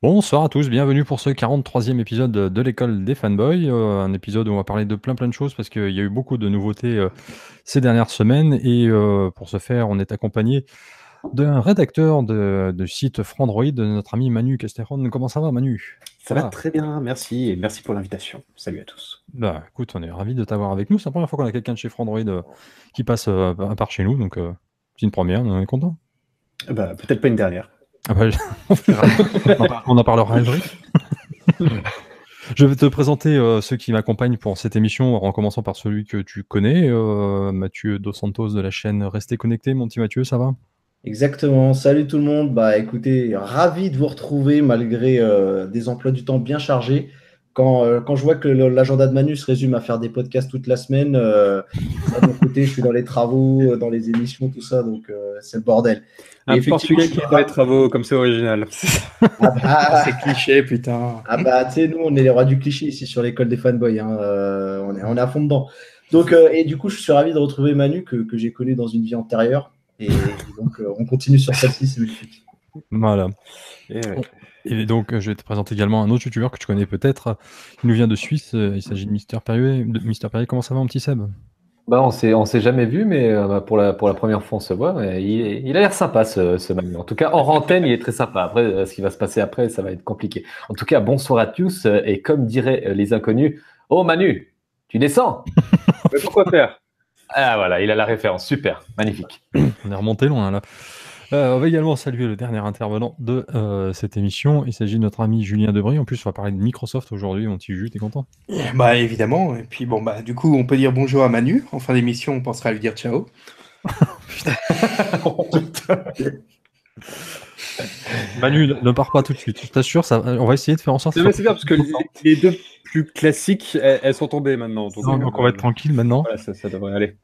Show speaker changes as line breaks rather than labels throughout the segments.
Bonsoir à tous, bienvenue pour ce 43e épisode de l'école des fanboys, un épisode où on va parler de plein de choses parce qu'il y a eu beaucoup de nouveautés ces dernières semaines et pour ce faire, on est accompagné d'un rédacteur de site Frandroid, notre ami Manu Casteron. Comment ça va, Manu?
Ça va très bien, merci, et merci pour l'invitation. Salut à tous.
Bah écoute, on est ravis de t'avoir avec nous, c'est la première fois qu'on a quelqu'un de chez Frandroid qui passe par chez nous, donc c'est une première, on est content.
Peut-être pas une dernière.
Ah bah, on verra. On en parlera après. Je vais te présenter ceux qui m'accompagnent pour cette émission, en commençant par celui que tu connais, Mathieu Dos Santos de la chaîne Restez Connectés. Mon petit Mathieu, ça va?
Exactement. Salut tout le monde. Écoutez, ravi de vous retrouver malgré des emplois du temps bien chargés. Quand je vois que l'agenda de Manu se résume à faire des podcasts toute la semaine, moi, de mon côté, je suis dans les travaux, dans les émissions, tout ça, donc c'est le bordel.
Un
Et effectivement,
Portugais qui est dans les travaux, comme c'est original. C'est cliché, putain.
tu sais, nous, on est les rois du cliché ici sur l'école des fanboys, hein. On est à fond dedans. Donc, et du coup, je suis ravi de retrouver Manu que j'ai connu dans une vie antérieure. Et donc, on continue sur celle-ci, c'est magnifique.
Voilà.
Et ouais.
Et donc, je vais te présenter également un autre youtubeur que tu connais peut-être, qui nous vient de Suisse. Il s'agit de Mister Perrier. Mister Perrier, comment ça va, mon petit Seb?
On s'est jamais vu, mais pour la première fois, on se voit. Mais il a l'air sympa, ce Manu. En tout cas, hors antenne, il est très sympa. Après, ce qui va se passer après, ça va être compliqué. En tout cas, bonsoir à tous. Et comme diraient les inconnus, oh Manu, tu descends?
Mais pourquoi faire?
Ah voilà, il a la référence. Super, magnifique.
On est remonté loin, là. On va également saluer le dernier intervenant de cette émission. Il s'agit de notre ami Julien Debray. En plus, on va parler de Microsoft aujourd'hui. Mon petit Jus, t'es content?
Bah évidemment, et puis bon bah du coup on peut dire bonjour à Manu, en fin d'émission on pensera à lui dire ciao.
Manu, ne pars pas tout de suite. Je t'assure, on va essayer de faire en sorte.
Non, mais c'est bien, parce que les deux plus classiques, elles sont tombées maintenant.
Donc on va être tranquille maintenant.
Voilà, ça devrait aller.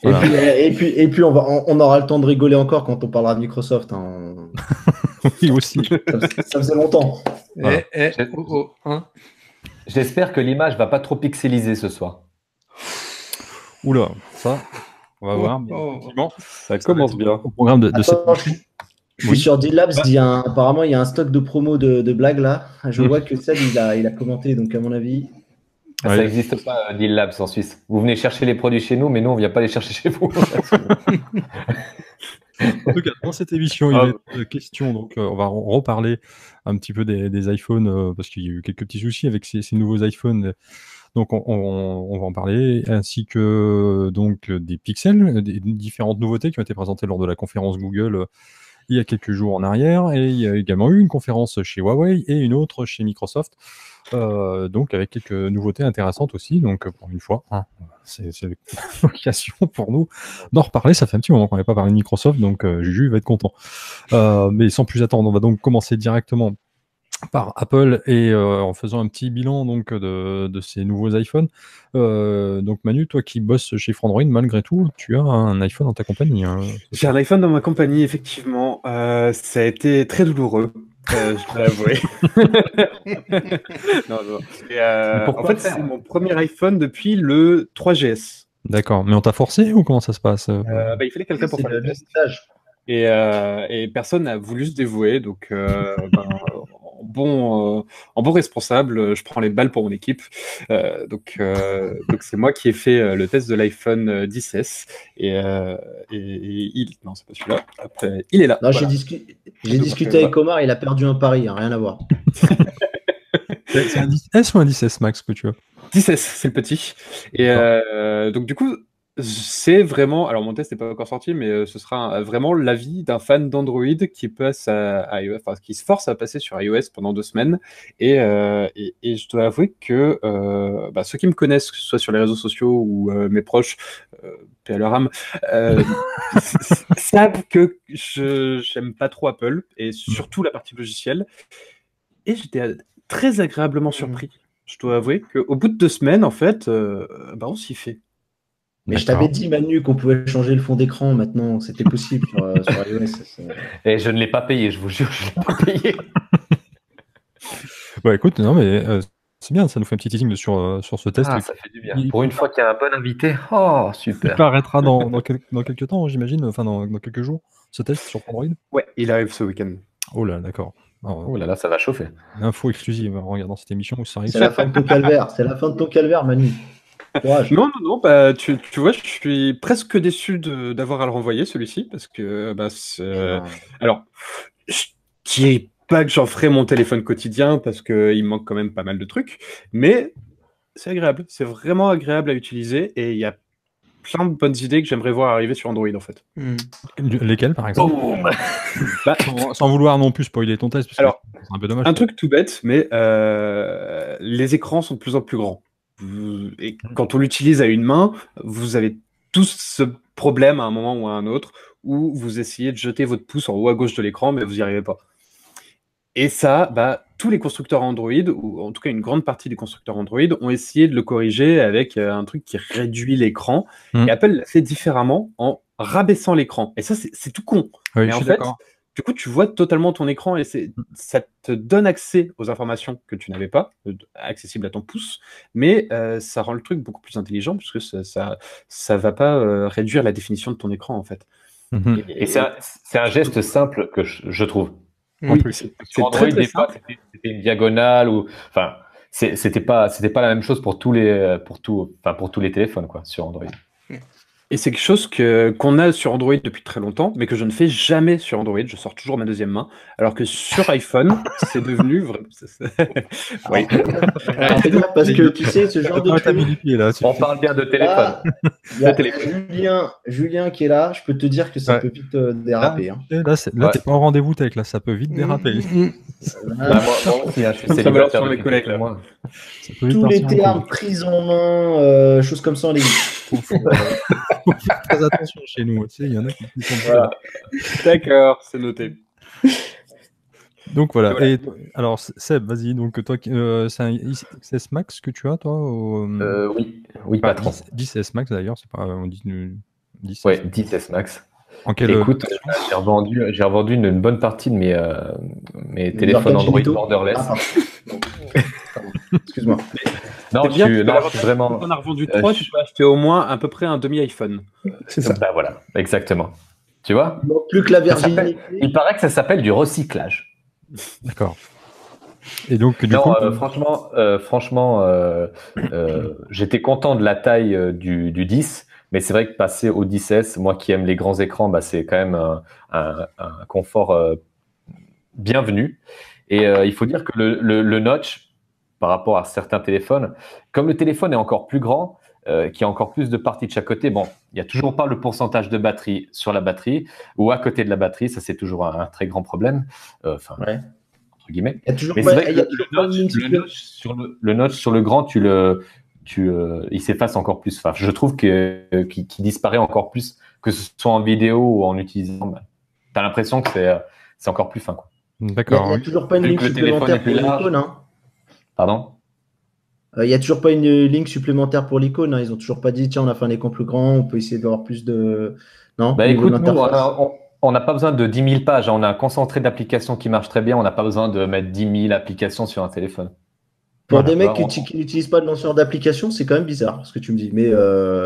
Voilà.
Et puis on aura le temps de rigoler encore quand on parlera de Microsoft, hein.
Oui, aussi.
Ça faisait longtemps.
Voilà.
Hein.
J'espère que l'image va pas trop pixeliser ce soir.
Oula, ça, on va voir. Mais
Oh.
effectivement,
Ça commence bien.
au programme de cette
Attends, je suis sur D-Labs, apparemment il y a un stock de promo de blagues là. Je vois que Seb il a commenté, donc à mon avis.
Ça n'existe pas, Deal Labs en Suisse. Vous venez chercher les produits chez nous, mais nous, on ne vient pas les chercher chez vous.
En tout cas, dans cette émission, il va être question, donc on va reparler un petit peu des iPhones, parce qu'il y a eu quelques petits soucis avec ces nouveaux iPhones. Donc on va en parler, ainsi que donc des pixels, des différentes nouveautés qui ont été présentées lors de la conférence Google il y a quelques jours en arrière. Et il y a également eu une conférence chez Huawei et une autre chez Microsoft. Donc avec quelques nouveautés intéressantes aussi, donc pour une fois, hein, c'est l'occasion pour nous d'en reparler. Ça fait un petit moment qu'on n'avait pas parlé de Microsoft, donc Juju va être content. Mais sans plus attendre, on va donc commencer directement par Apple et en faisant un petit bilan donc de ces nouveaux iPhones. Donc Manu, toi qui bosses chez Frandroid, malgré tout, tu as un iPhone dans ta compagnie, hein.
J'ai un iPhone dans ma compagnie, effectivement. Ça a été très douloureux, je dois l'avouer. Non. Et, en fait, c'est mon premier iPhone depuis le 3GS.
D'accord, mais on t'a forcé ou comment ça se passe?
Il fallait quelqu'un pour
C'est
faire le
le
test.
message.
Et personne n'a voulu se dévouer. Donc, en bon responsable, je prends les balles pour mon équipe. Donc c'est moi qui ai fait le test de l'iPhone 10S. Non, c'est pas celui-là. Après, il est là.
Non,
Voilà.
j'ai discuté avec Omar, il a perdu un pari, hein, rien à voir.
C'est un 10S ou un 10S Max que tu as?
10S, c'est le petit. Et donc du coup, c'est vraiment. Alors mon test n'est pas encore sorti, mais ce sera vraiment l'avis d'un fan d'Android qui passe à iOS, enfin qui se force à passer sur iOS pendant 2 semaines. Et je dois avouer que ceux qui me connaissent, que ce soit sur les réseaux sociaux ou mes proches, paix à leur âme, savent que j'aime pas trop Apple et surtout la partie logicielle. Et j'étais très agréablement surpris. Je dois avouer qu'au bout de 2 semaines, en fait, on s'y fait.
Mais je t'avais dit, Manu, qu'on pouvait changer le fond d'écran maintenant, c'était possible sur iOS.
Et je ne l'ai pas payé, je vous jure, je ne l'ai pas payé.
Bah écoute, non mais c'est bien, ça nous fait un petit teasing sur ce test.
Ah, ça fait du bien. Pour une fois qu'il y a un bon invité, oh super.
Il arrêtera dans quelques temps, j'imagine, enfin dans quelques jours, ce test sur Android.
Ouais, il arrive ce week-end.
Oh là, d'accord. Alors,
Oh là là, ça va chauffer.
info exclusive en regardant cette émission où ça arrive.
C'est la fin de ton calvaire. C'est la fin de ton calvaire, Manu. Courage.
Non, non, non, bah, tu vois, je suis presque déçu d'avoir à le renvoyer, celui-ci, parce que, bah, alors, je dis pas que j'en ferai mon téléphone quotidien, parce qu'il me manque quand même pas mal de trucs, mais c'est agréable, c'est vraiment agréable à utiliser, et il y a plein de bonnes idées que j'aimerais voir arriver sur Android, en fait.
Lesquels, par exemple?
Bah,
Sans vouloir non plus spoiler ton test, parce que
Alors,
c'est un peu dommage.
un truc tout bête, mais les écrans sont de plus en plus grands. Et quand on l'utilise à une main, vous avez tous ce problème à un moment ou à un autre où vous essayez de jeter votre pouce en haut à gauche de l'écran, mais vous n'y arrivez pas. Et ça, bah, tous les constructeurs Android, ou en tout cas une grande partie des constructeurs Android, ont essayé de le corriger avec un truc qui réduit l'écran. Et Apple l'a fait différemment en rabaissant l'écran. Et ça, c'est tout con.
Oui,
mais
je
en
suis
fait,
d'accord.
du coup, tu vois totalement ton écran et ça te donne accès aux informations que tu n'avais pas, accessibles à ton pouce, mais ça rend le truc beaucoup plus intelligent puisque ça va pas réduire la définition de ton écran, en fait.
Et c'est un geste simple que je trouve.
Oui,
Sur
c'est
Android,
très, très
des fois,
simple.
c'était une diagonale ou, enfin, c'était pas la même chose pour tous les téléphones, quoi, sur Android.
Et c'est quelque chose qu'on a sur Android depuis très longtemps, mais que je ne fais jamais sur Android. Je sors toujours ma deuxième main, alors que sur iPhone, c'est devenu vraiment.
Oui. C'est bien parce que tu sais, ce genre de truc.
On parle bien de téléphone.
Il y a Julien qui est là. Je peux te dire que ça peut vite déraper.
Là, t'es pas au rendez-vous tech, là, ça peut vite déraper.
Moi aussi, je suis célibataire
sur mes collègues, là.
Tous les termes prise en main, choses comme ça, on les dit.
Faut faire très attention chez nous. Tu sais, il y en a qui sont.
Voilà. D'accord, c'est noté.
Donc voilà. Et alors Seb, vas-y. Donc toi, c'est un XS Max que tu as, toi
Oui, patron.
10S Max d'ailleurs, c'est pas on dit 10.
Ouais, 10S Max.
En quelle
Écoute, j'ai revendu une bonne partie de mes téléphones Android borderless.
Excuse-moi.
Non, je suis vraiment.
On a revendu 3, tu peux acheter au moins à peu près un demi-iPhone.
C'est ça.
Bah voilà, exactement. Tu vois?
Non, plus que la virginité.
Il paraît que ça s'appelle du recyclage.
D'accord. Et donc, du coup,
franchement, j'étais content de la taille du 10, mais c'est vrai que passer au 10S, moi qui aime les grands écrans, bah, c'est quand même un confort bienvenu. Et il faut dire que le notch, par rapport à certains téléphones, comme le téléphone est encore plus grand, qui a encore plus de parties de chaque côté, bon, il n'y a toujours pas le pourcentage de batterie sur la batterie ou à côté de la batterie, ça c'est toujours un très grand problème.
Ouais.
Entre guillemets.
Il y a toujours
mais
pas,
c'est vrai
il y a
que
toujours pas une ligne
le notch sur le grand, il s'efface encore plus. Enfin, je trouve qu'il disparaît encore plus, que ce soit en vidéo ou en utilisant. Bah, tu as l'impression que c'est encore plus fin, quoi.
D'accord.
Il n'y a toujours pas une ligne supplémentaire pour l'icône. Hein.
Pardon?
Il n'y a toujours pas une ligne supplémentaire pour l'icône. Hein. Ils n'ont toujours pas dit, tiens, on a fait un écran plus grand, on peut essayer d'avoir plus de. Non,
bah écoute, nous, on n'a pas besoin de 10 000 pages. On a un concentré d'applications qui marche très bien. On n'a pas besoin de mettre 10 000 applications sur un téléphone.
Pour des mecs qui n'utilisent pas de lanceur d'application, c'est quand même bizarre ce que tu me dis. Mais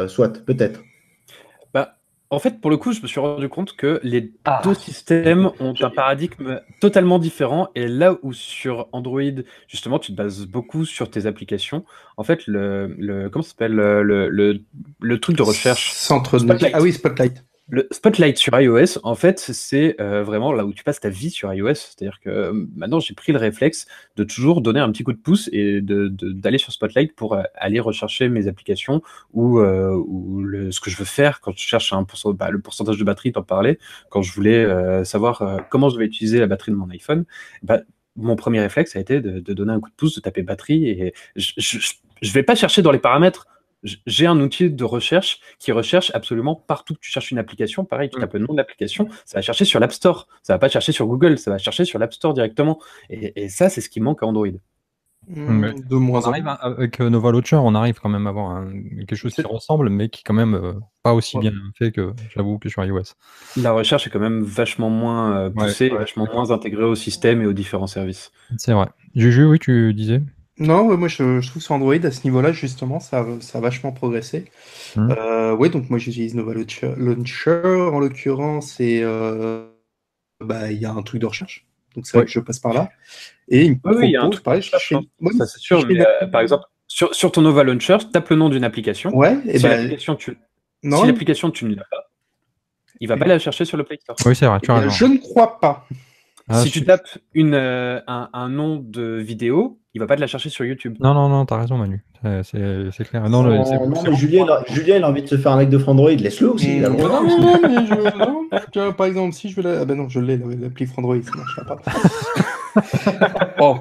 soit, peut-être.
Bah, en fait, pour le coup, je me suis rendu compte que les deux systèmes ont un paradigme totalement différent. Et là où sur Android, justement, tu te bases beaucoup sur tes applications, en fait, comment ça s'appelle le truc de recherche
Spotlight. Ah oui, Spotlight.
Le Spotlight sur iOS, en fait, c'est vraiment là où tu passes ta vie sur iOS. C'est-à-dire que maintenant, j'ai pris le réflexe de toujours donner un petit coup de pouce et d'aller sur Spotlight pour aller rechercher mes applications ou ce que je veux faire quand je cherche le pourcentage de batterie, t'en parlais, quand je voulais savoir comment je vais utiliser la batterie de mon iPhone. Mon premier réflexe a été de donner un coup de pouce, de taper batterie. Et je vais pas chercher dans les paramètres. J'ai un outil de recherche qui recherche absolument partout que tu cherches une application. Pareil, tu tapes le nom de l'application, ça va chercher sur l'App Store. Ça va pas chercher sur Google, ça va chercher sur l'App Store directement. Et ça, c'est ce qui manque à Android.
De moins en moins.
Avec Nova Launcher, on arrive quand même à avoir quelque chose qui ressemble, mais qui est quand même pas aussi bien fait que, j'avoue, que sur iOS.
La recherche est quand même vachement moins poussée, vachement moins intégrée au système et aux différents services.
C'est vrai. Juju, oui, tu disais?
Non, moi je trouve sur Android à ce niveau-là justement ça a vachement progressé. Oui, donc moi j'utilise Nova Launcher en l'occurrence et il y a un truc de recherche. Donc c'est vrai que je passe par là. Et il me propose,
il y a un truc
pareil,
ça c'est sûr, mais par exemple, sur ton Nova Launcher, tape le nom d'une application.
Ouais, et
si l'application, tu ne l'as pas, il va pas la chercher sur le Play Store.
Oui, c'est vrai, tu as raison.
Je ne crois pas.
Si tu tapes un nom de vidéo, il va pas te la chercher sur YouTube.
Non, t'as raison, Manu. C'est clair.
Non, mais Julien, il a envie de se faire un mec de Frandroid, laisse-le aussi. Il a le droit.
Non, par exemple, si je veux Ah ben non, je l'ai, l'appli Frandroid, ça marchera pas.
Oh.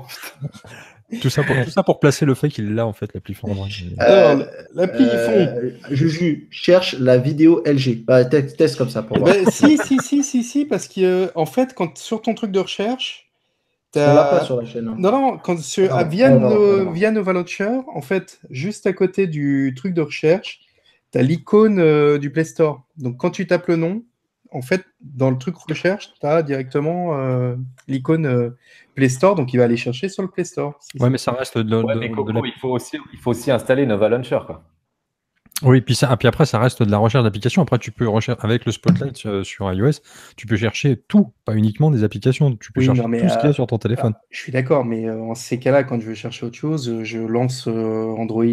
Tout ça pour placer le fait qu'il l'a en fait, l'appli Frandroid.
L'appli, ils font.
Juju, cherche la vidéo LG. Bah, teste comme ça pour voir.
Si, parce que en fait, quand sur ton truc de recherche,
on l'a pas sur la chaîne. Hein.
Non, quand via Nova Launcher, en fait, juste à côté du truc de recherche, tu as l'icône du Play Store. Donc quand tu tapes le nom, en fait, dans le truc recherche, tu as directement l'icône Play Store, donc il va aller chercher sur le Play Store.
Ouais, mais ça reste
il faut aussi installer Nova Launcher, quoi.
Oui, puis après, ça reste de la recherche d'applications. Après, tu peux rechercher avec le Spotlight sur iOS, tu peux chercher tout, pas uniquement des applications. Tu peux chercher tout ce qu'il y a sur ton téléphone.
Je suis d'accord, mais en ces cas-là, quand je veux chercher autre chose, je lance Android,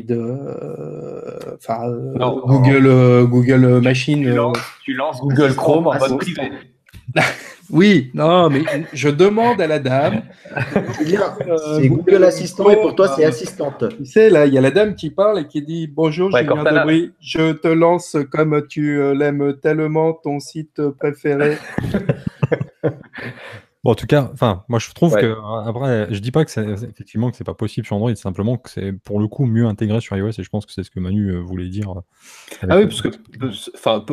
Google Machine.
Tu lances Google Chrome en mode privé.
Oui, non, mais je demande à la dame.
C'est Google Assistant et pour toi, c'est assistante.
Tu sais, là, il y a la dame qui parle et qui dit bonjour, Julien Dabry, je te lance comme tu l'aimes tellement ton site préféré.
Bon, en tout cas, moi je trouve que après, je dis pas que effectivement que c'est pas possible sur Android, simplement que c'est pour le coup mieux intégré sur iOS et je pense que c'est ce que Manu voulait dire.
Oui, parce que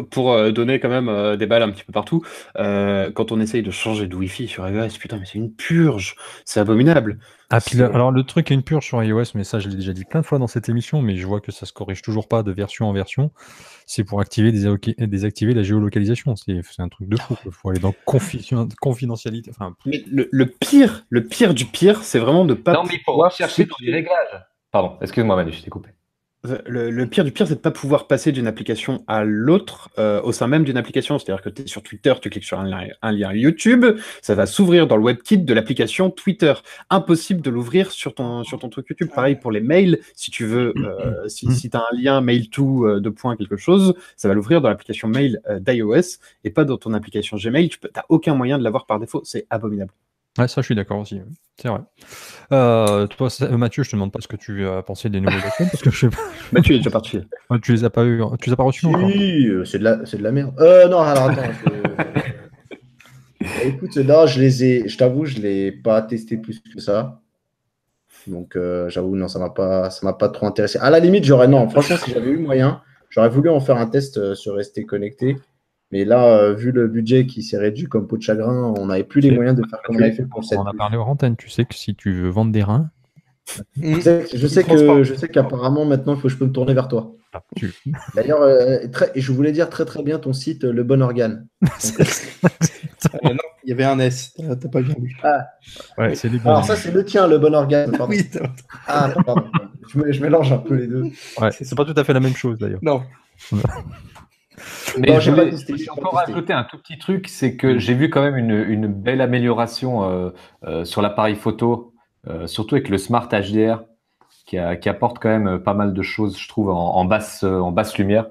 pour donner quand même des balles un petit peu partout, quand on essaye de changer de Wi-Fi sur iOS, putain, mais c'est une purge, c'est abominable.
Ah, puis alors le truc est une purge sur iOS, mais ça je l'ai déjà dit plein de fois dans cette émission, mais je vois que ça se corrige toujours pas de version en version. C'est pour désactiver la géolocalisation. C'est un truc de fou. Il faut aller dans confidentialité.
Mais le pire du pire, c'est vraiment de pas.
Non, mais il faut chercher dans les réglages. Pardon, excuse-moi Manu, je t'ai coupé.
Le pire du pire, c'est de ne pas pouvoir passer d'une application à l'autre au sein même d'une application. C'est-à-dire que tu es sur Twitter, tu cliques sur un lien YouTube, ça va s'ouvrir dans le WebKit de l'application Twitter. Impossible de l'ouvrir sur ton truc YouTube. Pareil pour les mails, si tu veux, si tu as un lien mail-to de point quelque chose, ça va l'ouvrir dans l'application mail d'iOS et pas dans ton application Gmail. Tu n'as aucun moyen de l'avoir par défaut. C'est abominable.
Ouais, ça je suis d'accord aussi, c'est vrai. Toi, Mathieu, je te demande pas ce que tu as pensé des nouveaux iPhones parce que je sais pas.
Mathieu est déjà parti.
Tu les as pas reçus encore.
Oui, c'est de la merde. Non, alors attends. Écoute, non, je t'avoue, je l'ai pas testé plus que ça. Donc j'avoue, non, ça m'a pas trop intéressé. À la limite, franchement, si j'avais eu moyen, j'aurais voulu en faire un test sur rester connecté. Mais là, vu le budget qui s'est réduit comme peau de chagrin, on n'avait plus les moyens de faire comme on avait fait pour le 7.
On en a parlé hors antenne. Tu sais que si tu veux vendre des reins.
Je sais qu'apparemment maintenant, il faut que je peux me tourner vers toi. D'ailleurs, je voulais dire très très bien ton site, Le Bon Organe.
Non, il y avait un S. T'as pas bien vu.
Ouais, c'est
alors ça, c'est le tien, Le Bon Organe. Pardon.
Oui,
pardon. Je mélange un peu les deux.
Ouais, c'est pas tout à fait la même chose d'ailleurs.
Non.
Mais je vais encore rajouter un tout petit truc, c'est que j'ai vu quand même une belle amélioration sur l'appareil photo, surtout avec le Smart HDR, qui apporte quand même pas mal de choses, je trouve, en basse lumière.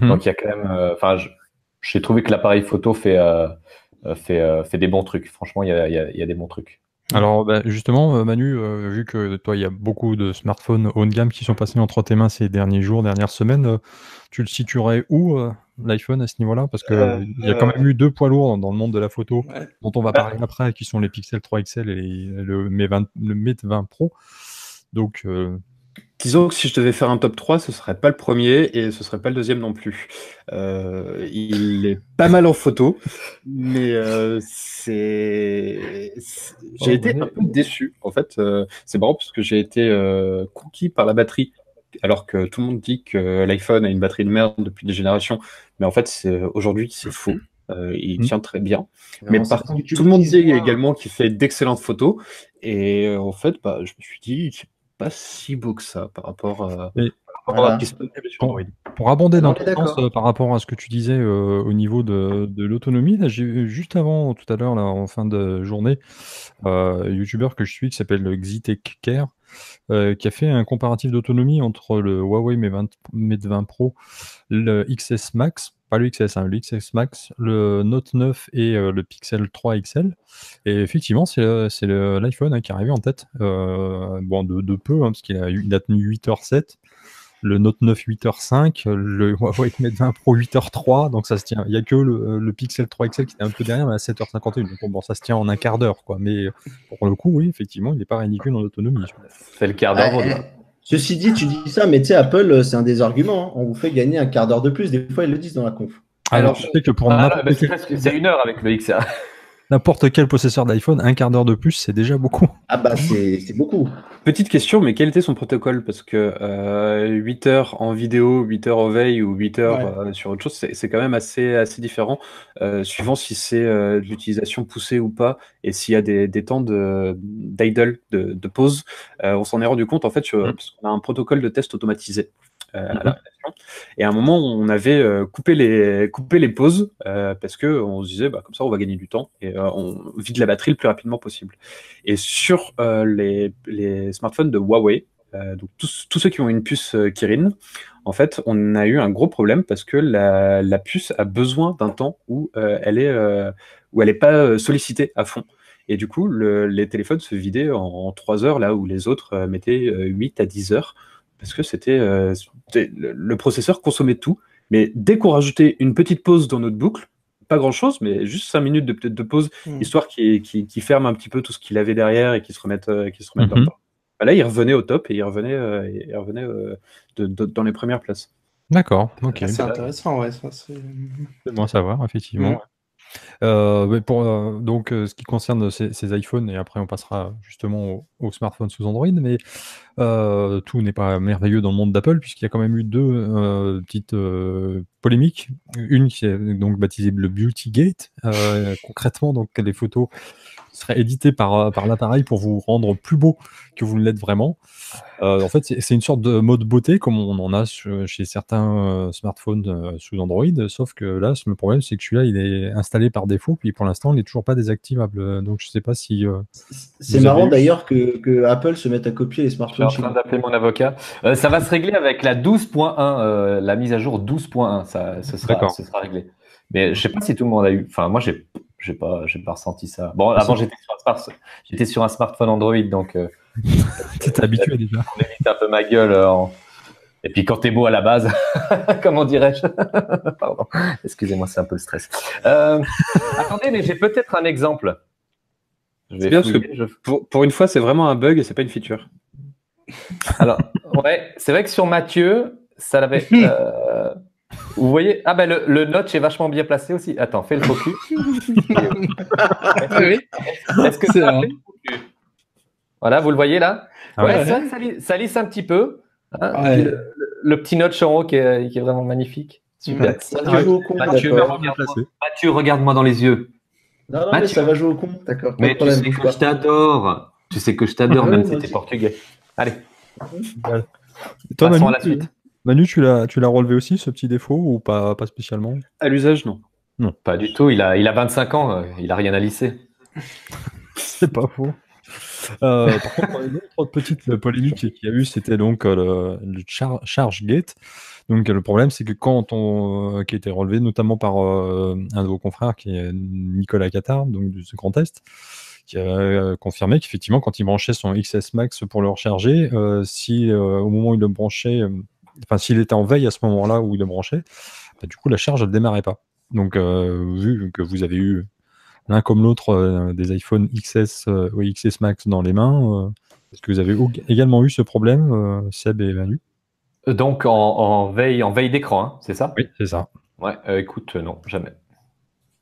Donc il y a quand même, j'ai trouvé que l'appareil photo fait des bons trucs. Franchement, il y a des bons trucs.
Alors justement, Manu, vu que toi, il y a beaucoup de smartphones haut de gamme qui sont passés entre tes mains ces dernières semaines, tu le situerais où l'iPhone à ce niveau-là? Parce qu'il y a quand même eu deux poids lourds dans le monde de la photo, dont on va parler après, qui sont les Pixel 3 XL et le Mate 20 Pro. Donc,
disons que si je devais faire un top 3, ce serait pas le premier et ce serait pas le deuxième non plus. Il est pas mal en photo, mais j'ai été un peu déçu. En fait, c'est marrant parce que j'ai été conquis par la batterie, alors que tout le monde dit que l'iPhone a une batterie de merde depuis des générations. Mais en fait, aujourd'hui, c'est faux. Il tient très bien. Mais par contre, tout le monde dit également qu'il fait d'excellentes photos. Et en fait, je me suis dit, c'est pas si beau que ça par rapport
Voilà.
Pour abonder dans
On est
ton
d'accord.
sens par rapport à ce que tu disais au niveau de l'autonomie, là, j'ai vu juste avant, tout à l'heure, là, en fin de journée, un youtubeur que je suis qui s'appelle Xitech Care, qui a fait un comparatif d'autonomie entre le Huawei Mate 20 Pro, le XS Max, pas le XS, hein, le XS Max, le Note 9 et le Pixel 3 XL. Et effectivement, c'est l'iPhone hein, qui est arrivé en tête. Bon, de peu, hein, parce il a tenu 8h07. Le Note 9 8h05, le Huawei Mate 20 Pro 8h03, donc ça se tient. Il n'y a que le Pixel 3 XL qui est un peu derrière, mais à 7h51. Donc bon, ça se tient en un quart d'heure, quoi. Mais pour le coup, oui, effectivement, il n'est pas ridicule en autonomie.
C'est le quart d'heure. Voilà.
Ceci dit, tu dis ça, mais tu sais, Apple, c'est un des arguments. Hein. On vous fait gagner un quart d'heure de plus. Des fois, ils le disent dans la conf.
Alors, je sais que pour
c'est 1 heure avec le XR.
N'importe quel possesseur d'iPhone, un quart d'heure de plus, c'est déjà beaucoup.
Ah bah, c'est beaucoup.
Petite question, mais quel était son protocole? Parce que 8 heures en vidéo, 8 heures au veille ou 8 heures sur autre chose, c'est quand même assez différent, suivant si c'est de l'utilisation poussée ou pas, et s'il y a des temps d'idle, de pause. On s'en est rendu compte, en fait, parce qu'on a un protocole de test automatisé. À la rédaction. Et à un moment, on avait coupé les pauses parce qu'on se disait, comme ça, on va gagner du temps et on vide la batterie le plus rapidement possible. Et sur les smartphones de Huawei, donc tous ceux qui ont une puce Kirin, en fait, on a eu un gros problème parce que la puce a besoin d'un temps où elle est pas sollicitée à fond. Et du coup, les téléphones se vidaient en 3 heures, là où les autres mettaient 8 à 10 heures. Parce que le processeur consommait tout, mais dès qu'on rajoutait une petite pause dans notre boucle, pas grand chose, mais juste 5 minutes de pause, histoire qu'il ferme un petit peu tout ce qu'il avait derrière et qu'il se remette dans le temps. Là, il revenait au top et il revenait dans les premières places.
D'accord, ok.
C'est intéressant, ouais.
C'est bon à savoir, effectivement. Donc, ce qui concerne ces iPhones, et après on passera justement aux smartphones sous Android, mais tout n'est pas merveilleux dans le monde d'Apple, puisqu'il y a quand même eu deux petites polémiques. Une qui est donc baptisée le Beauty Gate. Concrètement, donc les photos seraient éditées par l'appareil pour vous rendre plus beau que vous ne l'êtes vraiment. En fait, c'est une sorte de mode beauté comme on en a chez certains smartphones sous Android, sauf que là, le problème, c'est que celui-là, il est installé par défaut, puis pour l'instant, il n'est toujours pas désactivable. Donc, je ne sais pas si...
c'est marrant d'ailleurs que Apple se mette à copier les smartphones.
Je suis en train d'appeler mon avocat. Ça va se régler avec la 12.1, la mise à jour 12.1, ce sera réglé. Mais je ne sais pas si tout le monde a eu... Enfin, moi, j'ai pas ressenti ça. Bon, avant, j'étais sur un smartphone Android, donc...
T'es habitué déjà.
On évite un peu ma gueule. Et puis quand t'es beau à la base, comment dirais-je? Pardon, excusez-moi, c'est un peu le stress. Attendez, mais j'ai peut-être un exemple.
C'est bien parce que pour une fois, c'est vraiment un bug et c'est pas une feature.
Alors, ouais, c'est vrai que sur Mathieu, ça l'avait. Vous voyez? Ah ben le notch est vachement bien placé aussi. Attends, fais le focus. Est-ce que c'est un focus? Voilà, vous le voyez là? Ouais, c'est vrai que ça lisse un petit peu. Hein, le petit notch en haut qui est vraiment magnifique. Super. Mathieu, regarde-moi dans les yeux.
Non, Mathieu, mais ça va jouer au con. D'accord.
Mais tu sais que je t'adore. Tu sais que je t'adore, même si t'es portugais. Allez.
Toi, Manu, tu l'as relevé aussi, ce petit défaut, ou pas spécialement?
À l'usage, non.
Non, pas du tout. Il a 25 ans. Il a rien à lisser.
C'est pas faux. Par contre, une autre petite polémique qu'il y a eu, c'était donc le ChargeGate. Donc le problème, c'est que qui a été relevé notamment par un de vos confrères, qui est Nicolas Cattard, donc du Grand Est, qui a confirmé qu'effectivement, quand il branchait son XS Max pour le recharger, si au moment où il le branchait, s'il était en veille à ce moment-là où il le branchait, du coup la charge ne démarrait pas. Donc vu que vous avez eu l'un comme l'autre des iPhone XS ou XS Max dans les mains, est-ce que vous avez également eu ce problème, Seb et Manu?
Donc en veille d'écran, hein, c'est ça?
Oui, c'est ça.
Ouais, écoute, non, jamais.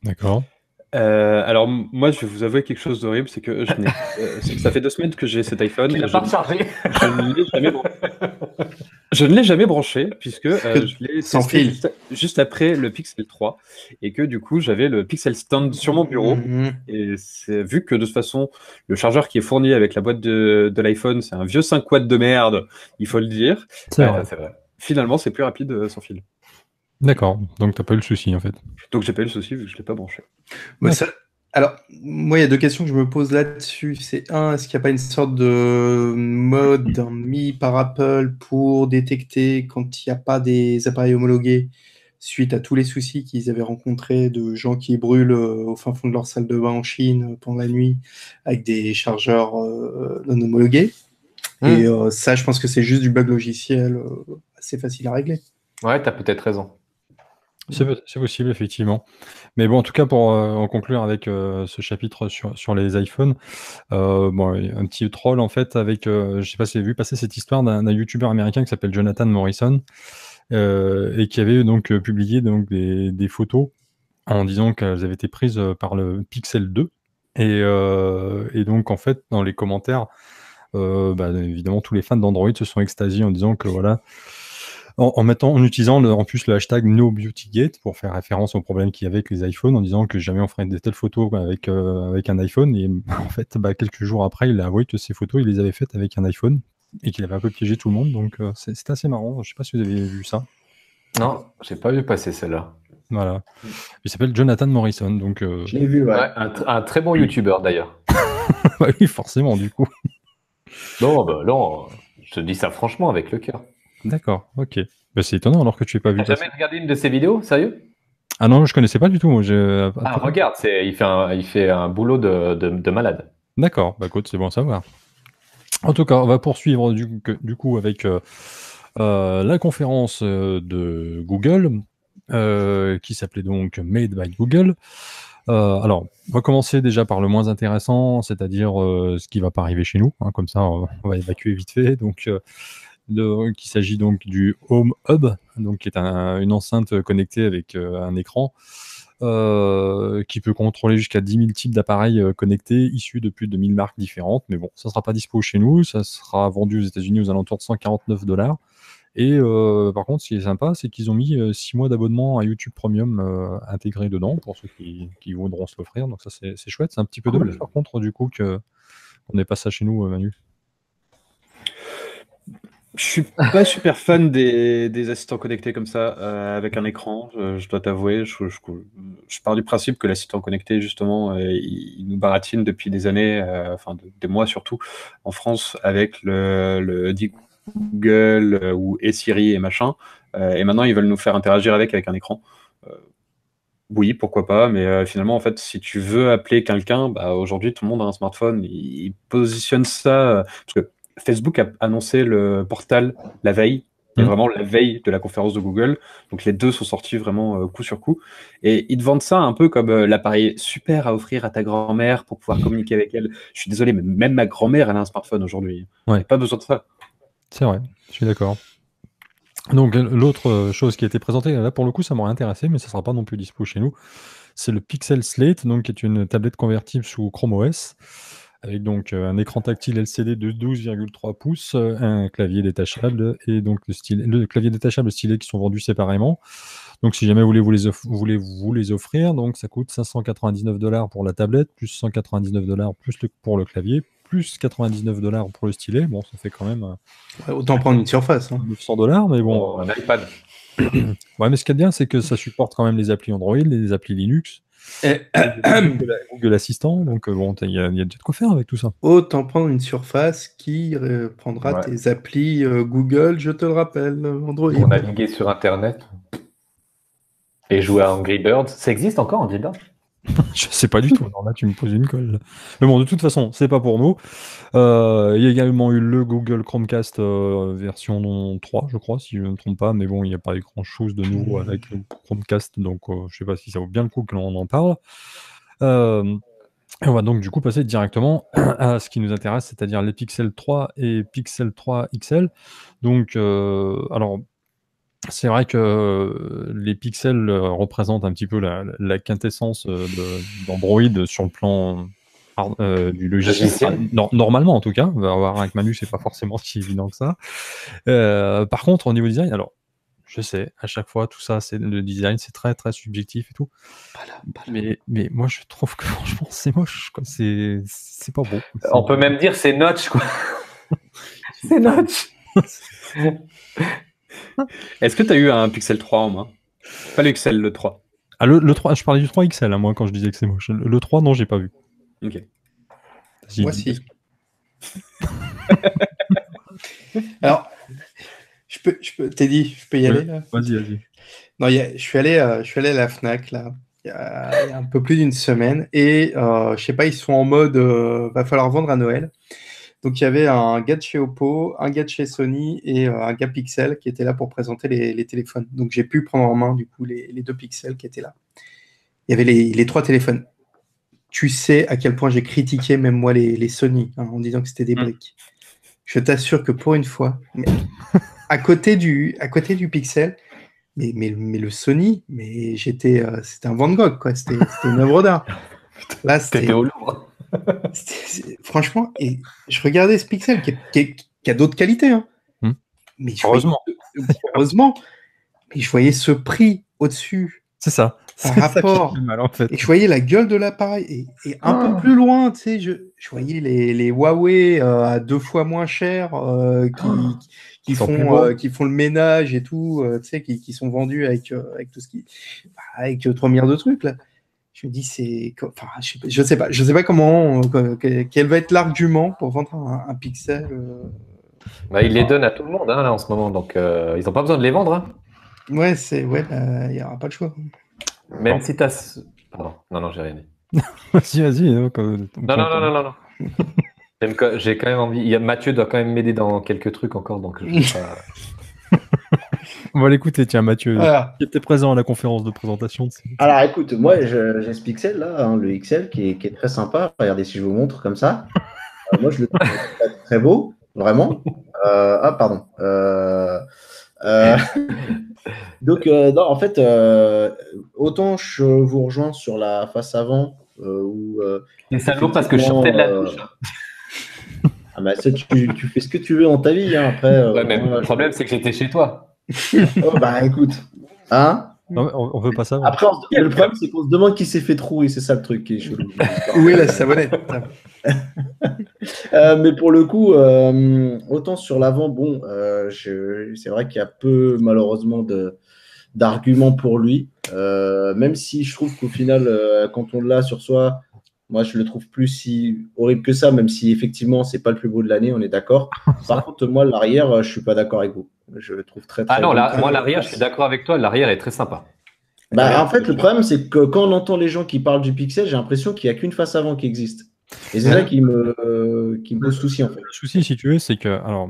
D'accord.
Alors moi, je vais vous avouer quelque chose d'horrible, c'est que ça fait 2 semaines que j'ai cet iPhone.
Tu l'as pas rechargé?
Je ne l'ai jamais branché, puisque je l'ai testé juste après le Pixel 3, et que du coup j'avais le Pixel Stand sur mon bureau, et vu que de toute façon le chargeur qui est fourni avec la boîte de l'iPhone, c'est un vieux 5 watts de merde, il faut le dire.
C'est vrai.
finalement, c'est plus rapide sans fil.
D'accord, donc t'as pas eu le souci en fait.
Donc j'ai pas eu le souci vu que je l'ai pas branché.
Alors, moi, il y a deux questions que je me pose là-dessus. C'est est-ce qu'il n'y a pas une sorte de mode mis par Apple pour détecter quand il n'y a pas des appareils homologués suite à tous les soucis qu'ils avaient rencontrés de gens qui brûlent au fin fond de leur salle de bain en Chine pendant la nuit avec des chargeurs non homologués. Et ça, je pense que c'est juste du bug logiciel assez facile à régler.
Ouais, tu as peut-être raison.
C'est possible, effectivement. Mais bon, en tout cas, pour en conclure avec ce chapitre sur les iPhones, bon, un petit troll, en fait, avec, je sais pas si vous avez vu passer cette histoire d'un YouTuber américain qui s'appelle Jonathan Morrison, et qui avait donc publié donc, des photos en disant qu'elles avaient été prises par le Pixel 2. Et donc, en fait, dans les commentaires, évidemment, tous les fans d'Android se sont extasiés en disant que voilà, en utilisant en plus le hashtag NoBeautyGate pour faire référence au problème qu'il y avait avec les iPhones, en disant que jamais on ferait de telles photos avec un iPhone. Et en fait, quelques jours après, il a avoué que ces photos, il les avait faites avec un iPhone et qu'il avait un peu piégé tout le monde. Donc c'est assez marrant. Je sais pas si vous avez vu ça.
Non, j'ai pas vu passer celle-là.
Voilà. Il s'appelle Jonathan Morrison. Donc,
je l'ai vu, ouais.
Ouais, un très bon YouTuber d'ailleurs.
Oui, forcément, du coup.
Non, je te dis ça franchement avec le cœur.
D'accord, ok. C'est étonnant alors que tu n'aies pas vu.
T'as jamais regardé une de ses vidéos, sérieux?
Ah non, je connaissais pas du tout.
Regarde, il fait un boulot de malade.
D'accord, écoute, c'est bon à savoir. En tout cas, on va poursuivre du coup avec la conférence de Google, qui s'appelait donc Made by Google. Alors, on va commencer déjà par le moins intéressant, c'est-à-dire ce qui ne va pas arriver chez nous. Hein, comme ça, on va évacuer vite fait. Donc, qu'il s'agit donc du Home Hub, donc qui est une enceinte connectée avec un écran qui peut contrôler jusqu'à 10 000 types d'appareils connectés issus de plus de 1000 marques différentes. Mais bon, ça ne sera pas dispo chez nous, ça sera vendu aux États-Unis aux alentours de $149. Et par contre, ce qui est sympa, c'est qu'ils ont mis 6 mois d'abonnement à YouTube Premium intégré dedans pour ceux qui voudront se l'offrir. Donc ça, c'est chouette. C'est un petit peu dommage par contre, du coup, qu'on n'ait pas ça chez nous, Manu.
Je suis pas super fan des assistants connectés comme ça, avec un écran, je dois t'avouer. Je pars du principe que l'assistant connecté, justement, il nous baratine depuis des années, enfin des mois surtout, en France, avec le dit Google ou Siri et machin. Et maintenant, ils veulent nous faire interagir avec un écran. Oui, pourquoi pas, mais finalement, en fait, si tu veux appeler quelqu'un, aujourd'hui, tout le monde a un smartphone. Il positionne ça, parce que Facebook a annoncé le portal la veille, et vraiment la veille de la conférence de Google. Donc les deux sont sortis vraiment coup sur coup. Et ils te vendent ça un peu comme l'appareil super à offrir à ta grand-mère pour pouvoir communiquer avec elle. Je suis désolé, mais même ma grand-mère, elle a un smartphone aujourd'hui.
Ouais.
Elle n'a pas besoin de ça.
C'est vrai, je suis d'accord. Donc l'autre chose qui a été présentée, là pour le coup ça m'aurait intéressé, mais ça ne sera pas non plus dispo chez nous, c'est le Pixel Slate, donc, qui est une tablette convertible sous Chrome OS, avec donc un écran tactile LCD de 12,3 pouces, un clavier détachable et donc le clavier détachable et le stylet qui sont vendus séparément. Donc si jamais vous voulez vous les offrir, donc ça coûte $599 pour la tablette, plus $199 pour le clavier, plus $99 pour le stylet. Bon, ça fait quand même
autant prendre une Surface.
$900, mais bon.
Un iPad.
Ouais, mais ce qui est bien, c'est que ça supporte quand même les applis Android, les applis Linux, Google Assistant, donc bon, il y a déjà de quoi faire avec tout ça.
Autant prendre une Surface qui prendra tes applis Google, je te le rappelle, Android.
Pour naviguer sur Internet et jouer à Angry Birds. Ça existe encore, Angry Birds?
Je sais pas du tout. Alors là, tu me poses une colle. Mais bon, de toute façon, c'est pas pour nous. Il y a également eu le Google Chromecast version 3, je crois, si je ne me trompe pas. Mais bon, il n'y a pas grand chose de nouveau avec le Chromecast, donc je sais pas si ça vaut bien le coup que l'on en parle. Et on va donc du coup passer directement à ce qui nous intéresse, c'est-à-dire les Pixel 3 et Pixel 3 XL. Donc, alors, c'est vrai que les pixels représentent un petit peu la quintessence d'Android sur le plan du logiciel. Normalement, en tout cas. On va voir avec Manu, c'est pas forcément si évident que ça. Par contre, au niveau design, alors, je sais, à chaque fois, tout ça, le design, c'est très, très subjectif et tout. Mais moi, je trouve que franchement, c'est moche, quoi. C'est pas beau.
On peut même dire c'est notch, quoi. C'est notch.
Est-ce que tu as eu un Pixel 3 en main? Pas le XL, le 3.
Ah, le 3, je parlais du 3 XL, moi, quand je disais que c'est moche. Le 3, non, j'ai pas vu.
Ok.
Moi, si. Alors, Teddy, je peux y aller là?
Vas-y.
Non, je suis allé à la Fnac là, il y a un peu plus d'une semaine et je sais pas, ils sont en mode va falloir vendre à Noël. Donc il y avait un gars de chez Oppo, un gars de chez Sony et un gars Pixel qui était là pour présenter les téléphones. Donc j'ai pu prendre en main du coup les 2 Pixels qui étaient là. Il y avait les 3 téléphones. Tu sais à quel point j'ai critiqué même moi les Sony en disant que c'était des briques. Je t'assure que pour une fois, à côté du Pixel, mais le Sony, mais c'était un Van Gogh, quoi. C'était une œuvre d'art. Là,
T'étais au Louvre.
Franchement, et je regardais ce Pixel qui a d'autres qualités, hein. Mais heureusement, mais je voyais ce prix au-dessus.
C'est ça.
Par rapport.
Mal, en fait.
Et je voyais la gueule de l'appareil. Et un peu plus loin, tu sais, je voyais les Huawei à 2 fois moins cher qui font le ménage et tout, tu sais, qui sont vendus avec tout ce qui. Avec 3 milliards de trucs, là. Je me dis, enfin, je sais pas comment. Quel va être l'argument pour vendre un Pixel
Ils les donnent à tout le monde là, en ce moment, donc ils n'ont pas besoin de les vendre. Hein.
Ouais, il n'y aura pas le choix.
Même si t'as. Pardon, non, j'ai rien dit.
Vas-y.
Non. J'ai quand même envie. Mathieu doit quand même m'aider dans quelques trucs encore, donc je vais pas.
On va l'écouter, tiens, Mathieu,
Voilà.
qui était présent à la conférence de présentation.
Alors écoute, moi j'ai ce Pixel là, le XL qui est très sympa. Regardez si je vous montre comme ça. Moi je le trouve très beau, vraiment. Pardon. Donc, non, en fait, autant je vous rejoins sur la face avant.
C'est salaud parce que je sortais de la douche.
Ah, bah, ça, tu fais ce que tu veux dans ta vie. Hein, après,
ouais, mais le problème, c'est que j'étais chez toi.
Oh, bah écoute. Hein?
Non, on veut pas savoir.
Après, le problème, c'est qu'on se demande qui s'est fait trouer. C'est ça le truc qui est chelou.
Oui, la savonnette.
Mais pour le coup, autant sur l'avant, bon, c'est vrai qu'il y a peu, malheureusement, d'arguments pour lui. Même si je trouve qu'au final, quand on l'a sur soi, moi, je le trouve plus si horrible que ça, même si effectivement, c'est pas le plus beau de l'année, on est d'accord. Par contre, moi, l'arrière, je suis pas d'accord avec vous. Je le trouve très, très
non,
bon.
moi, l'arrière, je suis d'accord avec toi. L'arrière est très sympa.
En fait, le problème, c'est que quand on entend les gens qui parlent du Pixel, j'ai l'impression qu'il n'y a qu'une face avant qui existe. Et c'est ça qui me pose souci, en fait.
Le souci, si tu veux, c'est que, alors,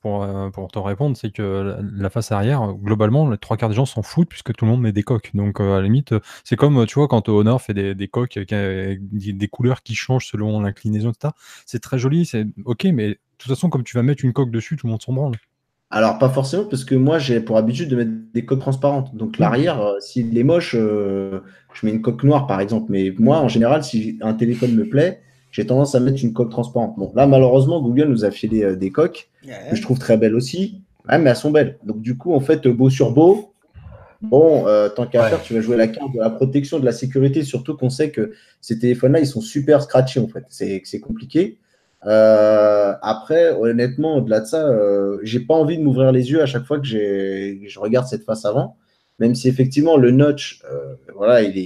pour te répondre, c'est que la face arrière, globalement, les 3 quarts des gens s'en foutent puisque tout le monde met des coques. Donc, à la limite, c'est comme, tu vois, quand Honor fait des coques avec des couleurs qui changent selon l'inclinaison, etc. C'est très joli, c'est ok, mais de toute façon, comme tu vas mettre une coque dessus, tout le monde s'en branle.
Alors, pas forcément, parce que moi, j'ai pour habitude de mettre des coques transparentes. Donc, l'arrière, s'il est moche, je mets une coque noire, par exemple. Mais moi, en général, si un téléphone me plaît, j'ai tendance à mettre une coque transparente. Bon, là, malheureusement, Google nous a filé des coques que je trouve très belles aussi. Ouais, mais elles sont belles. Donc, du coup, en fait, beau sur beau, bon, tant qu'à faire, tu vas jouer la carte de la protection, de la sécurité, surtout qu'on sait que ces téléphones-là, ils sont super scratchés, en fait. C'est compliqué. Après, honnêtement, au-delà de ça, j'ai pas envie de m'ouvrir les yeux à chaque fois que je regarde cette face avant, même si effectivement le notch, voilà, il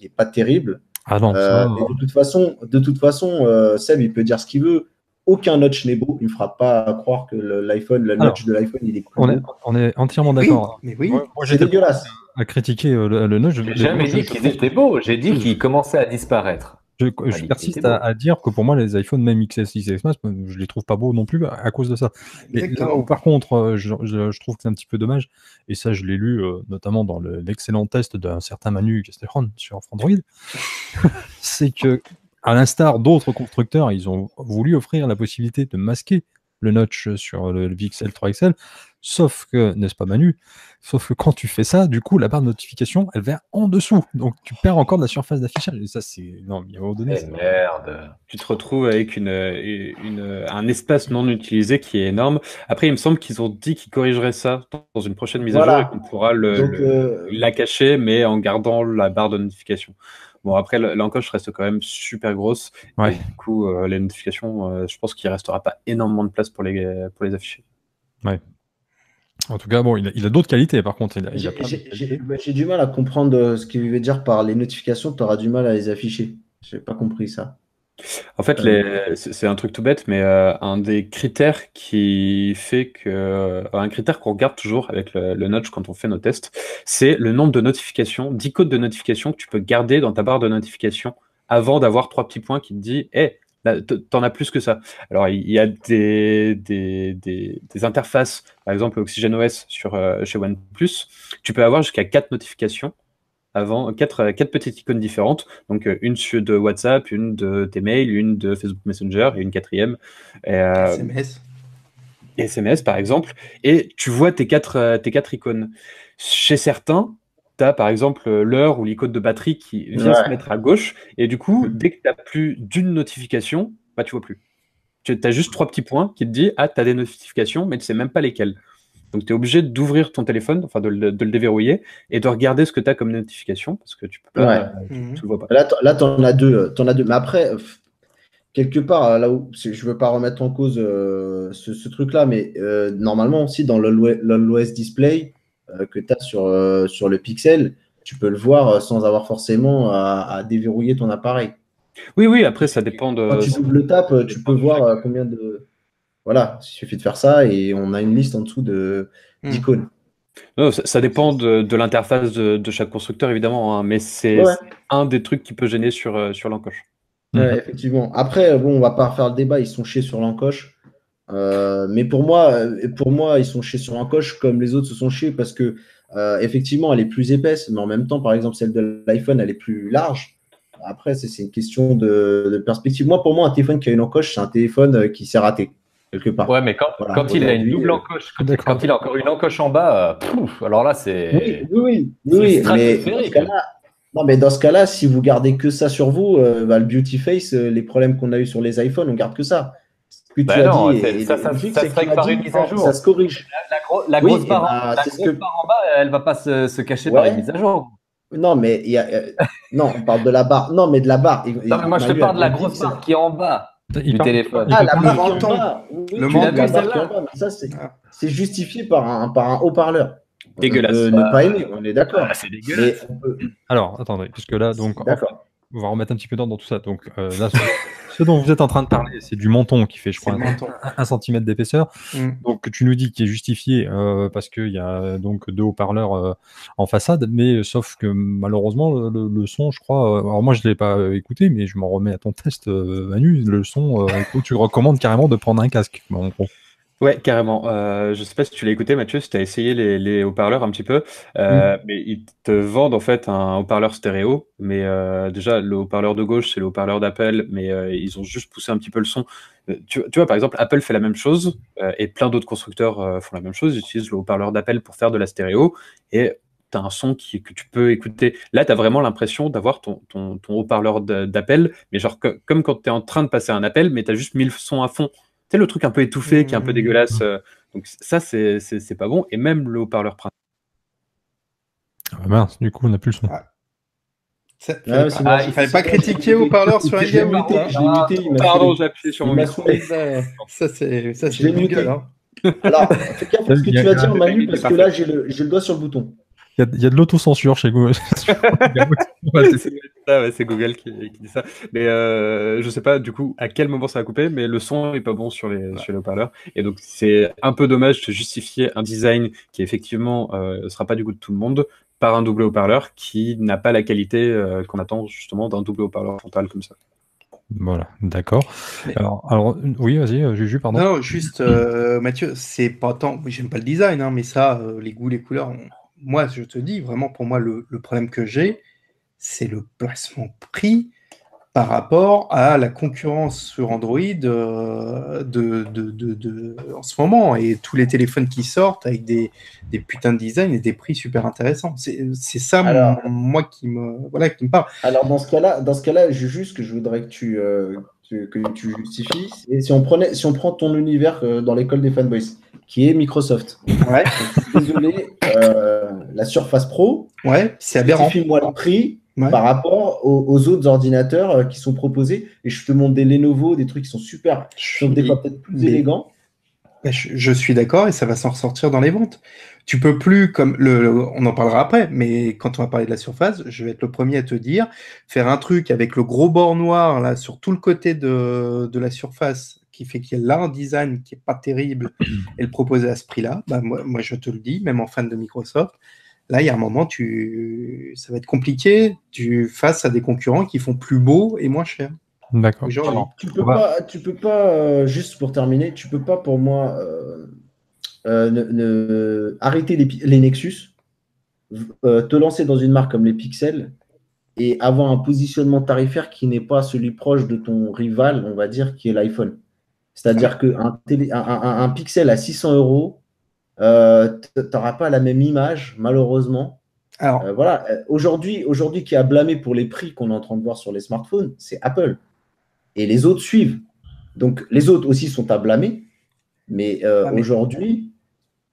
est pas terrible.
Ah non,
Mais de toute façon, Seb, il peut dire ce qu'il veut. Aucun notch n'est beau. Il ne fera pas croire que le notch de l'iPhone, il est plus beau.
On est entièrement d'accord.
Mais oui,
moi
c'est dégueulasse.
À critiquer le notch.
J'ai jamais dit qu'ils étaient beaux. J'ai dit qu'ils commençaient à disparaître.
Je persiste à dire que pour moi, les iPhones, même XS, XS Max, je les trouve pas beaux non plus à cause de ça. Mais là où, par contre, je trouve que c'est un petit peu dommage, et ça, je l'ai lu notamment dans l'excellent test d'un certain Manu Castellron sur Android, c'est que, à l'instar d'autres constructeurs, ils ont voulu offrir la possibilité de masquer le notch sur le Pixel 3 XL, sauf que, n'est-ce pas Manu, sauf que quand tu fais ça, du coup, la barre de notification, elle va en dessous, donc tu perds encore de la surface d'affichage, et ça, c'est... Non, mais à un moment donné...
Merde.
Tu te retrouves avec un espace non utilisé qui est énorme. Après, il me semble qu'ils ont dit qu'ils corrigeraient ça dans une prochaine mise à jour et qu'on pourra la cacher, mais en gardant la barre de notification. Bon, après, l'encoche reste quand même super grosse.
Ouais.
Et du coup, les notifications, je pense qu'il ne restera pas énormément de place pour les afficher.
Ouais. En tout cas, bon, il a d'autres qualités, par contre. Il a plein de qualités.
J'ai du mal à comprendre ce qu'il veut dire par les notifications, tu auras du mal à les afficher. J'ai pas compris ça.
En fait, c'est un truc tout bête, mais un des critères qui fait que. Un critère qu'on regarde toujours avec le notch quand on fait nos tests, c'est le nombre de notifications, d'icônes de notifications que tu peux garder dans ta barre de notification avant d'avoir 3 petits points qui te disent hey, là, t'en as plus que ça. Alors, il y a des interfaces, par exemple OxygenOS chez OnePlus, tu peux avoir jusqu'à 4 notifications avant, quatre petites icônes différentes, donc une de WhatsApp, une de tes mails, une de Facebook Messenger et une quatrième SMS par exemple, et tu vois tes quatre icônes. Chez certains, tu as par exemple l'heure ou l'icône de batterie qui vient se mettre à gauche, et du coup, dès que tu n'as plus d'une notification, bah, tu vois plus. Tu as juste 3 petits points qui te disent ah, tu as des notifications, mais tu sais même pas lesquelles. Donc, tu es obligé d'ouvrir ton téléphone, enfin de le déverrouiller et de regarder ce que tu as comme notification parce que tu peux pas, tu le vois pas.
Là, tu en as deux. Mais après, quelque part, là où je ne veux pas remettre en cause ce truc-là, mais normalement aussi dans l'OS Display que tu as sur le Pixel, tu peux le voir sans avoir forcément à déverrouiller ton appareil.
Oui, après, ça dépend de.
Quand tu double le tapes, tu peux voir combien de. Voilà, il suffit de faire ça et on a une liste en dessous d'icônes.
Non, ça dépend de l'interface de chaque constructeur, évidemment, hein, mais c'est un des trucs qui peut gêner sur l'encoche.
Ouais, effectivement. Après, bon, on va pas refaire le débat, ils sont chiés sur l'encoche. Mais pour moi, ils sont chiés sur l'encoche comme les autres se sont chiés parce que effectivement, elle est plus épaisse, mais en même temps, par exemple, celle de l'iPhone, elle est plus large. Après, c'est une question de perspective. Pour moi, un téléphone qui a une encoche, c'est un téléphone qui s'est raté. Quelque part.
Ouais, mais quand il a une double encoche, quand il a encore une encoche en bas, alors là, c'est.
Oui, mais dans ce cas-là, si vous gardez que ça sur vous, le beauty face, les problèmes qu'on a eu sur les iPhones, on garde que ça. Ce que tu as dit,
ça se règle par une mise à jour.
Ça se corrige.
La grosse barre en bas, elle va pas se cacher par une mise à jour.
Non, mais non, on parle de la barre. Non, mais de la barre.
Non, mais moi, je te parle de la grosse barre qui est en bas. Du téléphone.
Ah, la barre en bas. Le manque de barre qui est en bas, mais ça, c'est justifié par un haut-parleur.
Dégueulasse.
Ne pas aimer, on est d'accord.
C'est dégueulasse.
Alors, attendez, puisque là, donc, on va remettre un petit peu dans tout ça. Donc, là, ce dont vous êtes en train de parler, c'est du menton qui fait, je crois, 1 cm d'épaisseur. Donc, tu nous dis qu'il est justifié parce qu'il y a donc 2 haut-parleurs en façade, mais sauf que malheureusement, le son, je crois, alors moi, je ne l'ai pas écouté, mais je m'en remets à ton test, Manu, le son, tu recommandes carrément de prendre un casque. En gros.
Ouais, carrément. Je sais pas si tu l'as écouté, Mathieu, si tu as essayé les haut-parleurs un petit peu, mais ils te vendent en fait un haut-parleur stéréo. Mais déjà, le haut-parleur de gauche, c'est le haut-parleur d'Apple, mais ils ont juste poussé un petit peu le son. Tu vois, par exemple, Apple fait la même chose et plein d'autres constructeurs font la même chose. Ils utilisent le haut-parleur d'Apple pour faire de la stéréo et tu as un son que tu peux écouter. Là, tu as vraiment l'impression d'avoir ton haut-parleur d'Apple, mais genre comme quand tu es en train de passer un appel, mais tu as juste mis le son à fond. C'est le truc un peu étouffé, qui est un peu dégueulasse. Donc ça, c'est pas bon. Et même le haut-parleur principal.
Ah mince, du coup, on n'a plus le son.
Il fallait pas critiquer au haut-parleur sur un game.
Je l'ai muté.
Pardon, j'ai appuyé sur mon micro.
Ça, c'est
muté. Alors, fais gaffe à ce que tu vas dire, Manu, parce que là, j'ai le doigt sur le bouton.
Il y a de l'autocensure chez Google.
C'est Google qui dit ça. Mais je sais pas du coup à quel moment ça va couper, mais le son est pas bon sur les haut-parleurs. Et donc c'est un peu dommage de justifier un design qui effectivement sera pas du goût de tout le monde par un double haut-parleur qui n'a pas la qualité qu'on attend justement d'un double haut-parleur frontal comme ça.
Voilà, d'accord. Alors, oui, vas-y, Juju, pardon.
Non, juste Mathieu, c'est pas tant. J'aime pas le design, hein, mais ça, les goûts, les couleurs. Moi, je te dis, vraiment, pour moi, le problème que j'ai, c'est le placement prix par rapport à la concurrence sur Android en ce moment et tous les téléphones qui sortent avec des putains de designs et des prix super intéressants. C'est ça, moi, qui me parle.
Alors, dans ce cas-là, Juju, ce que je voudrais que tu justifies, c'est si on prend ton univers dans l'école des fanboys, qui est Microsoft.
Ouais.
Désolé, la Surface Pro,
c'est aberrant.
Justifie-moi le prix par rapport aux autres ordinateurs qui sont proposés. Et je te montre des Lenovo, des trucs qui sont super, des fois peut-être plus élégants.
Je suis d'accord et ça va s'en ressortir dans les ventes. Tu peux plus, on en parlera après, mais quand on va parler de la surface, je vais être le premier à te dire, faire un truc avec le gros bord noir là sur tout le côté de la surface, qui fait qu'il y a là un design qui est pas terrible, et le proposer à ce prix-là, bah moi je te le dis, même en fan de Microsoft, là il y a un moment, ça va être compliqué, face à des concurrents qui font plus beau et moins cher.
D'accord.
Aujourd'hui.
Tu peux pas, juste pour terminer, tu peux pas pour moi arrêter les Nexus, te lancer dans une marque comme les Pixels et avoir un positionnement tarifaire qui n'est pas celui proche de ton rival, on va dire, qui est l'iPhone. C'est-à-dire qu'un Pixel à 600 euros, tu n'auras pas la même image, malheureusement.
Alors,
voilà. Aujourd'hui, qui a blâmé pour les prix qu'on est en train de voir sur les smartphones, c'est Apple. Et les autres suivent. Donc, les autres aussi sont à blâmer. Mais aujourd'hui,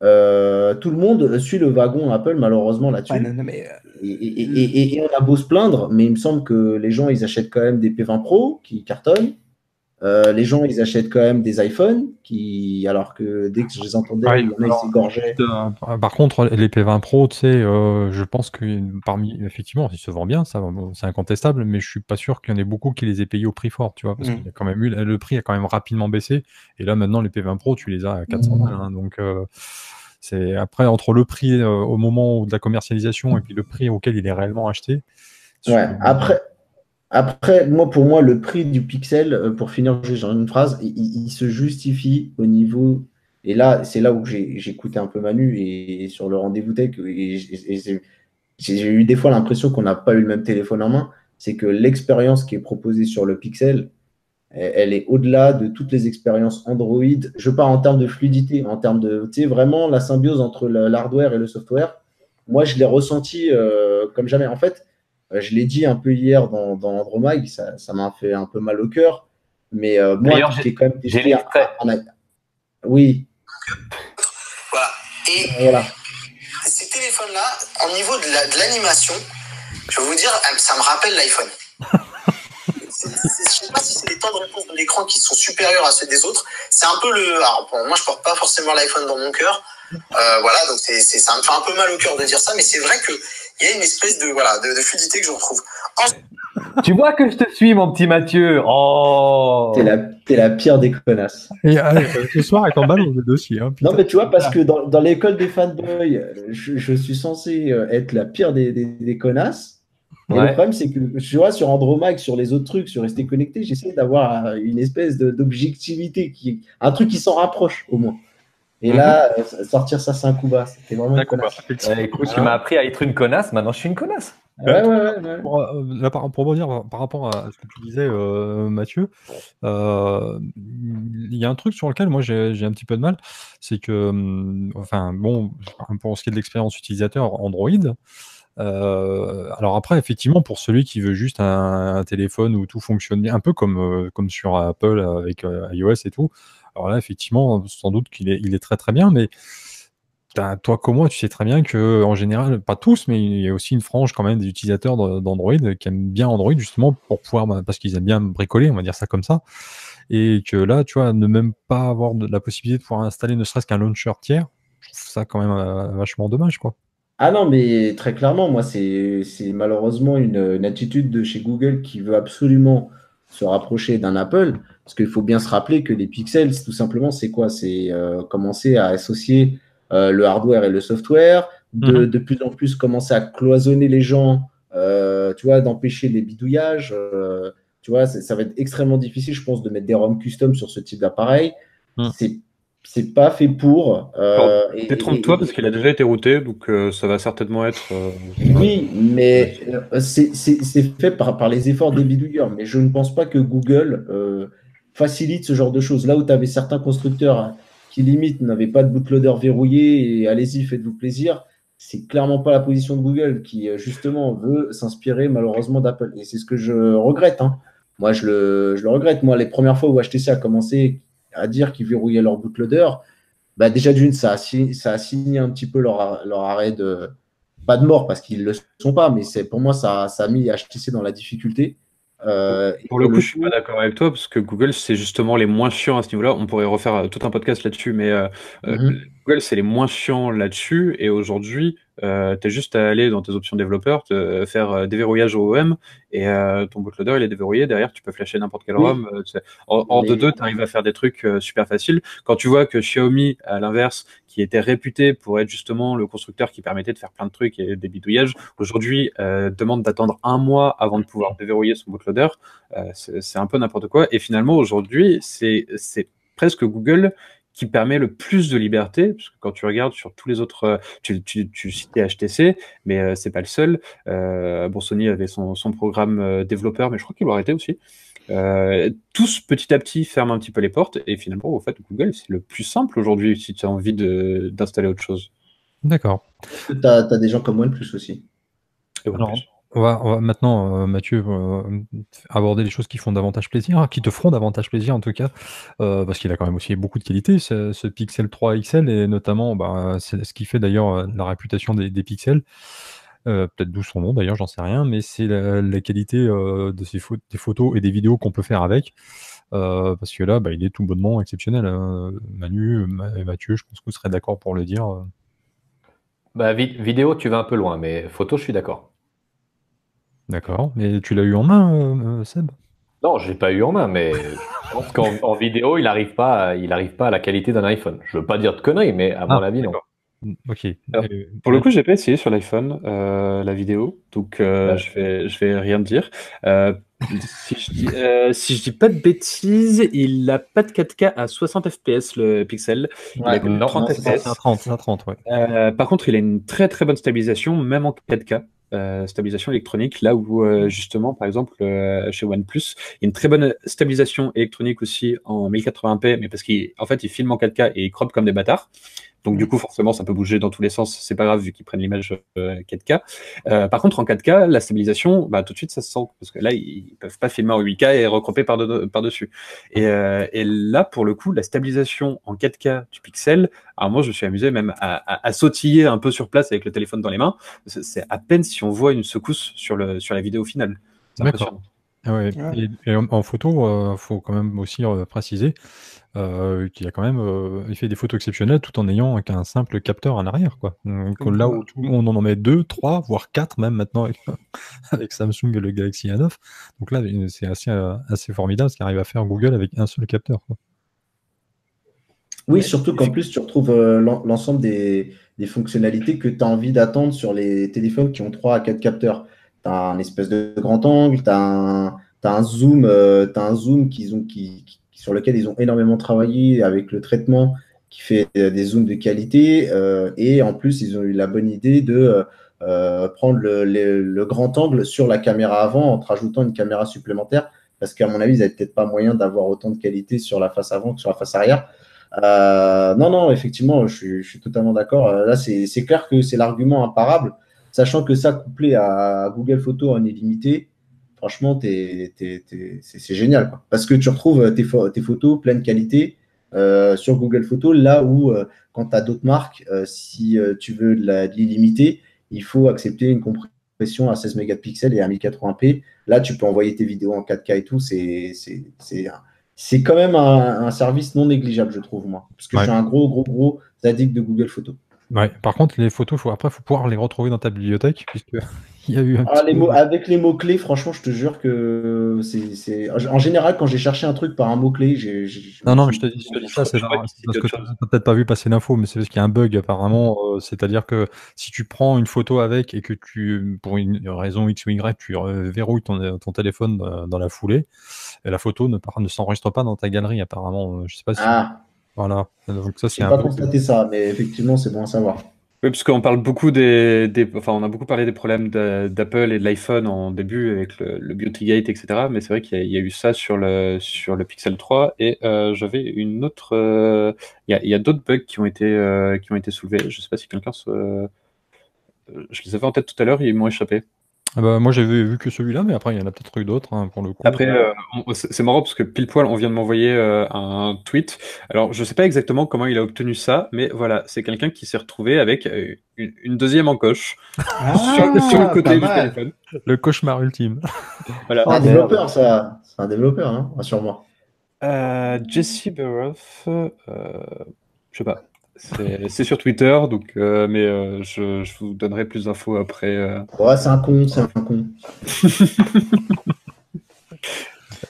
tout le monde suit le wagon Apple, malheureusement, là-dessus. Et on a beau se plaindre, mais il me semble que les gens, ils achètent quand même des P20 Pro qui cartonnent. Les gens, ils achètent quand même des iPhones, alors que dès que je les entendais, il y en a, ils s'égorgeaient.
Par contre, les P20 Pro, tu sais, je pense que effectivement, ils se vendent bien, ça, c'est incontestable, mais je suis pas sûr qu'il y en ait beaucoup qui les aient payés au prix fort, tu vois, parce qu'il y a quand même le prix a quand même rapidement baissé, et là, maintenant, les P20 Pro, tu les as à 400 balles, hein, donc c'est après, entre le prix au moment de la commercialisation et puis le prix auquel il est réellement acheté.
Ouais, après, pour moi, le prix du Pixel, pour finir juste dans une phrase, il se justifie au niveau. Et là, c'est là où j'ai écouté un peu Manu et sur le rendez-vous tech, et j'ai eu des fois l'impression qu'on n'a pas eu le même téléphone en main. C'est que l'expérience qui est proposée sur le Pixel, elle est au-delà de toutes les expériences Android. Je parle en termes de fluidité, en termes de, tu sais, vraiment la symbiose entre l'hardware et le software. Moi, je l'ai ressenti comme jamais. En fait, je l'ai dit un peu hier dans Andromag, ça m'a fait un peu mal au cœur. Mais moi, qui est quand même testé oui.
Voilà. Et
voilà.
Ces téléphones-là, au niveau de l'animation, je vais vous dire, ça me rappelle l'iPhone. Je ne sais pas si c'est les temps de réponse de l'écran qui sont supérieurs à ceux des autres. C'est un peu alors, moi, je ne porte pas forcément l'iPhone dans mon cœur. Voilà, donc ça me fait un peu mal au cœur de dire ça, mais c'est vrai qu'il y a une espèce de fluidité que je retrouve.
Tu vois que je te suis, mon petit Mathieu. Oh,
t'es la pire des connasses.
Et, ce soir, est en balle au dossier. Hein,
non, mais tu vois, parce que dans l'école des fanboys, je suis censé être la pire des connasses. Et le problème, c'est que tu vois, sur Andromag, sur les autres trucs, sur Rester Connecté, j'essaie d'avoir une espèce d'objectivité, un truc qui s'en rapproche au moins. Et là, sortir ça, c'est un coup bas. C'était vraiment une connasse.
Écoute, tu m'as appris à être une connasse, maintenant je suis une connasse.
Ouais.
Pour rebondir par rapport à ce que tu disais, Mathieu, il y a un truc sur lequel moi j'ai un petit peu de mal, c'est que, enfin bon, pour ce qui est de l'expérience utilisateur Android, alors après, effectivement, pour celui qui veut juste un téléphone où tout fonctionne bien, un peu comme sur Apple avec iOS et tout, alors là, effectivement, sans doute qu'il est très très bien, mais toi comme moi, tu sais très bien que en général, pas tous, mais il y a aussi une frange quand même des utilisateurs d'Android qui aiment bien Android justement pour pouvoir, parce qu'ils aiment bien bricoler, on va dire ça comme ça, et que là, tu vois, ne même pas avoir la possibilité de pouvoir installer ne serait-ce qu'un launcher tiers, je trouve ça quand même vachement dommage, quoi.
Ah non, mais très clairement, moi, c'est malheureusement une attitude de chez Google qui veut absolument se rapprocher d'un Apple, parce qu'il faut bien se rappeler que les pixels, tout simplement, c'est quoi? C'est commencer à associer le hardware et le software, de plus en plus commencer à cloisonner les gens, tu vois, d'empêcher les bidouillages. Tu vois, ça va être extrêmement difficile, je pense, de mettre des ROM custom sur ce type d'appareil. C'est pas fait pour.
Détrompe-toi parce qu'il a déjà été routé, donc ça va certainement être.
Oui, mais c'est fait par les efforts des bidouilleurs. Mais je ne pense pas que Google facilite ce genre de choses. Là où tu avais certains constructeurs qui limite n'avaient pas de bootloader verrouillé et allez-y, faites-vous plaisir. C'est clairement pas la position de Google qui justement veut s'inspirer malheureusement d'Apple. Et c'est ce que je regrette. Hein. Moi, je le regrette. Moi, les premières fois où HTC a commencé à dire qu'ils verrouillaient leur bootloader, bah déjà d'une, ça a signé un petit peu leur arrêt de pas de mort parce qu'ils ne le sont pas, mais pour moi ça a mis HTC dans la difficulté.
Pour le coup, je suis pas d'accord avec toi parce que Google, c'est justement les moins chiants à ce niveau-là. On pourrait refaire tout un podcast là-dessus, mais Google, c'est les moins chiants là-dessus. Et aujourd'hui, tu as juste à aller dans tes options développeurs, faire déverrouillage OOM et ton bootloader, il est déverrouillé. Derrière, tu peux flasher n'importe quel ROM. Hors de deux, tu arrives à faire des trucs super faciles. Quand tu vois que Xiaomi, à l'inverse, qui était réputé pour être justement le constructeur qui permettait de faire plein de trucs et des bidouillages, aujourd'hui demande d'attendre 1 mois avant de pouvoir déverrouiller son bootloader. C'est un peu n'importe quoi. Et finalement, aujourd'hui, c'est presque Google qui permet le plus de liberté, parce que quand tu regardes sur tous les autres, tu citais HTC, mais c'est pas le seul. Bon, Sony avait son programme développeur, mais je crois qu'il l'a arrêté aussi. Tous petit à petit ferment un petit peu les portes, et finalement, au fait, Google, c'est le plus simple aujourd'hui si tu as envie d'installer autre chose.
D'accord.
Tu as des gens comme OnePlus aussi.
Et OnePlus. On va maintenant, Mathieu, aborder les choses qui font davantage plaisir, qui te feront davantage plaisir en tout cas, parce qu'il a quand même aussi beaucoup de qualité, ce Pixel 3 XL, et notamment, c'est ce qui fait d'ailleurs la réputation des Pixels. Peut-être d'où son nom d'ailleurs, j'en sais rien, mais c'est la qualité de des photos et des vidéos qu'on peut faire avec. Parce que là, il est tout bonnement exceptionnel. Manu et Mathieu, je pense que vous serez d'accord pour le dire.
Vidéo, tu vas un peu loin, mais photo, je suis d'accord.
D'accord, mais tu l'as eu en main, Seb?
Non, je l'ai pas eu en main, mais je pense qu'en vidéo, il n'arrive pas à la qualité d'un iPhone. Je veux pas dire de conneries, mais à mon avis, non.
Ok.
Alors, pour le coup, j'ai pas essayé sur l'iPhone la vidéo, donc je vais rien dire. Si je dis pas de bêtises, il n'a pas de 4K à 60 fps le Pixel. Il a que 30 fps.
C'est à 30, ouais.
Par contre, il a une très très bonne stabilisation, même en 4K. Stabilisation électronique, là où justement, par exemple, chez OnePlus, il y a une très bonne stabilisation électronique aussi en 1080p, mais parce qu'en fait, il filme en 4K et il crop comme des bâtards. Donc du coup, forcément, ça peut bouger dans tous les sens. C'est pas grave vu qu'ils prennent l'image 4K. Par contre, en 4K, la stabilisation, tout de suite, ça se sent parce que là, ils peuvent pas filmer en 8K et recropper par-dessus. Et là, pour le coup, la stabilisation en 4K du Pixel, alors moi, je me suis amusé même à sautiller un peu sur place avec le téléphone dans les mains. C'est à peine si on voit une secousse sur la vidéo finale. C'est impressionnant.
Ouais. Et en photo, faut quand même aussi préciser qu'il y a quand même, il fait des photos exceptionnelles tout en ayant qu'un simple capteur en arrière, quoi. Donc, là où tout le monde en met 2, 3, voire 4 même maintenant avec Samsung et le Galaxy A9. Donc là, c'est assez formidable ce qu'arrive à faire Google avec un seul capteur, quoi.
Oui, surtout qu'en plus, tu retrouves l'ensemble des fonctionnalités que tu as envie d'attendre sur les téléphones qui ont 3 à 4 capteurs. Tu as un espèce de grand angle, tu as un zoom, sur lequel ils ont énormément travaillé avec le traitement qui fait des zooms de qualité. Et en plus, ils ont eu la bonne idée de prendre le grand angle sur la caméra avant en te rajoutant une caméra supplémentaire. Parce qu'à mon avis, ils n'avaient peut-être pas moyen d'avoir autant de qualité sur la face avant que sur la face arrière. Non, effectivement, je suis totalement d'accord. Là, c'est clair que c'est l'argument imparable, sachant que ça, couplé à Google Photos en illimité, franchement, c'est génial, quoi. Parce que tu retrouves tes photos pleine qualité sur Google Photos, là où, quand tu as d'autres marques, si tu veux de l'illimité, il faut accepter une compression à 16 mégapixels et à 1080p. Là, tu peux envoyer tes vidéos en 4K et tout. C'est quand même un service non négligeable, je trouve, moi. Parce que je suis un gros addict de Google Photos.
Ouais. Par contre, les photos, faut pouvoir les retrouver dans ta bibliothèque, puisque il y a eu un petit peu...
Avec les mots-clés, franchement, je te jure que c'est... En général, quand j'ai cherché un truc par un mot-clé,
Non, mais je te dis ça, c'est parce que tu n'as peut-être pas vu passer l'info, mais c'est parce qu'il y a un bug apparemment. C'est-à-dire que si tu prends une photo avec et que pour une raison X ou Y, tu verrouilles ton téléphone dans la foulée, et la photo ne s'enregistre pas dans ta galerie apparemment. Je sais pas si... Voilà. Donc ça, c'est un
peu... Je n'ai pas constaté ça, mais effectivement, c'est bon à savoir.
Oui, parce qu'on parle beaucoup enfin, on a beaucoup parlé des problèmes d'Apple et de l'iPhone en début avec le Beautygate, etc. Mais c'est vrai qu'il y a eu ça sur le Pixel 3 et j'avais une autre. Il y a d'autres bugs qui ont été soulevés. Je ne sais pas si quelqu'un je les avais en tête tout à l'heure, ils m'ont échappé.
Ah bah, moi, j'avais vu que celui-là, mais après, il y en a peut-être eu d'autres, hein, pour le coup.
Après, c'est marrant parce que pile poil, on vient de m'envoyer un tweet. Alors, je sais pas exactement comment il a obtenu ça, mais voilà, c'est quelqu'un qui s'est retrouvé avec une deuxième encoche sur le côté
pas
du
mal.
téléphone.
Le cauchemar ultime.
Voilà.
C'est un développeur, ça. C'est un développeur, hein, rassure-moi.
Jesse Burroff, je sais pas. C'est sur Twitter, donc, mais je vous donnerai plus d'infos après.
Ouais, c'est un con, c'est un con.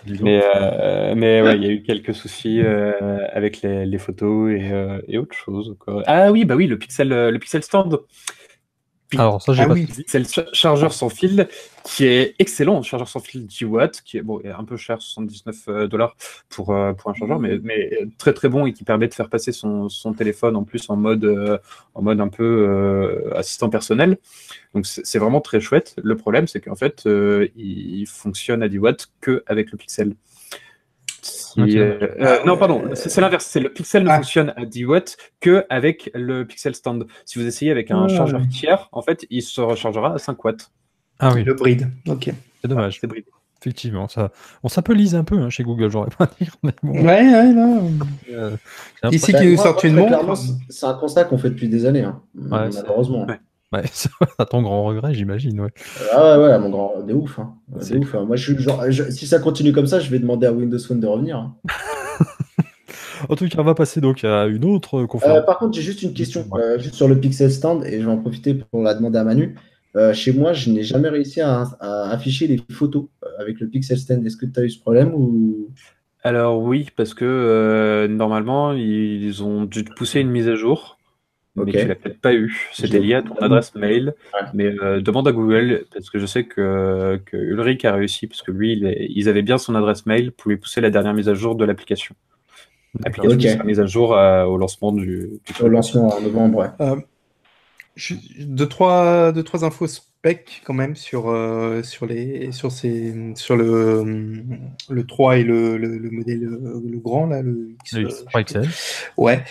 Mais ouais, il y a eu quelques soucis avec les photos et autre chose, quoi. Ah oui, bah oui, le Pixel Stand.
Alors, ça, j'ai
Ah
pas
oui.
suivi.
C'est le chargeur sans fil qui est excellent, chargeur sans fil 10 watts, qui est, bon, est un peu cher, 79 $ pour un chargeur, mais très très bon et qui permet de faire passer son téléphone en plus en mode un peu assistant personnel. Donc c'est vraiment très chouette. Le problème, c'est qu'en fait, il fonctionne à 10 watts qu'avec le Pixel. Non, pardon, c'est l'inverse. C'est le Pixel ne fonctionne à 10 watts qu'avec le Pixel Stand. Si vous essayez avec un chargeur tiers, en fait, il se rechargera à 5 watts.
Ah oui,
Le bride. Ok.
c'est dommage.
C'est bridé.
Effectivement, ça peut lise un peu hein, chez Google, j'aurais pas à dire. Mais bon,
Ouais, non.
j'ai
Ici
l'impression-
qui nous
Moi,
sortent une
très
montre.
clairement, c'est un constat qu'on fait depuis des années, hein,
Ouais,
malheureusement.
Ouais.
Ouais, c'est à ton grand regret, j'imagine. Ouais.
Ah ouais, à mon grand, de ouf. Hein.
C'est
De ouf, hein. Moi, je suis genre, si ça continue comme ça, je vais demander à Windows Phone de revenir. Hein.
En tout cas, on va passer donc à une autre conférence.
Par contre, j'ai juste une question,
Ouais.
juste sur le Pixel Stand, et je vais en profiter pour la demander à Manu. Chez moi, je n'ai jamais réussi à afficher les photos avec le Pixel Stand. Est-ce que tu as eu ce problème ou...
Alors oui, parce que normalement, ils ont dû te pousser une mise à jour, mais
Ok.
tu l'as peut-être pas eu. C'était lié à ton adresse mail.
Ouais.
Mais demande à Google, parce que je sais que Ulrich a réussi, parce que lui, ils avaient bien son adresse mail pour lui pousser la dernière mise à jour de l'application. L'application
Ok.
qui sera mise à jour au lancement du
Au lancement en novembre, ouais.
Deux, trois infos spec quand même sur le 3 et le modèle le grand là, le X.
Le X3 XL.
Ouais.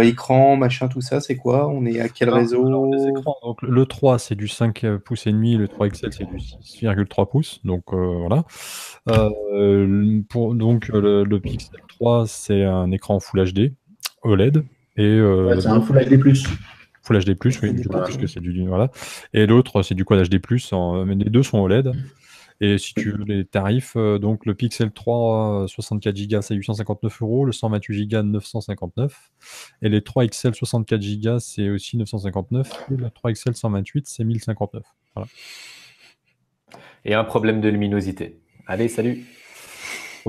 Écran, machin, tout ça, c'est quoi? On est à quel réseau?
Alors, les écrans, donc, le 3, c'est du 5 pouces et demi, le 3 XL, c'est du 6,3 pouces. Donc, voilà. Donc, le Pixel 3, c'est un écran Full HD, OLED. Et,
Ouais, c'est un Full HD+.
Full HD+, oui, du coup, puisque c'est voilà. Et l'autre, c'est du Quad HD+, mais les deux sont OLED. Et si tu veux les tarifs, donc le Pixel 3 64 Go c'est 859 €, le 128 Go 959, et les 3 XL 64 Go c'est aussi 959, et le 3 XL 128 c'est 1059. Voilà.
Et un problème de luminosité. Allez, salut.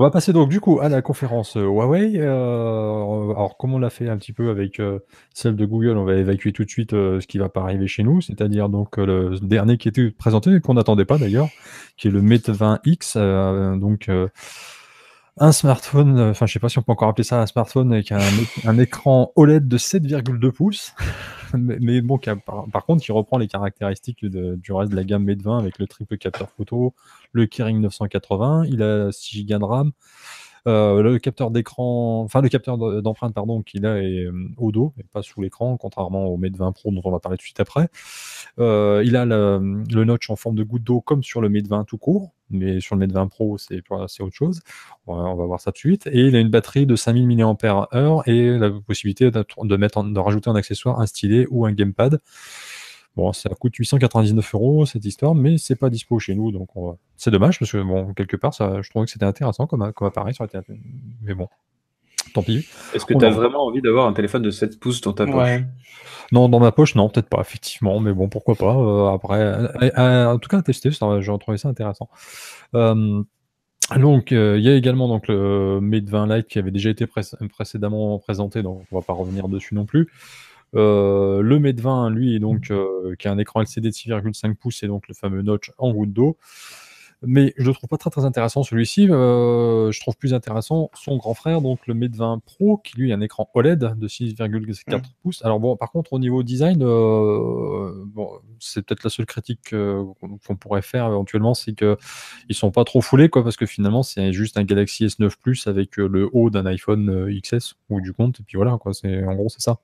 On va passer donc du coup à la conférence Huawei. Alors comme on l'a fait un petit peu avec celle de Google, on va évacuer tout de suite ce qui va pas arriver chez nous, c'est-à-dire donc le dernier qui était présenté et qu'on n'attendait pas d'ailleurs, qui est le Mate 20X, donc un smartphone, enfin je sais pas si on peut encore appeler ça un smartphone avec un écran OLED de 7,2 pouces, mais bon, par contre qui reprend les caractéristiques du reste de la gamme Mate 20 avec le triple capteur photo, le Keyring 980, il a 6 Go de RAM, le capteur d'écran, enfin le capteur d'empreinte pardon qu'il a est au dos et pas sous l'écran, contrairement au Mate 20 Pro dont on va parler tout de suite après. Il a le notch en forme de goutte d'eau comme sur le Mate 20 tout court, mais sur le Mate 20 Pro c'est autre chose. On va voir ça tout de suite. Et il a une batterie de 5000 mAh et la possibilité de rajouter en accessoire un stylet ou un gamepad. Bon, ça coûte 899 € cette histoire, mais c'est pas dispo chez nous, donc c'est dommage parce que bon, quelque part, je trouvais que c'était intéressant comme appareil, mais bon, tant pis.
Est-ce que tu as vraiment envie d'avoir un téléphone de 7 pouces dans ta poche?
Ouais.
Non, dans ma poche, non, peut-être pas, effectivement, mais bon, pourquoi pas. Après, en tout cas, à tester, j'ai trouvé ça intéressant. Donc, il y a également donc le Mate 20 Lite qui avait déjà été précédemment présenté, donc on va pas revenir dessus non plus. Le Mate 20, lui, donc, qui a un écran LCD de 6,5 pouces et donc le fameux notch en goutte d'eau. Mais je le trouve pas très très intéressant celui-ci. Je trouve plus intéressant son grand frère, donc le Mate 20 Pro, qui lui a un écran OLED de 6,4 pouces. Alors bon, par contre, au niveau design, bon, c'est peut-être la seule critique qu'on pourrait faire éventuellement, c'est que ils sont pas trop foulés, quoi, parce que finalement, c'est juste un Galaxy S9 Plus avec le haut d'un iPhone XS ou du compte, et puis voilà, quoi. En gros, c'est ça.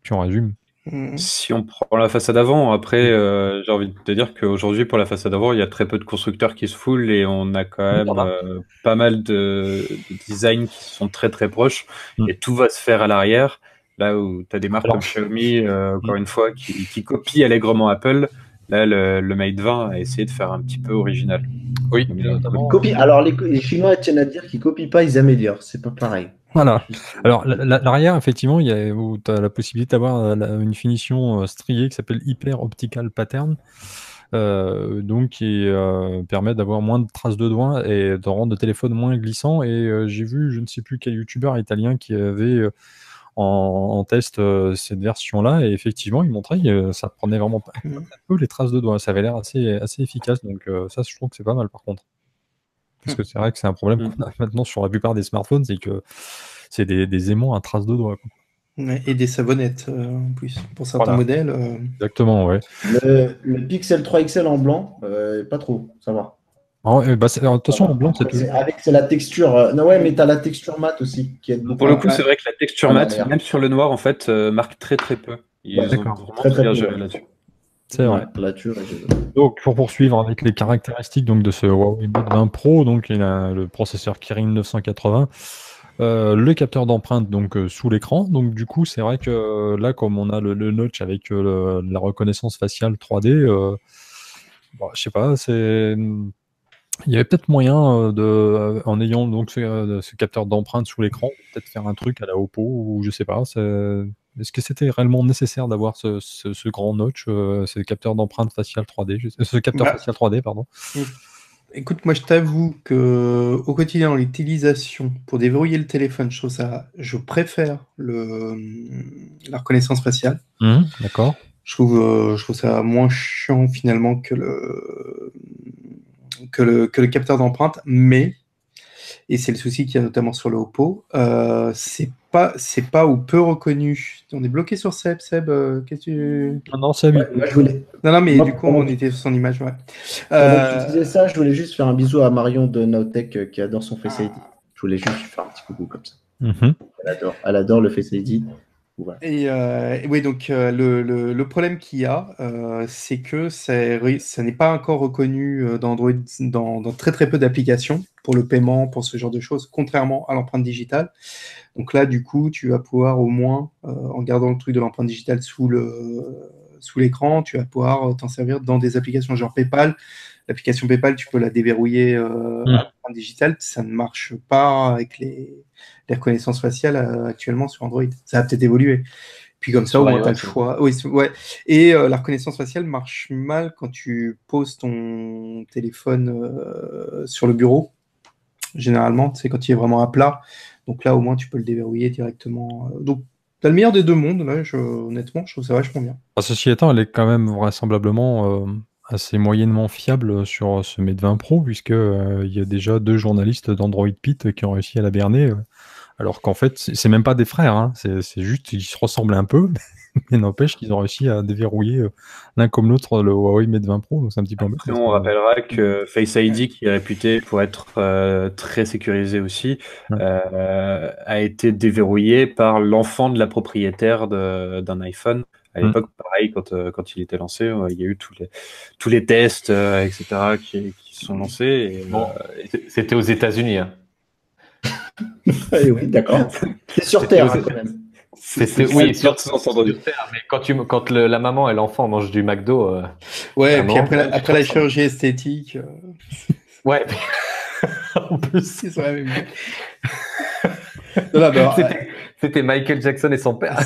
Puis on résume.
Si on prend la façade avant, après, j'ai envie de te dire qu'aujourd'hui, pour la façade avant, il y a très peu de constructeurs qui se foulent et on a quand même pas mal de designs qui sont très très proches et tout va se faire à l'arrière. Là où tu as des marques comme Xiaomi, encore une fois, qui copient allègrement Apple. Là, le Mate 20 a essayé de faire un petit peu original.
Oui,
alors les Chinois tiennent à dire qu'ils copient pas, ils améliorent. C'est pas pareil.
Voilà. Alors l'arrière, effectivement, tu as la possibilité d'avoir une finition striée qui s'appelle Hyper Optical Pattern, donc qui permet d'avoir moins de traces de doigts et de rendre le téléphone moins glissant. Et j'ai vu, je ne sais plus quel youtubeur italien qui avait en test cette version-là, et effectivement, il montrait que ça prenait vraiment pas peu les traces de doigts. Ça avait l'air assez efficace, donc ça, je trouve que c'est pas mal par contre. Parce que c'est vrai que c'est un problème qu'on a maintenant sur la plupart des smartphones, c'est que c'est des aimants à traces de doigts.
Ouais, et des savonnettes en plus, pour certains modèles.
Exactement, ouais.
Le Pixel 3 XL en blanc, pas trop, ça va.
Attention, en blanc, c'est toujours.
C'est la texture. Non, ouais, mais t'as la texture mat aussi. Qui est
pour le coup, c'est vrai que la texture mat, même sur le noir, en fait, marque très très peu. Ils ont vraiment bien géré là-dessus.
C'est vrai. Donc, pour poursuivre avec les caractéristiques donc, de ce Huawei Mate 20 Pro, donc, il a le processeur Kirin 980, le capteur d'empreinte donc sous l'écran. Donc, du coup, c'est vrai que là, comme on a le notch avec la reconnaissance faciale 3D, je sais pas, il y avait peut-être moyen en ayant donc ce capteur d'empreinte sous l'écran, peut-être faire un truc à la Oppo ou je sais pas. Est-ce que c'était réellement nécessaire d'avoir ce grand notch, ce capteur d'empreinte faciale 3D, ce capteur facial 3D, pardon.
Écoute, moi je t'avoue que au quotidien, dans l'utilisation pour déverrouiller le téléphone, je préfère la reconnaissance faciale.
D'accord.
Je trouve ça moins chiant finalement que le capteur d'empreinte, mais, et c'est le souci qu'il y a notamment sur le Oppo, c'est pas ou peu reconnu. On est bloqué sur Seb. Qu'est-ce que tu...
Non, Seb.
Moi, je voulais...
Non, mais du coup, on était sur son image. Ouais.
Tu disais ça, je voulais juste faire un bisou à Marion de Nowtech qui adore son Face ID. Je voulais juste faire un petit coucou comme ça. Elle adore le Face ID. Voilà.
Et oui, donc le problème qu'il y a, c'est que ça n'est pas encore reconnu d'Android dans très très peu d'applications pour le paiement, pour ce genre de choses, contrairement à l'empreinte digitale. Donc là, du coup, tu vas pouvoir au moins, en gardant le truc de l'empreinte digitale sous l'écran, tu vas pouvoir t'en servir dans des applications genre PayPal. L'application PayPal, tu peux la déverrouiller à l'empreinte digitale. Ça ne marche pas avec les reconnaissances faciales actuellement sur Android. Ça va peut-être évoluer. Puis comme ça, au moins, tu as le choix. Oui, ouais. Et la reconnaissance faciale marche mal quand tu poses ton téléphone sur le bureau. Généralement, c'est quand il est vraiment à plat. Donc là, au moins, tu peux le déverrouiller directement. Donc, tu as le meilleur des deux mondes. Là, honnêtement, je trouve ça vachement bien.
Ceci étant, elle est quand même vraisemblablement assez moyennement fiable sur ce Mate 20 Pro, puisque il y a déjà 2 journalistes d'Android Pit qui ont réussi à la berner, alors qu'en fait, c'est même pas des frères, hein, c'est juste qu'ils se ressemblent un peu, mais n'empêche qu'ils ont réussi à déverrouiller l'un comme l'autre le Huawei Mate 20 Pro, donc c'est un petit peu embêtant.
On rappellera que Face ID, qui est réputé pour être très sécurisé aussi, a été déverrouillé par l'enfant de la propriétaire d'un iPhone. À l'époque, pareil, quand il était lancé, il y a eu tous les tests, etc., qui sont lancés.
C'était aux États-Unis. Hein.
Oui, d'accord. C'est sur Terre, quand même.
Oui, sur Terre, mais quand la maman et l'enfant mangent du McDo.
Ouais, et puis après la chirurgie esthétique.
Ouais.
En plus, c'est ça la même
C'était Michael Jackson et son père.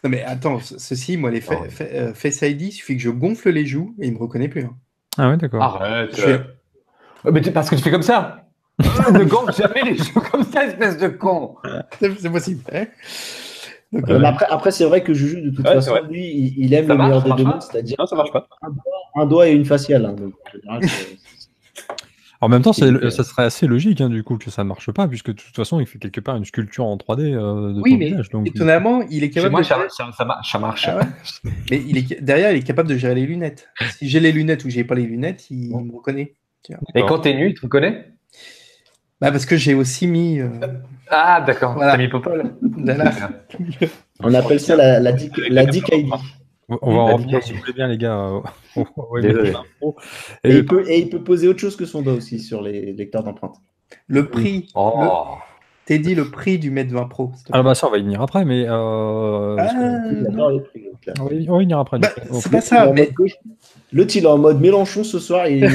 Non, mais attends, ceci, moi, les Face ID, il suffit que je gonfle les joues et il me reconnaît plus. Hein.
Ah ouais, d'accord.
Arrête. Mais parce que tu fais comme ça. Ne gonfle jamais les joues comme ça, espèce de con.
C'est possible. Hein.
Donc, après, c'est vrai que Juju, de toute façon, lui, il aime le meilleur des deux mondes, c'est-à-dire
ça marche pas.
Un doigt et une faciale. Hein, donc,
en même temps, ça serait assez logique, hein, du coup, que ça ne marche pas, puisque de toute façon, il fait quelque part une sculpture en 3D de ton visage. Donc,
étonnamment, il est capable de gérer...
ça marche.
Ah ouais. Mais derrière, il est capable de gérer les lunettes. Si j'ai les lunettes ou j'ai pas les lunettes, il me reconnaît.
Et quand t'es nu, il te reconnaît?
Bah, parce que j'ai aussi mis.
Ah, d'accord.
Voilà.
T'as mis Popol.
Voilà.
On appelle ça la Dick ID.
On va en revenir, si vous voulez bien, les gars.
Désolé.
Et il peut poser autre chose que son doigt aussi sur les lecteurs d'empreintes.
Le prix.
Oh.
T'es dit le prix du Mate 20 Pro. s'il te
Ah
plaît.
bah ça, on va y venir après, mais... parce que-
Il adore les prix, donc, là.
on va y venir après.
Bah,
Donc,
c'est pas ça.
En
Mais...
mode gauche. L'autre, il est en mode Mélenchon ce soir. Et...
Non,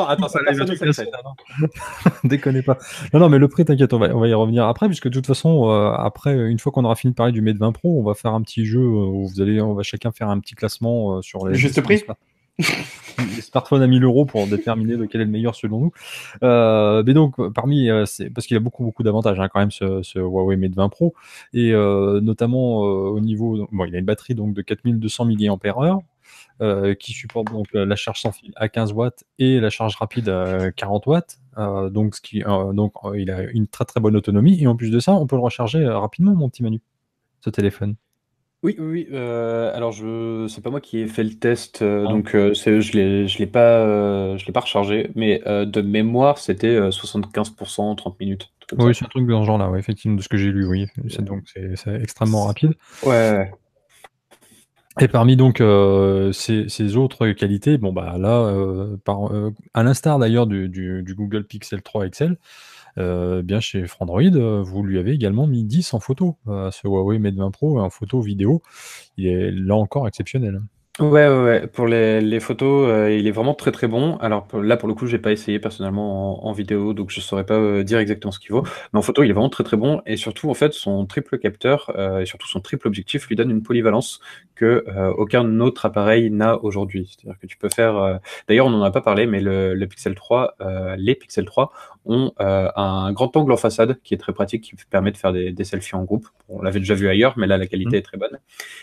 attends, ça
personne
arrive.
ne sait. Déconnez pas. Non, mais le prix, t'inquiète, on va y revenir après, puisque de toute façon, après, une fois qu'on aura fini de parler du Mate 20 Pro, on va faire un petit jeu où on va chacun faire un petit classement sur les...
Juste prix
les smartphones à 1000 € pour déterminer lequel est le meilleur selon nous. Mais donc, parmi, parce qu'il a beaucoup d'avantages quand même, ce Huawei Mate 20 Pro, et notamment au niveau, bon, il a une batterie donc de 4200 mAh, qui supporte donc la charge sans fil à 15 watts et la charge rapide à 40 watts. Donc, il a une très bonne autonomie, et en plus de ça, on peut le recharger rapidement, mon petit Manu, ce téléphone.
Oui. Alors, c'est pas moi qui ai fait le test, donc je l'ai pas rechargé, mais de mémoire, c'était 75%, 30 minutes.
Oui, c'est un truc dans ce genre-là, ouais, effectivement, de ce que j'ai lu, oui. Donc, c'est extrêmement rapide.
Ouais.
Et parmi donc ces autres qualités, bon bah là, à l'instar d'ailleurs du Google Pixel 3 XL, bien chez Frandroid, vous lui avez également mis 10 en photo, ce Huawei Mate 20 Pro, en photo vidéo. Il est là encore exceptionnel.
Ouais. Pour les photos, il est vraiment très bon. Alors là, pour le coup, j'ai pas essayé personnellement en vidéo, donc je saurais pas dire exactement ce qu'il vaut. Mais en photo, il est vraiment très bon. Et surtout, en fait, son triple capteur et surtout son triple objectif lui donne une polyvalence que aucun autre appareil n'a aujourd'hui. C'est-à-dire que tu peux faire. D'ailleurs, on n'en a pas parlé, mais le Pixel 3, les Pixel 3 ont un grand angle en façade qui est très pratique, qui permet de faire des selfies en groupe. On l'avait déjà vu ailleurs, mais là, la qualité est très bonne.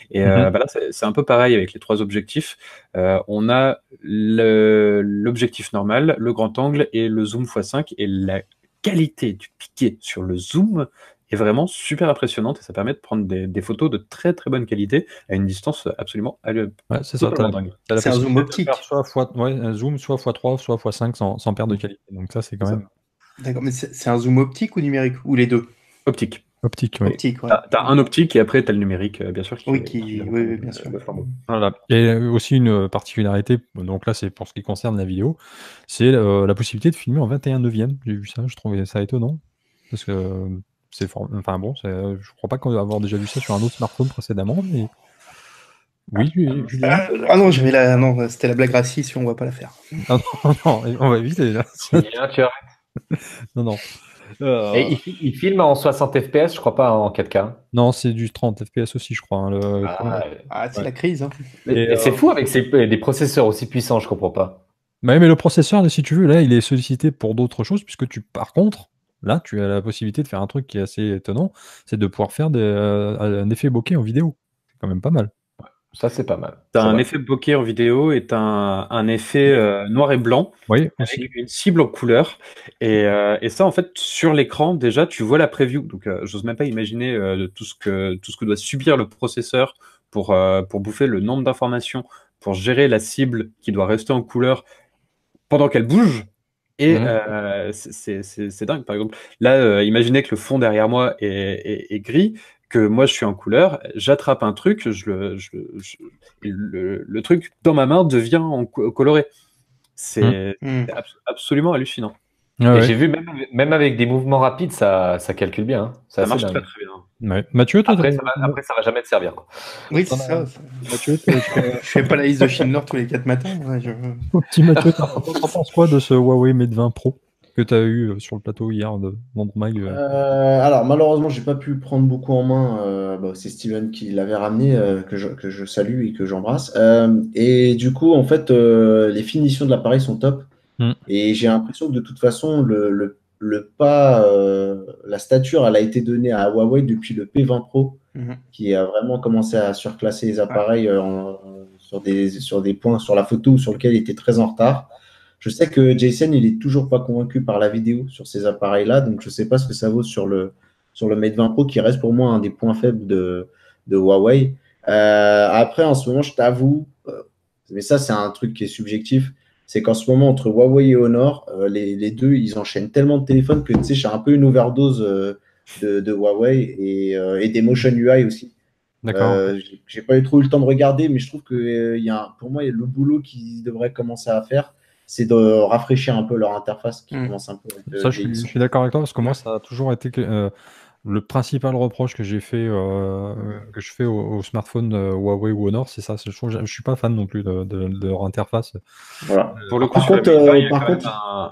Et là, c'est un peu pareil avec les trois objectifs. On a l'objectif normal, le grand angle et le zoom x5. Et la qualité du piqué sur le zoom est vraiment super impressionnante, et ça permet de prendre des photos de très bonne qualité à une distance absolument
c'est ça,
dingue.
C'est un zoom optique.
Un zoom soit x3, soit x5 sans perte de qualité. Donc ça, c'est quand même...
D'accord, mais c'est un zoom optique ou numérique? Ou les deux?
Optique.
Optique, oui.
Optique, ouais.
T'as un optique et après t'as le numérique, bien sûr.
Oui, bien sûr.
Voilà. Et aussi une particularité, donc là c'est pour ce qui concerne la vidéo, c'est la possibilité de filmer en 21/9. J'ai vu ça, je trouvais ça étonnant. Parce que enfin bon, je crois pas qu'on va avoir déjà vu ça sur un autre smartphone précédemment, mais... Oui, Julien.
Ah non, non, c'était la blague raciste, on va pas la faire.
Non, on va éviter là.
Julien, tu arrêtes.
Non.
Et il filme en 60 fps, je crois pas en 4K.
Non, c'est du 30 fps aussi, je crois.
C'est la crise. Hein.
Et c'est fou avec des processeurs aussi puissants, je comprends pas.
Mais le processeur, si tu veux, là, il est sollicité pour d'autres choses, puisque par contre, là, tu as la possibilité de faire un truc qui est assez étonnant, c'est de pouvoir faire un effet bokeh en vidéo. C'est quand même pas mal.
Ça, c'est pas mal.
T'as un effet bokeh en vidéo et t'as un effet noir et blanc,
oui,
avec une cible en couleur. Et ça, en fait, sur l'écran, déjà, tu vois la preview. Donc, j'ose même pas imaginer tout ce que doit subir le processeur pour bouffer le nombre d'informations, pour gérer la cible qui doit rester en couleur pendant qu'elle bouge. Et c'est dingue. Par exemple, là, imaginez que le fond derrière moi est gris, que moi je suis en couleur, j'attrape un truc, le truc dans ma main devient coloré. C'est absolument hallucinant.
Et j'ai vu, même avec des mouvements rapides, ça calcule bien. Hein.
Ça marche très bien.
Ouais. Mathieu, toi,
après, ça va jamais te servir. Quoi.
Oui, c'est ça. Mathieu, je fais pas la liste de Schindler tous les 4 matins.
Petit Mathieu, t'en penses quoi de ce Huawei Mate 20 Pro que tu as eu sur le plateau hier de Mag?
Alors malheureusement, j'ai pas pu prendre beaucoup en main. C'est Steven qui l'avait ramené, que je salue et que j'embrasse. Et du coup, en fait, les finitions de l'appareil sont top. Et j'ai l'impression que de toute façon, la stature, elle a été donnée à Huawei depuis le P20 Pro, qui a vraiment commencé à surclasser les appareils sur des points sur la photo sur lesquels il était très en retard. Je sais que Jason, il est toujours pas convaincu par la vidéo sur ces appareils-là, donc je sais pas ce que ça vaut sur le Mate 20 Pro, qui reste pour moi un des points faibles de Huawei. Après, en ce moment, je t'avoue, mais ça, c'est un truc qui est subjectif, c'est qu'en ce moment, entre Huawei et Honor, les deux, ils enchaînent tellement de téléphones que tu sais, j'ai un peu une overdose de Huawei et des Motion UI aussi.
D'accord.
J'ai pas eu trop eu le temps de regarder, mais je trouve que pour moi, le boulot qu'ils devraient commencer à faire, c'est de rafraîchir un peu leur interface qui commence un peu à être
Ça, je suis d'accord avec toi parce que moi, ça a toujours été le principal reproche que j'ai fait, que je fais au smartphone Huawei ou Honor, c'est ça. Je suis pas fan non plus de leur interface.
Voilà.
Pour le coup,
Par
sur
contre,
la Mi 20, il y a
par
quand
contre,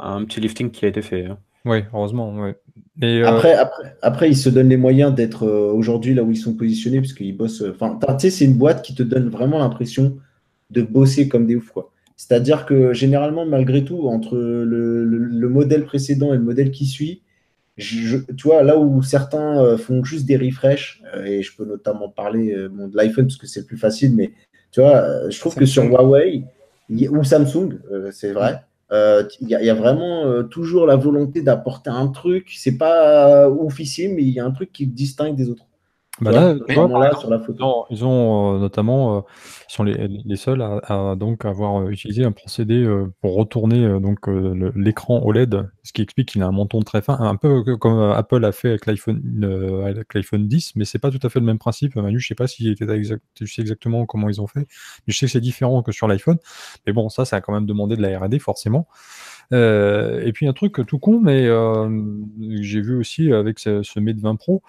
même un petit lifting qui a été fait.
Oui, heureusement, ouais. Et,
après, ils se donnent les moyens d'être aujourd'hui là où ils sont positionnés, parce qu'ils bossent. Enfin, tu sais, c'est une boîte qui te donne vraiment l'impression de bosser comme des oufs, quoi. C'est-à-dire que généralement, malgré tout, entre le modèle précédent et le modèle qui suit, tu vois, là où certains font juste des refreshs, et je peux notamment parler de l'iPhone parce que c'est le plus facile, mais tu vois, je trouve que sur
Samsung.
Huawei ou Samsung, c'est vrai, il y a vraiment toujours la volonté d'apporter un truc. C'est pas oufissime, mais il y a un truc qui le distingue des autres.
bah
Tu vois,
là, tu vois,
notamment là sur la photo.
ils ont notamment, ils sont les seuls à donc avoir utilisé un procédé pour retourner l'écran OLED, ce qui explique qu'il a un menton très fin, un peu comme Apple a fait avec l'iPhone 10, mais c'est pas tout à fait le même principe. Manu, je sais pas si tu sais exactement comment ils ont fait, mais je sais que c'est différent que sur l'iPhone. Mais bon, ça a quand même demandé de la R&D forcément. Et puis un truc tout con, mais j'ai vu aussi avec ce Mate 20 Pro.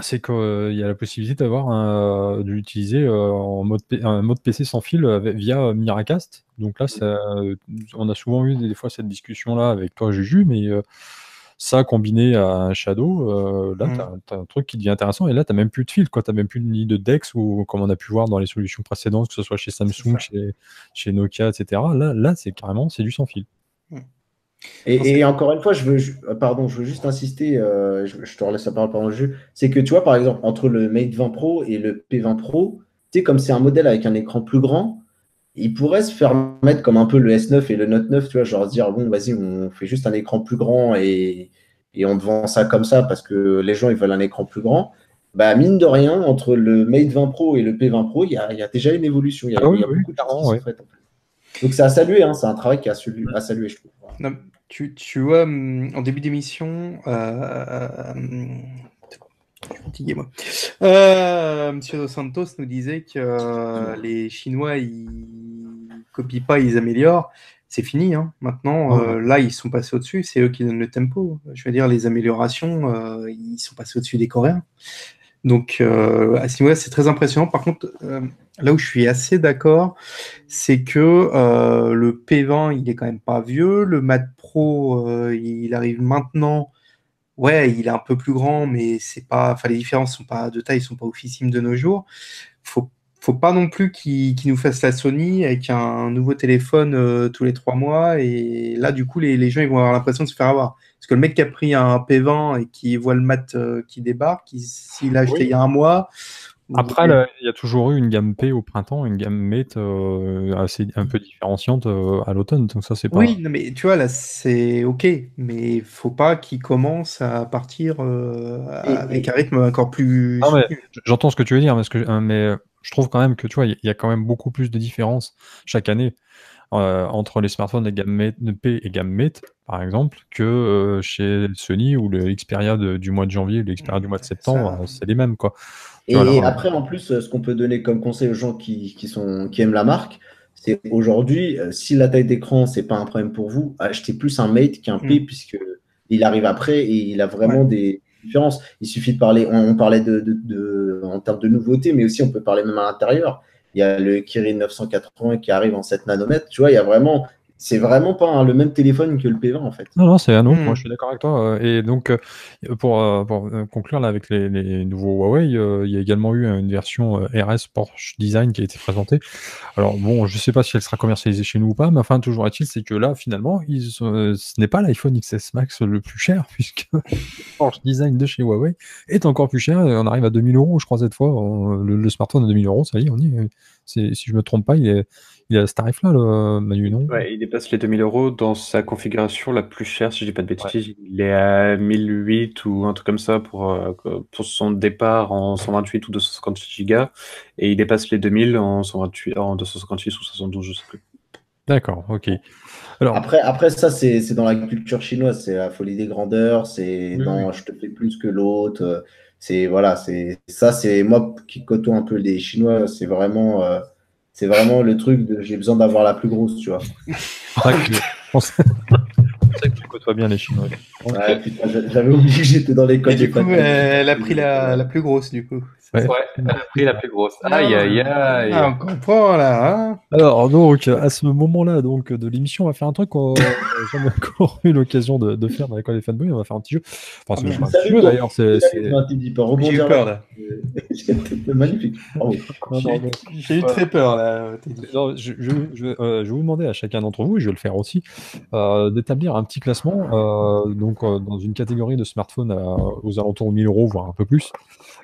C'est qu'il y a la possibilité de l'utiliser un mode PC sans fil via Miracast. Donc là, on a souvent eu des fois cette discussion-là avec toi, Juju, mais ça combiné à un Shadow, là, tu as un truc qui devient intéressant. Et là, tu n'as même plus de fil, tu n'as même plus ni de DeX, ou comme on a pu voir dans les solutions précédentes, que ce soit chez Samsung, chez Nokia, etc. Là, c'est du sans fil.
Et encore une fois, pardon, je veux juste insister, je te relaisse la parole pendant le jeu. C'est que tu vois, par exemple, entre le Mate 20 Pro et le P20 Pro, tu sais, comme c'est un modèle avec un écran plus grand, il pourrait se faire mettre comme un peu le S9 et le Note 9, tu vois, genre se dire, bon, vas-y, on fait juste un écran plus grand et on te vend ça comme ça parce que les gens, ils veulent un écran plus grand. Bah, mine de rien, entre le Mate 20 Pro et le P20 Pro, il y a déjà une évolution. Il y a beaucoup de choses qui sont faites. En fait. Donc, c'est à saluer, hein, c'est un travail qui est à saluer, je trouve.
Non, tu vois, en début d'émission, je suis fatigué, moi. Monsieur Dos Santos nous disait que les Chinois, ils copient pas, ils améliorent. C'est fini, hein. Maintenant, là, ils sont passés au-dessus. C'est eux qui donnent le tempo. Je veux dire, les améliorations, ils sont passés au-dessus des Coréens. Donc, à ce niveau-là, c'est très impressionnant. Par contre, là où je suis assez d'accord, c'est que le P20, il est quand même pas vieux. Le Mate Pro, il arrive maintenant. Ouais, il est un peu plus grand, mais c'est pas. Enfin, les différences sont pas de taille, sont pas oufissimes de nos jours. Faut pas non plus qu'il nous fasse la Sony avec un nouveau téléphone tous les 3 mois. Et là, du coup, les gens ils vont avoir l'impression de se faire avoir. Parce que le mec qui a pris un P20 et qui voit le mat qui débarque, s'il l'a acheté il y a un mois.
Après, il y a toujours eu une gamme P au printemps, une gamme Mate un peu différenciante à l'automne. Donc ça, c'est pas.
Oui, non, mais tu vois, là, c'est OK. Mais faut pas qu'il commence à partir avec un rythme encore plus.
Non, mais j'entends ce que tu veux dire, mais je trouve quand même que tu vois, il y a quand même beaucoup plus de différences chaque année entre les smartphones de gamme P et gamme Mate, par exemple, que chez Sony ou le Xperia du mois de janvier ou le Xperia du mois de septembre, c'est les mêmes, quoi.
Et après, en plus, ce qu'on peut donner comme conseil aux gens qui aiment la marque, c'est aujourd'hui, si la taille d'écran, c'est pas un problème pour vous, achetez plus un Mate qu'un P, puisque il arrive après et il a vraiment des différences. Il suffit de parler, on parlait en termes de nouveautés, mais aussi on peut parler même à l'intérieur. Il y a le Kirin 980 qui arrive en 7 nanomètres. Tu vois, c'est vraiment pas le même téléphone que le P20 en fait.
Non, c'est un autre, moi je suis d'accord avec toi. Et donc, pour conclure là, avec les nouveaux Huawei, il y a également eu une version RS Porsche Design qui a été présentée. Alors bon, je sais pas si elle sera commercialisée chez nous ou pas, mais enfin, toujours est-il, c'est que là, finalement, ce n'est pas l'iPhone XS Max le plus cher, puisque Porsche Design de chez Huawei est encore plus cher. On arrive à 2000 €, je crois, cette fois. Le smartphone à 2000 €, ça y est, on y est. Si je me trompe pas, il a ce tarif-là, Manu, non?
Ouais, il dépasse les 2000 € dans sa configuration la plus chère, si je dis pas de bêtises. Il est à 1008 ou un truc comme ça pour son départ en 128 ou 256 Go. Et il dépasse les 2000 en 256 ou 72, je sais plus.
D'accord, ok. Alors,
Après ça, c'est dans la culture chinoise, c'est la folie des grandeurs, c'est
Oui,
non, je te fais plus que l'autre. C'est voilà, c'est moi qui côtoie un peu les Chinois, c'est vraiment le truc de j'ai besoin d'avoir la plus grosse, tu vois.
on sait que tu côtoies bien les Chinois.
Ouais, putain, j'avais oublié que j'étais dans
Et
l'école
du
des
coup,
fans.
elle a pris la plus grosse, du coup.
Ouais.
Ouais, elle a pris la plus grosse. Aïe, aïe, aïe.
Ah, on comprend, là. Hein.
Alors, donc, à ce moment-là donc, de l'émission, on va faire un truc qu'on n'a jamais encore eu l'occasion de faire dans l'école des fanboys. On va faire un petit jeu. Enfin, c'est
Ah,
pas un
Salut,
petit jeu
toi.
d'ailleurs. C'est...
Tu peux
J'ai eu
rebondir
peur,
là.
là.
C'est magnifique. Bravo.
J'ai eu très peur, là.
Non, je vais vous demander à chacun d'entre vous, et je vais le faire aussi, d'établir un petit classement dans une catégorie de smartphones aux alentours de 1000 euros, voire un peu plus,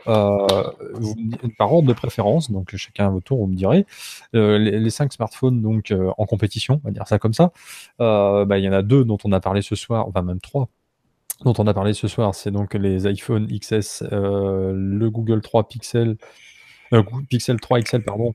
par ordre de préférence. Donc chacun à votre tour, vous me direz. Les 5 smartphones donc, en compétition, on va dire ça comme ça. Il y en a 2 dont on a parlé ce soir, enfin même 3 dont on a parlé ce soir. C'est donc les iPhone XS, le Google 3 Pixel, Pixel 3 XL, pardon,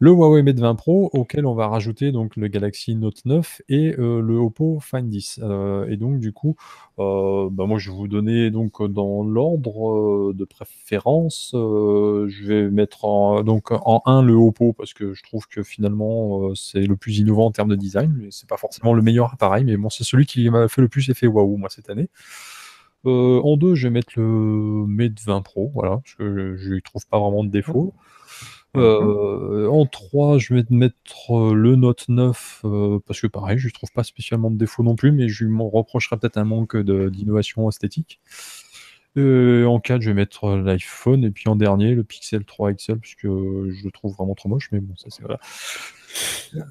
le Huawei Mate 20 Pro, auquel on va rajouter donc le Galaxy Note 9 et le Oppo Find X. Et donc du coup, moi je vais vous donner donc dans l'ordre de préférence. Je vais mettre donc en 1 le Oppo parce que je trouve que finalement c'est le plus innovant en termes de design, mais c'est pas forcément le meilleur appareil, mais bon, c'est celui qui m'a fait le plus effet waouh moi cette année. En 2, je vais mettre le Mate 20 Pro, voilà, parce que je lui trouve pas vraiment de défaut. En 3, je vais mettre le Note 9, parce que pareil, je ne trouve pas spécialement de défaut non plus, mais je lui reprocherais peut-être un manque d'innovation esthétique. En 4, je vais mettre l'iPhone, et puis en dernier, le Pixel 3 XL, parce que je le trouve vraiment trop moche, mais bon, ça c'est voilà.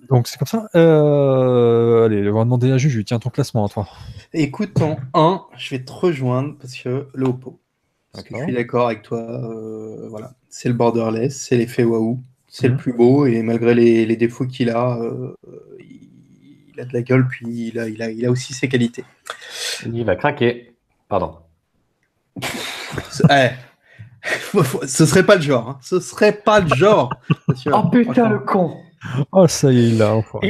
Donc c'est comme ça. Allez, on va demander à Jules, je lui tiens ton classement à toi.
Écoute, en 1, je vais te rejoindre parce que le Oppo. Parce que je suis d'accord avec toi. Voilà, c'est le borderless, c'est l'effet waouh, c'est le plus beau et malgré les défauts qu'il a, il a de la gueule, puis il a aussi ses qualités.
Il va craquer. Pardon.
Ce serait pas le genre. Hein. Ce serait pas le genre.
Oh putain, le con.
Oh, ça y est, il l'a. Enfin.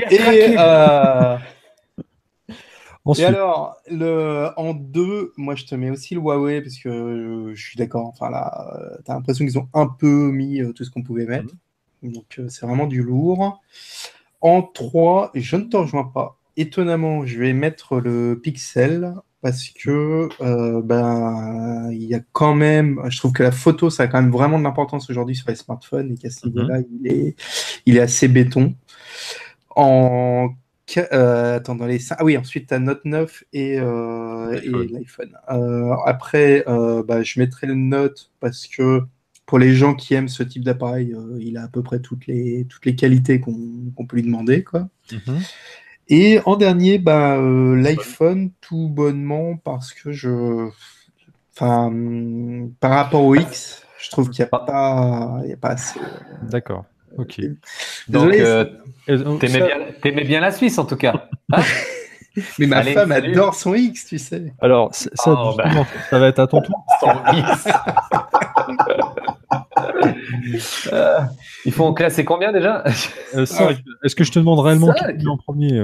Et alors, en 2, moi je te mets aussi le Huawei parce que je suis d'accord. Enfin là, t'as l'impression qu'ils ont un peu mis tout ce qu'on pouvait mettre. Donc c'est vraiment du lourd. En 3, je ne te rejoins pas. Étonnamment, je vais mettre le Pixel parce que il y a quand même, je trouve que la photo, ça a quand même vraiment de l'importance aujourd'hui sur les smartphones et qu'à ce niveau-là, il est assez béton. Dans les 5... Ah oui, ensuite, tu as Note 9 et l'iPhone. Après, je mettrai le Note parce que pour les gens qui aiment ce type d'appareil, il a à peu près toutes les qualités qu'on peut lui demander, quoi. Et en dernier, l'iPhone, tout bonnement, parce que par rapport au X, je trouve qu'il n'y a pas assez.
D'accord. Ok.
Désolé.
Donc, t'aimais bien la Suisse en tout cas. Hein.
Mais ma femme adore son X, tu sais.
Alors, ça va être à ton tour.
Son X. Il faut en classer combien déjà
5. Est-ce que je te demande réellement qui est en premier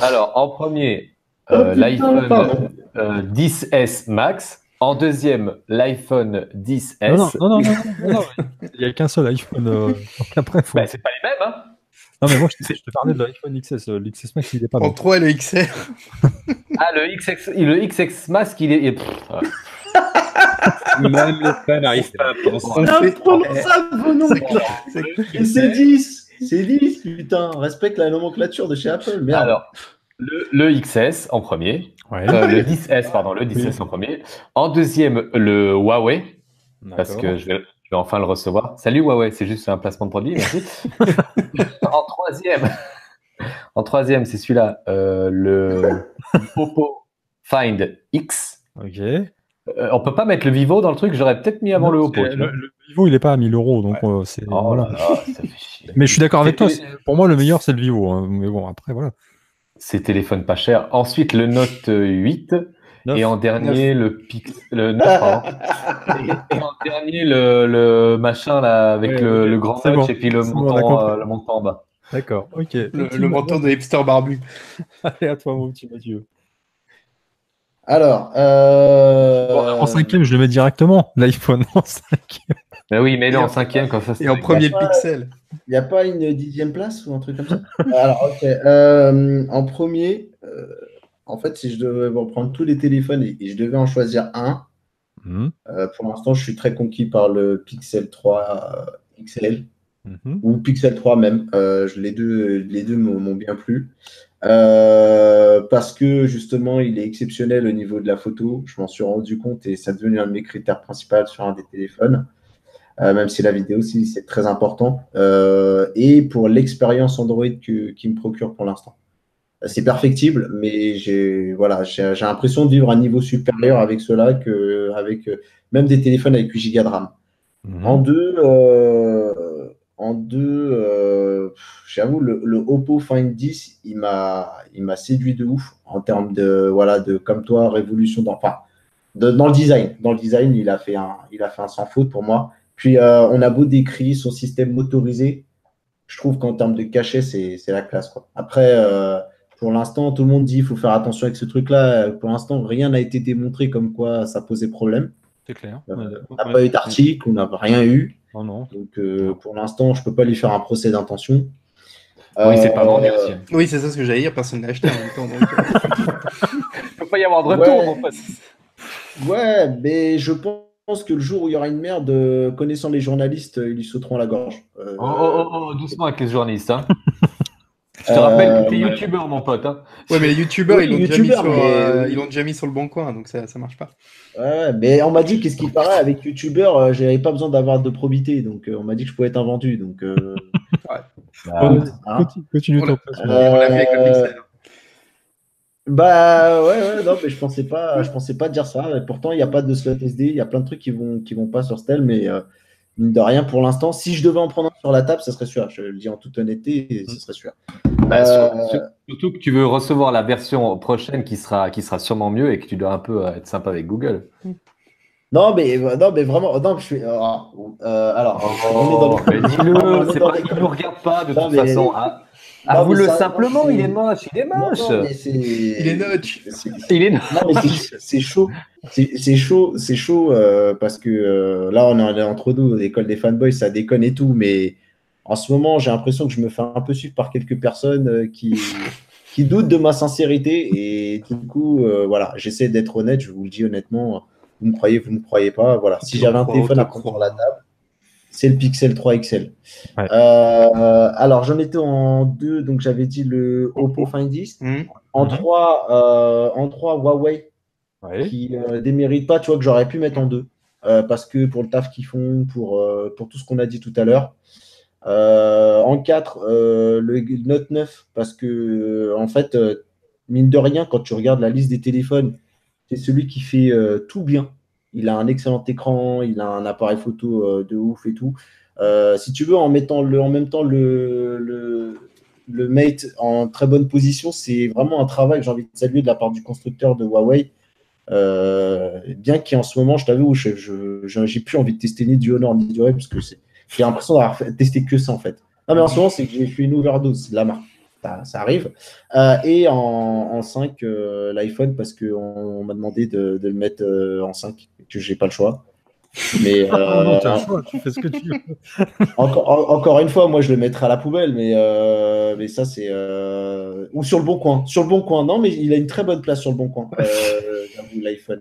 Alors, en premier, l'iPhone 10S Max. En deuxième, l'iPhone 10S.
Non. Il n'y a qu'un seul iPhone. Après,
c'est pas les mêmes, hein.
Non, mais moi, je te parlais de l'iPhone XS. L'XS Max, il n'est pas
en 3, le XR.
le XX Max, il est...
Même les fans n'arrivent pas à
C'est 10. C'est 10, putain. Respecte la nomenclature de chez Apple, merde.
Alors, le XS en premier.
Ouais.
Le 10S, pardon, le 10S en premier. En deuxième, le Huawei. Parce que je vais enfin le recevoir. Salut Huawei, c'est juste un placement de produit, merci. En troisième, c'est celui-là, le Oppo Find X.
Ok.
On peut pas mettre le Vivo dans le truc, j'aurais peut-être mis avant le Oppo.
Le Vivo, il n'est pas à 1000 euros, donc c'est. Voilà.
Là là, ça fait chier.
Mais je suis d'accord avec toi. Pour moi, le meilleur, c'est le Vivo. Hein. Mais bon, après, voilà.
Ces téléphones pas chers. Ensuite, le Note 8.
9.
Et en dernier, le 9, pardon. Et en dernier, le machin là, avec le grand notch et puis le montant en bas.
D'accord, ok.
Le menton de hipster barbu.
Allez, à toi, mon petit Mathieu.
Alors,
En cinquième, je le mets directement, l'iPhone en cinquième.
Ben oui, mais non, en cinquième, comme ça.
Et en premier, le Pixel.
il n'y a pas une 10e place ou un truc comme ça? Alors, ok. En premier, en fait, si je devais reprendre tous les téléphones et je devais en choisir un, pour l'instant, je suis très conquis par le Pixel 3 XL ou Pixel 3 même. Les deux m'ont bien plu. Parce que justement, il est exceptionnel au niveau de la photo. Je m'en suis rendu compte et ça est devenu un de mes critères principaux sur un des téléphones. Même si la vidéo aussi, c'est très important. Et pour l'expérience Android qui me procure pour l'instant. C'est perfectible, mais j'ai l'impression de vivre un niveau supérieur avec cela qu'avec même des téléphones avec 8 Go de RAM. En deux, j'avoue, le Oppo Find 10, il m'a séduit de ouf en termes de comme toi, révolution dans le design. Dans le design, il a fait un sans faute pour moi. Puis on a beau décrire son système motorisé, je trouve qu'en termes de cachet, c'est la classe, quoi. Après, pour l'instant, tout le monde dit qu'il faut faire attention avec ce truc-là. Pour l'instant, rien n'a été démontré comme quoi ça posait problème.
C'est clair.
On n'a pas eu d'article, on n'a rien eu.
Non.
Donc, pour l'instant, je ne peux pas lui faire un procès d'intention.
Oui, c'est pas vendu aussi.
Oui, c'est ça ce que j'allais dire. Personne n'a acheté en même temps. Donc,
il ne peut pas y avoir de retour, mon pote.
Ouais, mais je pense que le jour où il y aura une merde, connaissant les journalistes, ils lui sauteront à la gorge.
Doucement avec les journalistes. Hein. Je te rappelle que tu es youtubeur, mon pote. Hein.
Ouais, mais les youtubeurs, ils l'ont déjà mis sur le bon coin, donc ça marche pas.
Ouais, mais on m'a dit qu'est-ce qu'il paraît avec youtubeur, j'avais pas besoin d'avoir de probité, donc on m'a dit que je pouvais être invendu. Donc,
continue ton
on l'a fait avec le Pixel.
Bah ouais, non, mais je pensais pas dire ça. Et pourtant, il n'y a pas de slot SD, il y a plein de trucs qui vont pas sur Stel, mais mine de rien pour l'instant. Si je devais en prendre un sur la table, ça serait celui-là. Je le dis en toute honnêteté, ce serait celui-là.
Surtout que tu veux recevoir la version prochaine qui sera sûrement mieux et que tu dois un peu être sympa avec Google.
Non, mais vraiment, non, je suis. Alors, on est dans
dis-le, c'est pas qu'il ne nous regarde pas de toute façon. Avoue-le simplement, il est moche.
Il est notch.
Non, mais c'est chaud. C'est chaud parce que là, on est entre nous, l'école des fanboys, ça déconne et tout, mais en ce moment, j'ai l'impression que je me fais un peu suivre par quelques personnes qui doutent de ma sincérité et du coup, voilà, j'essaie d'être honnête, je vous le dis honnêtement, vous me croyez pas, voilà. Si j'avais un téléphone à prendre sur la table, c'est le Pixel 3 XL.
Ouais.
Alors, j'en étais en 2, donc j'avais dit le Oppo Find 10. En 3, Huawei, qui démérite pas, tu vois, que j'aurais pu mettre en 2. Parce que pour le taf qu'ils font, pour tout ce qu'on a dit tout à l'heure. En 4, le Note 9, parce que, en fait, mine de rien, quand tu regardes la liste des téléphones, c'est celui qui fait tout bien. Il a un excellent écran, il a un appareil photo de ouf et tout. Si tu veux, en mettant en même temps le Mate en très bonne position, c'est vraiment un travail que j'ai envie de saluer de la part du constructeur de Huawei. Bien qu'en ce moment, je t'avoue, j'ai plus envie de tester ni du Honor ni du Ray parce que j'ai l'impression d'avoir testé que ça en fait. Non, mais en ce moment, c'est que j'ai fait une overdose de la marque. Ça arrive. Et en 5, l'iPhone, parce qu'on m'a demandé de le mettre en 5, que j'ai pas le choix. Mais
non, tu as le choix, tu fais ce que tu veux.
Encore une fois, moi je le mettrai à la poubelle, mais ça c'est. Ou sur le bon coin. Sur le bon coin, non, mais il a une très bonne place sur le bon coin, j'avoue, l'iPhone.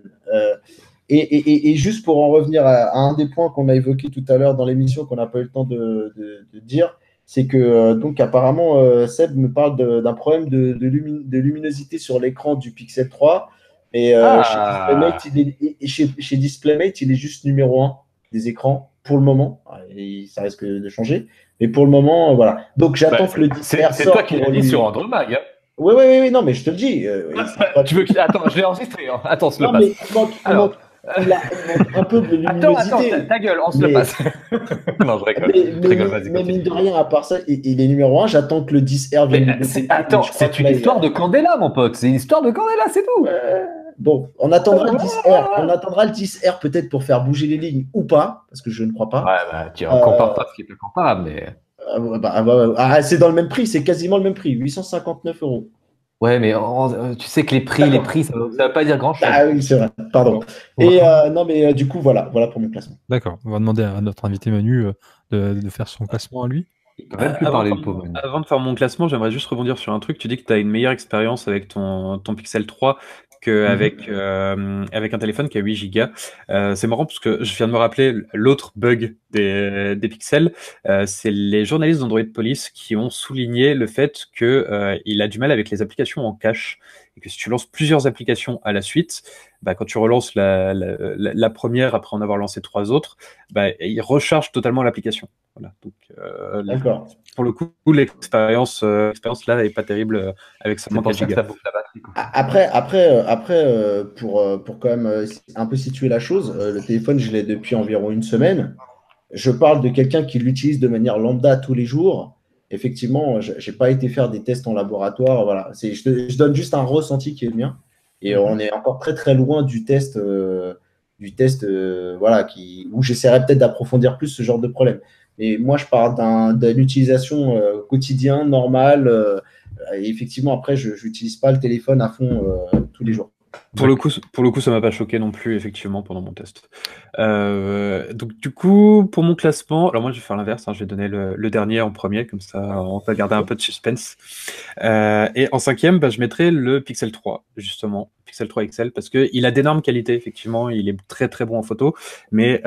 Et juste pour en revenir à un des points qu'on a évoqué tout à l'heure dans l'émission, qu'on n'a pas eu le temps de dire, c'est que donc apparemment Seb me parle d'un problème de luminosité sur l'écran du Pixel 3. Et chez DisplayMate, il est juste numéro 1 des écrans pour le moment. Et ça risque de changer. Mais pour le moment, voilà. Donc j'attends que le 10R sorte.
C'est toi qui l'as dit sur Android Mag. Hein.
Oui, non, mais je te le dis.
Tu veux Attends, je l'ai enregistré. Hein. Attends, on se le passe.
Il manque un peu de luminosité.
Attends, ta gueule, on se le passe. Non, je rigole. Vas-y.
Mais mine de rien, à part ça, il est numéro 1. J'attends que le 10R vienne.
Attends, c'est une histoire de Candela, mon pote. C'est une histoire de Candela, c'est tout.
Bon, on attendra le 10R. On attendra le 10R peut-être pour faire bouger les lignes ou pas, parce que je ne crois pas.
Ouais, bah, tu ne compares pas ce qui est plus comparable, mais.
C'est dans le même prix, c'est quasiment le même prix, 859 €.
Ouais, mais tu sais que les prix, ça ne veut pas dire grand-chose.
Ah oui, c'est vrai, pardon. Et non, mais du coup, voilà pour mon classement.
D'accord, on va demander à notre invité Manu de faire son classement à lui.
Il peut même plus parler, le pauvre Manu.
Avant de faire mon classement, j'aimerais juste rebondir sur un truc. Tu dis que tu as une meilleure expérience avec ton Pixel 3 qu'avec avec un téléphone qui a 8 Go. C'est marrant parce que je viens de me rappeler l'autre bug des Pixels. C'est les journalistes d'Android Police qui ont souligné le fait qu'il a du mal avec les applications en cache. Et que si tu lances plusieurs applications à la suite, bah, quand tu relances la première après en avoir lancé 3 autres, bah, il recharge totalement l'application. Voilà. Donc,
D'accord.
pour le coup, l'expérience là est pas terrible avec seulement 4 Go.
Après, pour quand même un peu situer la chose, le téléphone, je l'ai depuis environ une semaine. Je parle de quelqu'un qui l'utilise de manière lambda tous les jours. Effectivement, je n'ai pas été faire des tests en laboratoire. Voilà. Je donne juste un ressenti qui est le mien. Et on est encore très très loin du test, voilà, où j'essaierai peut-être d'approfondir plus ce genre de problème. Mais moi, je parle d'une utilisation quotidienne, normale. Et effectivement, après, je n'utilise pas le téléphone à fond tous les jours.
Pour le coup, ça m'a pas choqué non plus, effectivement, pendant mon test. Donc, du coup, pour mon classement, alors moi, je vais faire l'inverse, hein, je vais donner le dernier en premier, comme ça, on va garder un peu de suspense. Et en cinquième, bah, je mettrai le Pixel 3, justement, Pixel 3 XL, parce qu'il a d'énormes qualités, effectivement, il est très très bon en photo, mais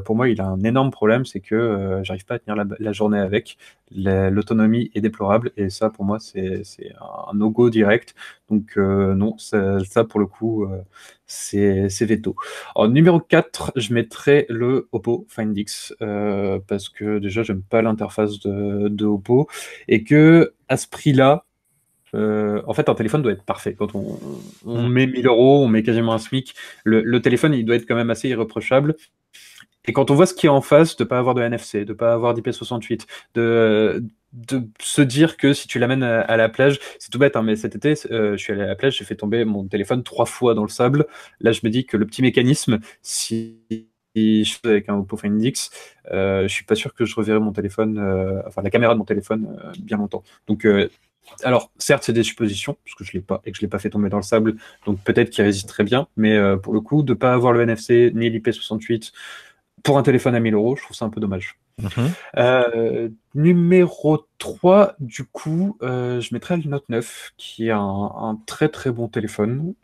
pour moi, il a un énorme problème, c'est que j'arrive pas à tenir la journée avec. L'autonomie est déplorable, et ça, pour moi, c'est un no-go direct. Donc non, ça pour le coup, c'est veto. En numéro 4, je mettrai le Oppo Find X, parce que déjà, j'aime pas l'interface de Oppo, et que à ce prix-là, en fait, un téléphone doit être parfait. Quand on met 1 000 €, on met quasiment un SMIC, le téléphone, il doit être quand même assez irréprochable. Et quand on voit ce qui est en face, de pas avoir de NFC, de pas avoir d'IP68, de se dire que si tu l'amènes à la plage, c'est tout bête, hein, mais cet été, je suis allé à la plage, j'ai fait tomber mon téléphone 3 fois dans le sable. Là, je me dis que le petit mécanisme, si je fais avec un Oppo Find X, je suis pas sûr que je reverrai mon téléphone, enfin la caméra de mon téléphone bien longtemps. Donc, alors, certes, c'est des suppositions, parce que je l'ai pas et que je l'ai pas fait tomber dans le sable, donc peut-être qu'il résiste très bien, mais pour le coup, de pas avoir le NFC ni l'IP68 pour un téléphone à 1 000 €, je trouve ça un peu dommage. Numéro 3, du coup, je mettrais le Note 9, qui est un très très bon téléphone.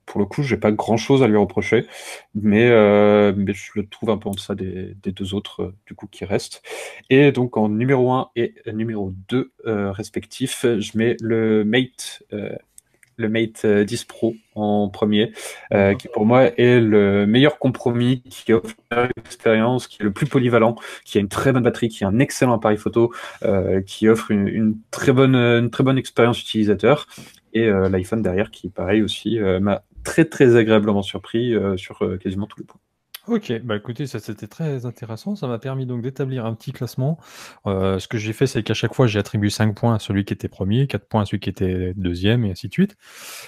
Pour le coup, j'ai pas grand chose à lui reprocher, mais je le trouve un peu en deçà des 2 autres, du coup, qui restent. Et donc, en numéro 1 et numéro 2 respectifs, je mets le Mate 10 Pro en premier, qui pour moi est le meilleur compromis, qui offre une expérience, qui est le plus polyvalent, qui a une très bonne batterie, qui a un excellent appareil photo, qui offre une très bonne expérience utilisateur, et l'iPhone derrière qui, pareil aussi, m'a très très agréablement surpris sur quasiment tous les points.
Ok, bah écoutez, ça c'était très intéressant. Ça m'a permis donc d'établir un petit classement. Ce que j'ai fait, c'est qu'à chaque fois, j'ai attribué 5 points à celui qui était premier, 4 points à celui qui était deuxième, et ainsi de suite.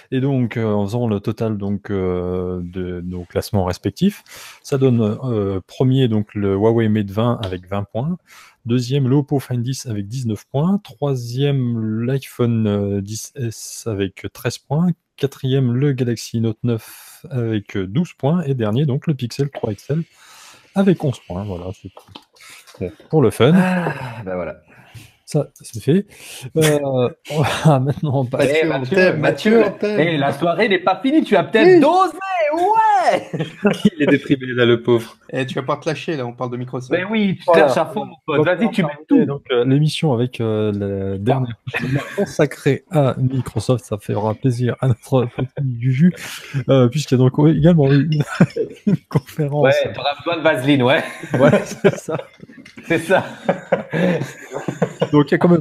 Et donc, en faisant le total donc, de nos classements respectifs, ça donne premier donc le Huawei Mate 20 avec 20 points. Deuxième, l'Oppo Find 10 avec 19 points. Troisième, l'iPhone 10S avec 13 points. Quatrième, le Galaxy Note 9 avec 12 points. Et dernier, donc le Pixel 3 XL avec 11 points. Voilà, c'est bon, pour le fun.
Ben voilà.
Ça, c'est fait. On va maintenant passer.
Mathieu, la soirée n'est pas finie. Tu as peut-être dosé. Ouais.
Il est déprimé là, le pauvre.
Tu vas pas te lâcher là, on parle de Microsoft.
Ben oui, tu te lâches à fond, mon pote. Vas-y, tu mets tout.
Donc l'émission avec la dernière consacrée à Microsoft, ça fera plaisir à notre petit Juju, puisqu'il y a donc également une conférence.
Ouais, tu auras besoin de vaseline, ouais.
Ouais, c'est ça.
C'est ça.
Donc il y a quand même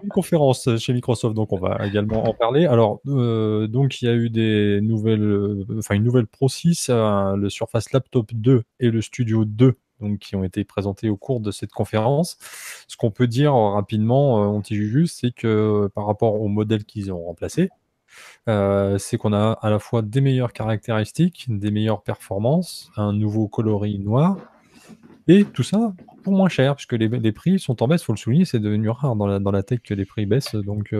une conférence chez Microsoft, donc on va également en parler. Alors donc il y a eu une nouvelle Pro 6, le Surface Laptop 2 et le Studio 2, donc qui ont été présentés au cours de cette conférence. Ce qu'on peut dire rapidement, anti-Juju, c'est que par rapport au modèle qu'ils ont remplacé, c'est qu'on a à la fois des meilleures caractéristiques, des meilleures performances, un nouveau coloris noir, Et tout ça pour moins cher, puisque les prix sont en baisse, il faut le souligner, c'est devenu rare dans la tech que les prix baissent, donc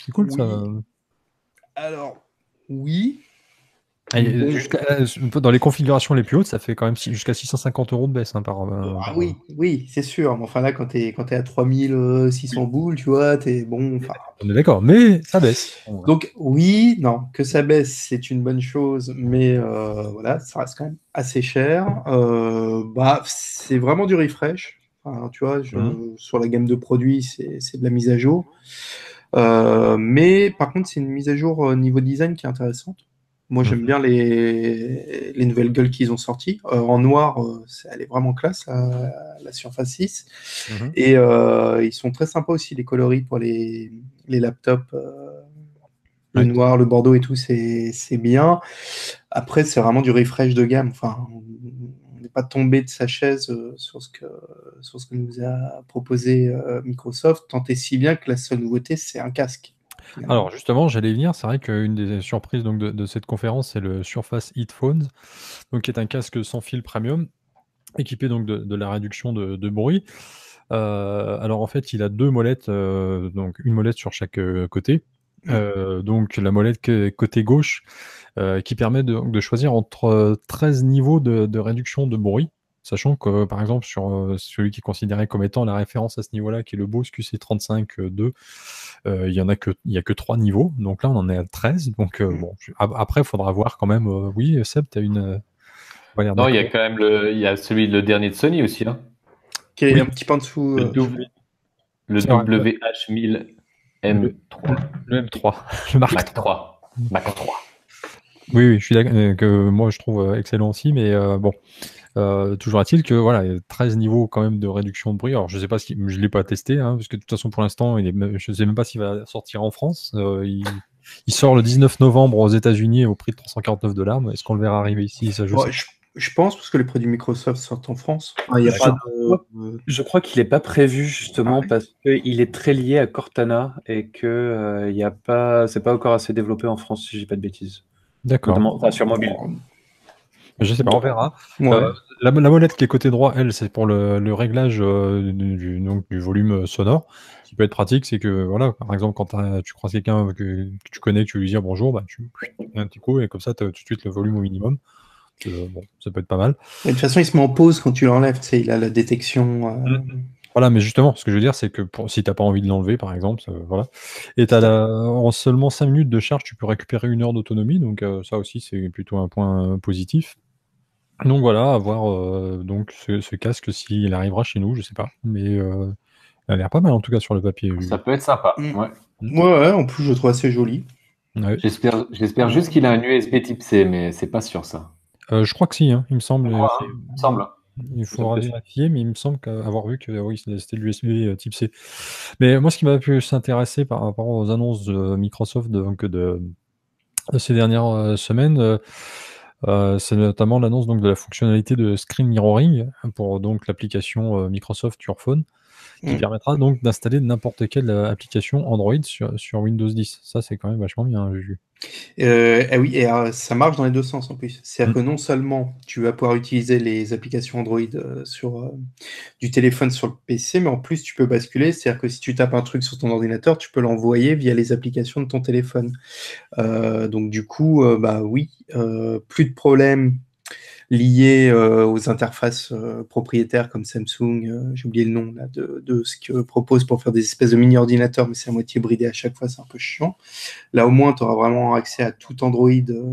c'est cool ça.
Alors, oui.
Dans les configurations les plus hautes, ça fait quand même jusqu'à 650 € de baisse par.
Oui, c'est sûr. Mais enfin là, quand t'es à 3600 boules, tu vois, t'es bon.
On est d'accord, mais ça baisse.
Donc oui, non, que ça baisse, c'est une bonne chose, mais voilà, ça reste quand même assez cher. C'est vraiment du refresh. Enfin, tu vois, sur la gamme de produits, c'est de la mise à jour. Mais par contre, c'est une mise à jour niveau design qui est intéressante. Moi, j'aime bien les nouvelles gueules qu'ils ont sorties. En noir, elle est vraiment classe, la Surface 6. Et ils sont très sympas aussi, les coloris pour les laptops. Le noir, le bordeaux et tout, c'est bien. Après, c'est vraiment du refresh de gamme. Enfin, on n'est pas tombé de sa chaise sur ce que nous a proposé Microsoft, tant et si bien que la seule nouveauté, c'est un casque.
Alors justement, j'allais venir, c'est vrai qu'une des surprises donc, de cette conférence, c'est le Surface Headphones, donc, qui est un casque sans fil premium, équipé donc de la réduction de bruit. Alors en fait, il a 2 molettes, donc une molette sur chaque côté. Donc la molette côté gauche, qui permet de choisir entre 13 niveaux de réduction de bruit. Sachant que, par exemple, sur celui qui est considéré comme étant la référence à ce niveau-là, qui est le Bose QC35-2, il n'y a que 3 niveaux. Donc là, on en est à 13. Donc après, il faudra voir quand même. Oui, Seb, tu as une...
Non, il y a quand même le dernier de Sony aussi. Hein.
Qui est un petit peu en dessous.
Le WH-1000 M3.
Le M3. Le Mark
3. Mac 3.
Oui, je suis d'accord, que moi je trouve excellent aussi, mais bon. Toujours est-il que voilà, il y a 13 niveaux quand même de réduction de bruit. Alors je sais pas je l'ai pas testé, hein, parce que de toute façon pour l'instant, je sais même pas s'il va sortir en France. Il sort le 19 novembre aux États-Unis au prix de $349. Mais est-ce qu'on le verra arriver ici? Ça,
je pense, parce que les produits Microsoft sortent en France.
Je crois qu'il n'est pas prévu justement parce qu'il est très lié à Cortana et que c'est pas encore assez développé en France, si je dis pas de bêtises.
D'accord.
Enfin, sur mobile.
Je sais pas, on verra.
Ouais.
La molette qui est côté droit, elle, c'est pour le réglage du volume sonore. Ce qui peut être pratique, c'est que, voilà, par exemple, quand tu croises quelqu'un que tu connais, que tu lui dis bonjour, bah, tu fais un petit coup et comme ça, tu as tout de suite le volume au minimum. Bon, ça peut être pas mal.
Et de toute façon, il se met en pause quand tu l'enlèves. Tu sais, il a la détection.
Voilà, mais justement, ce que je veux dire, c'est que si tu n'as pas envie de l'enlever, par exemple, voilà. Et en seulement 5 minutes de charge, tu peux récupérer 1 heure d'autonomie. Donc, ça aussi, c'est plutôt un point positif. Donc voilà, à voir donc ce casque s'il arrivera chez nous, je sais pas, mais il a l'air pas mal en tout cas sur le papier.
Ça peut être sympa.
Ouais, en plus je trouve assez joli.
Ouais.
J'espère juste qu'il a un USB type C, mais c'est pas sûr ça.
Je crois que si, hein, il me semble.
Il me semble.
Il faudra vérifier, mais il me semble avoir vu que oui, c'était l'USB type C. Mais moi, ce qui m'a pu s'intéresser par rapport aux annonces de Microsoft de ces dernières semaines, c'est notamment l'annonce donc de la fonctionnalité de screen mirroring pour donc l'application Microsoft Your Phone, qui permettra donc d'installer n'importe quelle application Android sur Windows 10. Ça, c'est quand même vachement bien, Juju.
Oui, et ça marche dans les deux sens en plus. C'est-à-dire que non seulement tu vas pouvoir utiliser les applications Android sur du téléphone sur le PC, mais en plus tu peux basculer. C'est-à-dire que si tu tapes un truc sur ton ordinateur, tu peux l'envoyer via les applications de ton téléphone. Donc du coup, oui, plus de problèmes liés aux interfaces propriétaires comme Samsung, j'ai oublié le nom là, de ce que propose pour faire des espèces de mini-ordinateurs, mais c'est à moitié bridé à chaque fois, c'est un peu chiant. Là au moins, tu auras vraiment accès à tout Android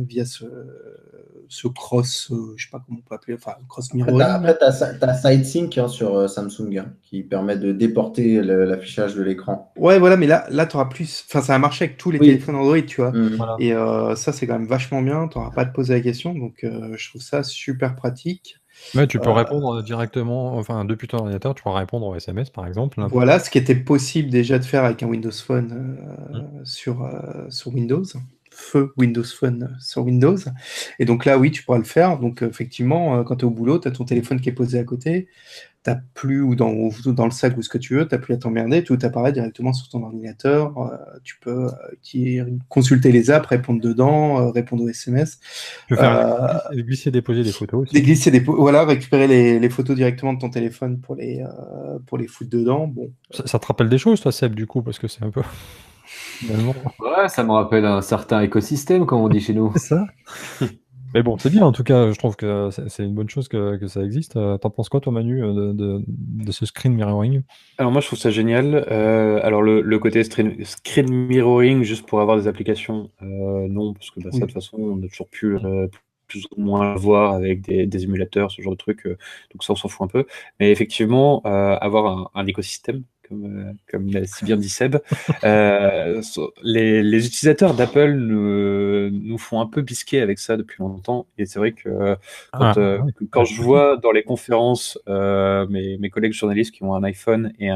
via ce cross, je sais pas comment on peut appeler, enfin cross mirroring.
Après, tu as SideSync sur Samsung qui permet de déporter l'affichage de l'écran.
Ouais, voilà, mais là tu auras plus. Enfin, ça a marché avec tous les téléphones Android, tu vois.
Voilà.
Et ça, c'est quand même vachement bien. Tu n'auras pas à te poser la question. Donc, je trouve ça super pratique.
Ouais, tu peux répondre directement, enfin, depuis ton ordinateur, tu pourras répondre au SMS, par exemple.
Voilà, ce qui était possible déjà de faire avec un Windows Phone sur Windows. Feu Windows Phone sur Windows. Et donc là, oui, tu pourras le faire. Donc, effectivement, quand tu es au boulot, tu as ton téléphone qui est posé à côté. t'as plus, ou dans le sac ou ce que tu veux, t'as plus à t'emmerder, tout apparaît directement sur ton ordinateur. Tu peux consulter les apps, répondre dedans, répondre aux SMS.
Tu peux faire glisser, déposer des photos aussi.
Voilà, récupérer les photos directement de ton téléphone pour les foutre dedans. Bon.
Ça te rappelle des choses, toi, Seb, du coup, parce que c'est un peu. Finalement.
Ouais, ça me rappelle un certain écosystème, comme on dit chez nous.
C'est ça. Mais bon, c'est bien, en tout cas, je trouve que c'est une bonne chose que ça existe. T'en penses quoi, toi, Manu, de ce screen mirroring?
Alors moi je trouve ça génial. Alors le côté screen mirroring juste pour avoir des applications, non, parce que ça de toute façon on a toujours pu plus ou moins le voir avec des émulateurs, ce genre de trucs, donc ça on s'en fout un peu. Mais effectivement, avoir un écosystème, comme l'a si bien dit Seb, les utilisateurs d'Apple nous font un peu bisquer avec ça depuis longtemps, et c'est vrai que quand je vois dans les conférences mes collègues journalistes qui ont un iPhone et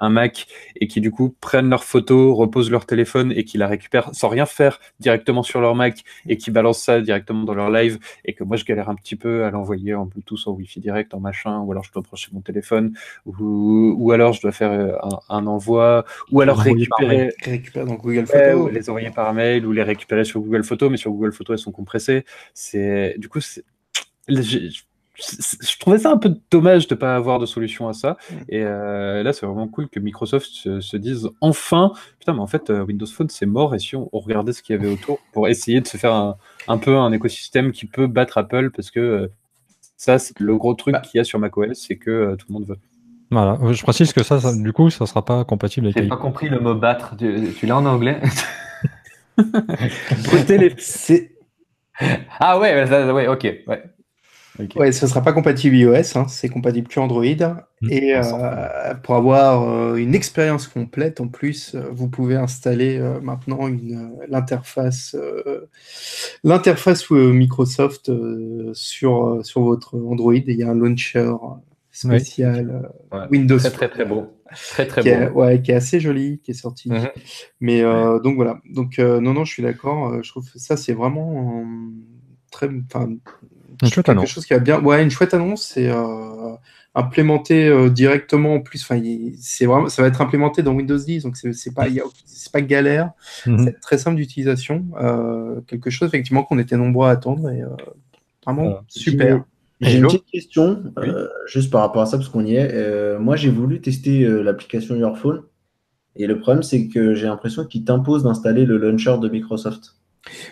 un Mac et qui du coup prennent leurs photos, reposent leur téléphone et qui la récupèrent sans rien faire directement sur leur Mac et qui balancent ça directement dans leur live, et que moi je galère un petit peu à l'envoyer en Bluetooth, en Wi-Fi direct, en machin, ou alors je dois brancher mon téléphone, ou alors je dois faire un envoi, ou alors récupérer
dans Google Photos,
les envoyer par mail, ou les récupérer sur Google Photos, mais sur Google Photos elles sont compressées. Du coup, je trouvais ça un peu dommage de ne pas avoir de solution à ça. Et là, c'est vraiment cool que Microsoft se dise enfin, putain, mais en fait, Windows Phone, c'est mort. Et si on regardait ce qu'il y avait autour pour essayer de se faire un peu un écosystème qui peut battre Apple, parce que ça, c'est le gros truc qu'il y a sur macOS, c'est que tout le monde veut.
Voilà, je précise que ça du coup, ça ne sera pas compatible avec.
J'ai pas compris le mot battre. Tu l'as en anglais? Ah ouais, ok. Ouais.
Okay. Ouais, ce ne sera pas compatible iOS, hein, c'est compatible que Android. Et pour avoir une expérience complète, en plus, vous pouvez installer maintenant l'interface Microsoft sur votre Android. Et il y a un launcher spécial Windows.
Très beau. Très
qui est assez joli, qui est sorti. Mais donc voilà. Donc non, je suis d'accord. Je trouve que ça, c'est vraiment quelque chose qui va bien. Ouais, une chouette annonce, c'est implémenté directement en plus. Enfin, ça va être implémenté dans Windows 10, donc c'est pas galère. C'est très simple d'utilisation. Quelque chose effectivement qu'on était nombreux à attendre, et vraiment super.
J'ai une petite question, juste par rapport à ça, parce qu'on y est. Moi, j'ai voulu tester l'application Your Phone, et le problème, c'est que j'ai l'impression qu'il t'impose d'installer le launcher de Microsoft.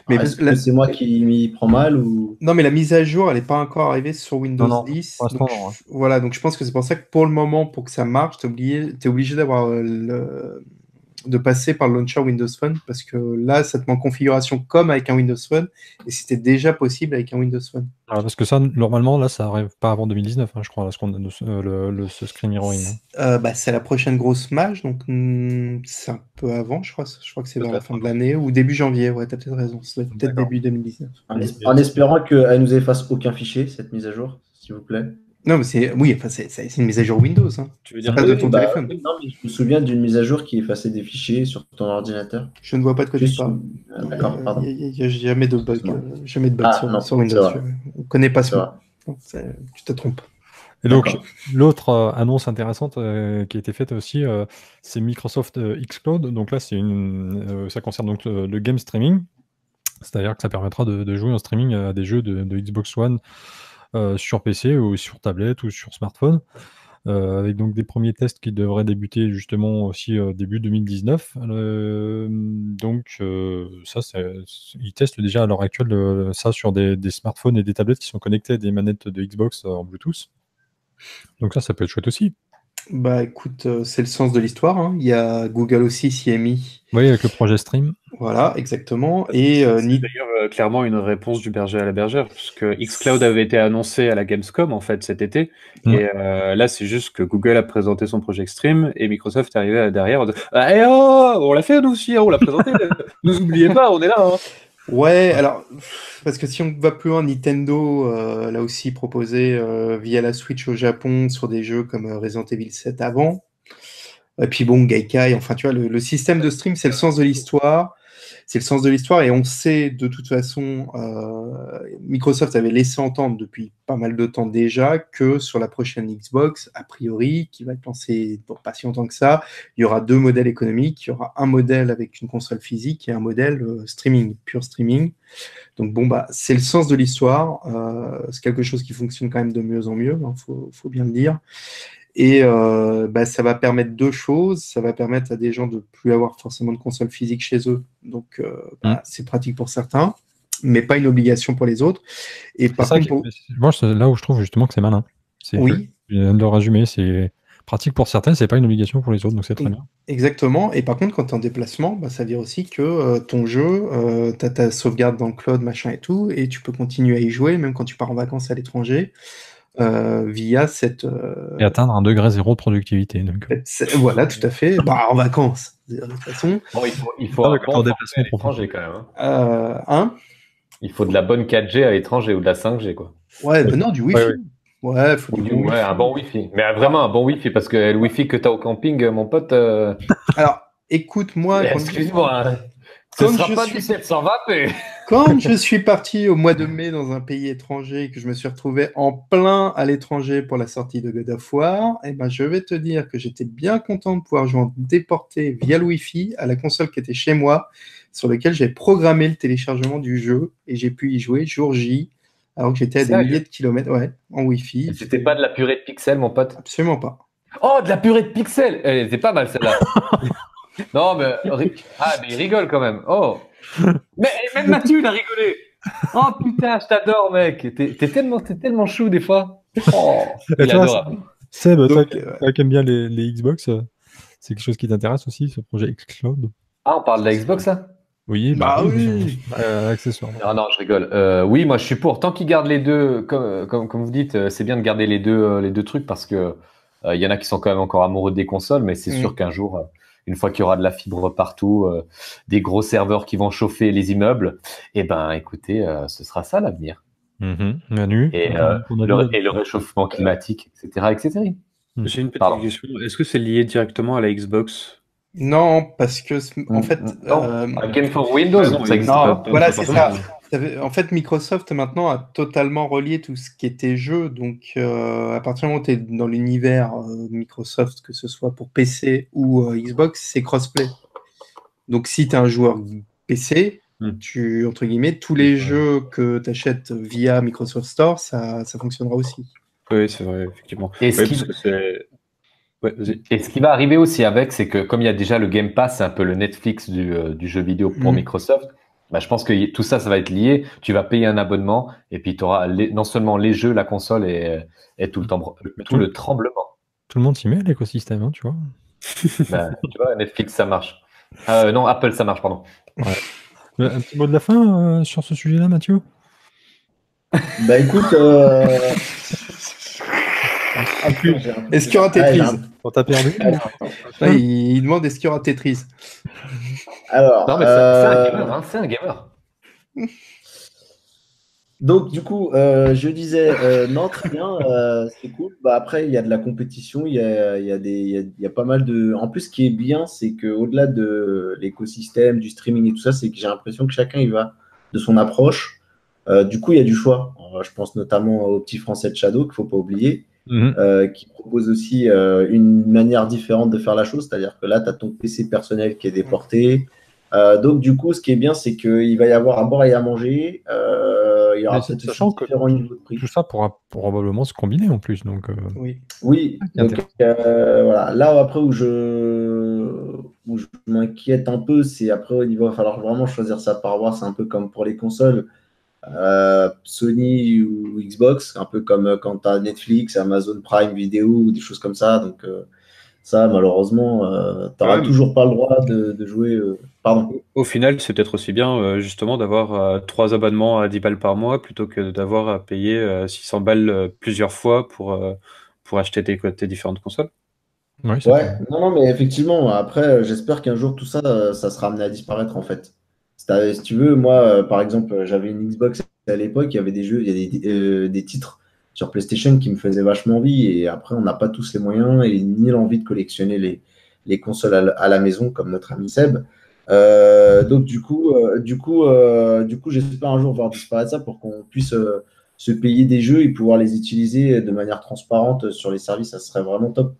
Mais est-ce que c'est moi qui m'y prends mal ou...
Non, mais la mise à jour, elle n'est pas encore arrivée sur Windows 10. Donc, voilà, donc je pense que c'est pour ça que pour le moment, pour que ça marche, tu es obligé d'avoir de passer par le launcher Windows Phone, parce que là, ça te met en configuration comme avec un Windows Phone, et c'était déjà possible avec un Windows Phone.
Alors, parce que ça, normalement, là, ça n'arrive pas avant 2019, hein, je crois, ce screen mirroring.
C'est la prochaine grosse mage, donc c'est un peu avant, je crois que c'est vers la fin de l'année, ou début janvier, ouais, t'as peut-être raison, ça doit être peut-être début 2019.
En espérant qu'elle nous efface aucun fichier, cette mise à jour, s'il vous plaît.
Non, mais c'est une mise à jour Windows. Hein.
Tu veux dire
pas de ton téléphone.
Non, mais je me souviens d'une mise à jour qui effaçait des fichiers sur ton ordinateur.
Je ne vois pas de quoi tu parles.
D'accord, pardon.
Il n'y a jamais de bug, sur Windows. On ne connaît pas ça. Tu te trompes.
Et donc, l'autre annonce intéressante qui a été faite aussi, c'est Microsoft xCloud. Donc là, ça concerne donc le game streaming. C'est-à-dire que ça permettra de jouer en streaming à des jeux de Xbox One sur PC ou sur tablette ou sur smartphone, avec donc des premiers tests qui devraient débuter justement aussi début 2019. Ils testent déjà à l'heure actuelle ça sur des smartphones et des tablettes qui sont connectés à des manettes de Xbox en Bluetooth. Donc ça peut être chouette aussi.
Bah écoute, c'est le sens de l'histoire. Hein. Il y a Google aussi s'y est mis.
Oui, avec le projet Stream.
Voilà, exactement. Et
c'est d'ailleurs clairement une réponse du berger à la bergère, puisque xCloud avait été annoncé à la Gamescom en fait cet été. Et là, c'est juste que Google a présenté son projet Stream et Microsoft est arrivé derrière. On l'a fait nous aussi, on l'a présenté. Nous oubliez pas, on est là. Hein.
Ouais, alors, parce que si on va plus loin, Nintendo l'a aussi proposé via la Switch au Japon sur des jeux comme Resident Evil 7 avant. Et puis bon, Gaikai, enfin tu vois, le système de stream, c'est le sens de l'histoire. c'est le sens de l'histoire et on sait de toute façon, Microsoft avait laissé entendre depuis pas mal de temps déjà que sur la prochaine Xbox, a priori, qui va être lancée dans pas si longtemps que ça, il y aura 2 modèles économiques, il y aura un modèle avec une console physique et un modèle streaming, pure streaming. Donc bon, bah, c'est le sens de l'histoire, c'est quelque chose qui fonctionne quand même de mieux en mieux, hein, faut bien le dire. Et bah, ça va permettre 2 choses. Ça va permettre à des gens de plus avoir forcément de console physique chez eux. Donc, c'est pratique pour certains, mais pas une obligation pour les autres. Et par contre,
moi, c'est là où je trouve justement que c'est malin.
Oui.
Je viens de le résumer. C'est pratique pour certains, c'est pas une obligation pour les autres, donc c'est très bien.
Exactement. Et par contre, quand tu es en déplacement, bah, ça veut dire aussi que ton jeu, tu as ta sauvegarde dans le cloud, machin et tout, et tu peux continuer à y jouer, même quand tu pars en vacances à l'étranger. Via cette...
Et atteindre un degré 0 de productivité. Donc.
Voilà, tout à fait. Bah, en vacances, de toute façon.
Bon, il faut un bon déplacement à l'étranger quand même.
Hein
il faut de la bonne 4G à l'étranger ou de la 5G, quoi.
Ouais, bah non, du Wi-Fi. Ouais, faut du
Wi-Fi. Un bon Wi-Fi. Mais vraiment un bon Wi-Fi, parce que le Wi-Fi que tu as au camping, mon pote...
Alors, écoute-moi...
Excuse-moi, ce sera pas du 720p.
Quand je suis parti au mois de mai dans un pays étranger et que je me suis retrouvé en plein à l'étranger pour la sortie de God of War, eh ben, je vais te dire que j'étais bien content de pouvoir jouer en déporté via le Wi-Fi à la console qui était chez moi, sur laquelle j'ai programmé le téléchargement du jeu et j'ai pu y jouer jour J, alors que j'étais à des milliers de kilomètres, en Wi-Fi.
C'était pas de la purée de pixels, mon pote?
Absolument pas.
Oh, de la purée de pixels! Elle était pas mal celle-là. Non, mais il rigole quand même. Oh, mais même Mathieu, il a rigolé. Oh putain, je t'adore, mec. T'es tellement chou des fois. Oh, il adore.
Seb, toi qui aimes bien les Xbox, c'est quelque chose qui t'intéresse aussi, ce projet xCloud?
Ah, on parle de la Xbox là?
Oui,
oui.
Accessoirement.
Non, je rigole. Oui, moi je suis pour. Tant qu'ils gardent les deux, comme vous dites, c'est bien de garder les deux trucs parce que il y en a qui sont quand même encore amoureux des consoles, mais c'est sûr qu'un jour. Une fois qu'il y aura de la fibre partout, des gros serveurs qui vont chauffer les immeubles, eh ben, écoutez, ce sera ça l'avenir.
Manu,
et le réchauffement climatique, etc., etc.
J'ai une petite question. Est-ce que c'est lié directement à la Xbox?
Non, parce que en fait,
Game for Windows, ça existe pas.
Voilà, c'est ça. En fait, Microsoft maintenant a totalement relié tout ce qui était jeu. Donc, à partir du moment où tu es dans l'univers Microsoft, que ce soit pour PC ou Xbox, c'est crossplay. Donc, si tu es un joueur PC, entre guillemets, tous les jeux que tu achètes via Microsoft Store, ça fonctionnera aussi.
Oui, c'est vrai, effectivement.
Et ce qui va arriver aussi avec, c'est que comme il y a déjà le Game Pass, c'est un peu le Netflix du jeu vidéo pour Microsoft. Bah, je pense que tout ça va être lié. Tu vas payer un abonnement et puis tu auras non seulement les jeux, la console et tout le tremblement.
Tout le monde s'y met à l'écosystème, hein, tu vois.
Bah, tu vois, Netflix, ça marche. Non, Apple, ça marche, pardon.
Ouais. Un petit mot de la fin sur ce sujet-là, Mathieu?
Bah écoute...
Est-ce qu'il y aura Tetris?
On t'a perdu?
Il demande est-ce qu'il y aura Tetris?
Alors,
non, mais c'est un gamer, hein, c'est un gamer.
Donc, du coup, je disais, non, très bien, c'est cool. Bah, après, il y a de la compétition, il y a pas mal de... En plus, ce qui est bien, c'est qu'au-delà de l'écosystème, du streaming et tout ça, c'est que j'ai l'impression que chacun y va de son approche. Du coup, il y a du choix. Alors, je pense notamment au petit français de Shadow, qu'il ne faut pas oublier, qui propose aussi une manière différente de faire la chose. C'est-à-dire que là, tu as ton PC personnel qui est déporté. Donc, du coup, ce qui est bien, c'est qu'il va y avoir à boire et à manger. Il y aura peut-être différents niveaux de prix.
Tout ça pourra probablement se combiner en plus. Donc,
Oui.
Donc, voilà. Là, après, où je m'inquiète un peu, c'est après, au niveau, il va falloir vraiment choisir sa paroisse. C'est un peu comme pour les consoles. Sony ou Xbox, un peu comme quand tu as Netflix, Amazon Prime Video ou des choses comme ça. Donc, ça, malheureusement, tu n'auras toujours pas le droit de jouer. Pardon.
Au final, c'est peut-être aussi bien justement d'avoir 3 abonnements à 10 balles par mois plutôt que d'avoir à payer 600 balles plusieurs fois pour acheter tes différentes consoles.
Ouais,
non, mais effectivement, après, j'espère qu'un jour tout ça, ça sera amené à disparaître en fait. Si tu veux, moi, par exemple, j'avais une Xbox à l'époque, il y avait des jeux, il y a des titres sur PlayStation qui me faisaient vachement envie, et après, on n'a pas tous les moyens et ni l'envie de collectionner les consoles à la maison, comme notre ami Seb. Donc j'espère un jour voir disparaître ça pour qu'on puisse se payer des jeux et pouvoir les utiliser de manière transparente sur les services. Ça serait vraiment top.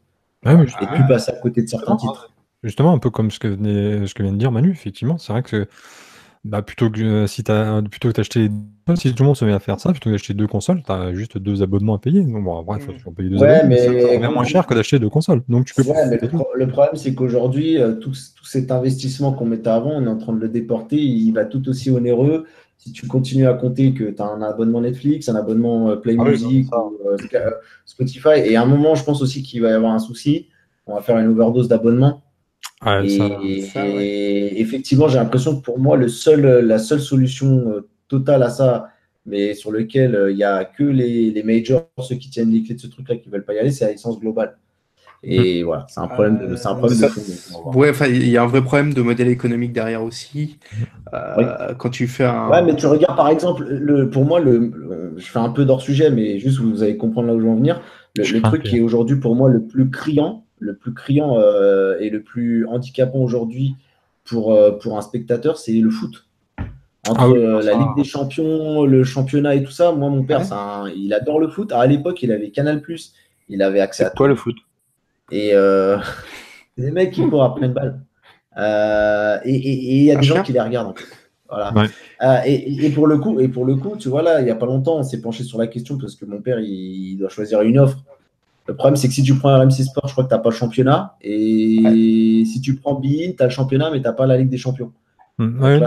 Et plus passer à côté de certains titres.
Justement, un peu comme ce que vient de dire Manu, effectivement, c'est vrai que plutôt que t'acheter, si tout le monde se met à faire ça, plutôt que d'acheter 2 consoles, t'as juste 2 abonnements à payer. Donc, bon, après, il faut toujours payer 2 abonnements, mais ça revient moins cher que d'acheter 2 consoles. Donc, tu peux
mais le problème, c'est qu'aujourd'hui, tout cet investissement qu'on mettait avant, on est en train de le déporter, il va tout aussi onéreux. Si tu continues à compter que tu as un abonnement Netflix, un abonnement Play Music, ou, Spotify, et à un moment, je pense aussi qu'il va y avoir un souci. On va faire une overdose d'abonnements. Et effectivement, j'ai l'impression que pour moi, la seule solution totale à ça, mais sur lequel il n'y a que les majors, ceux qui tiennent les clés de ce truc-là, qui ne veulent pas y aller, c'est la licence globale. Et voilà, c'est un problème de fond.
Ouais, il y a un vrai problème de modèle économique derrière aussi. Quand tu fais un.
Ouais, mais tu regardes par exemple, pour moi, je fais un peu d'hors sujet, mais juste vous allez comprendre là où je veux en venir. Le truc qui est aujourd'hui pour moi le plus criant et le plus handicapant aujourd'hui pour un spectateur, c'est le foot. Entre la Ligue des Champions, le championnat et tout ça, moi, mon père, il adore le foot. À l'époque, il avait Canal+, il avait accès à tout.
Quoi le foot?
Et des mecs qui courent après une balle. Et il y a des gens qui les regardent. En fait. Voilà. Ouais. Et pour le coup, tu vois, là, il n'y a pas longtemps, on s'est penché sur la question parce que mon père, il doit choisir une offre. Le problème, c'est que si tu prends RMC Sport, je crois que tu n'as pas le championnat. Et si tu prends Bein, tu as le championnat, mais tu n'as pas la Ligue des Champions.
Là,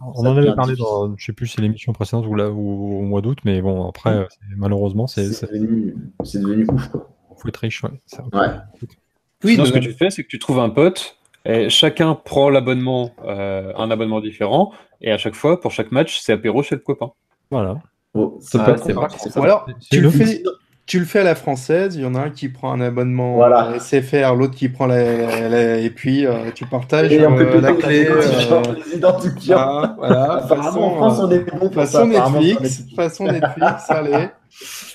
on en avait parlé dans, je ne sais plus si c'est l'émission précédente ou au mois d'août, mais bon, après, malheureusement, c'est
devenu ouf, quoi.
Faut être riche, ouais.
Oui, donc ce que tu fais, c'est que tu trouves un pote, et chacun prend l'abonnement, un abonnement différent, et à chaque fois, pour chaque match, c'est apéro chez le copain.
Voilà.
Ça peut être
Ou alors, tu le fais à la française, il y en a un qui prend un abonnement SFR, l'autre qui prend et puis tu partages la clé.
Les identifiants.
Apparemment, en France, on est bon pour ça. Façon Netflix, allez.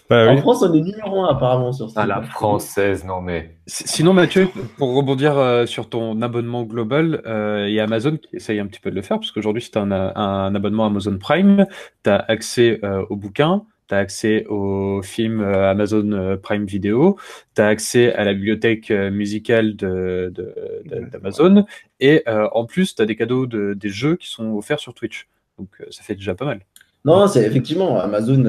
En France, on est numéro 1 apparemment sur ça.
À la française, non mais.
Sinon, Mathieu, pour rebondir sur ton abonnement global, il y a Amazon qui essaye un petit peu de le faire, parce qu'aujourd'hui, si tu as un abonnement Amazon Prime, tu as accès aux bouquins, tu as accès aux films Amazon Prime Video, tu as accès à la bibliothèque musicale d'Amazon, et en plus, tu as des cadeaux des jeux qui sont offerts sur Twitch. Donc, ça fait déjà pas mal.
Non, c'est effectivement Amazon,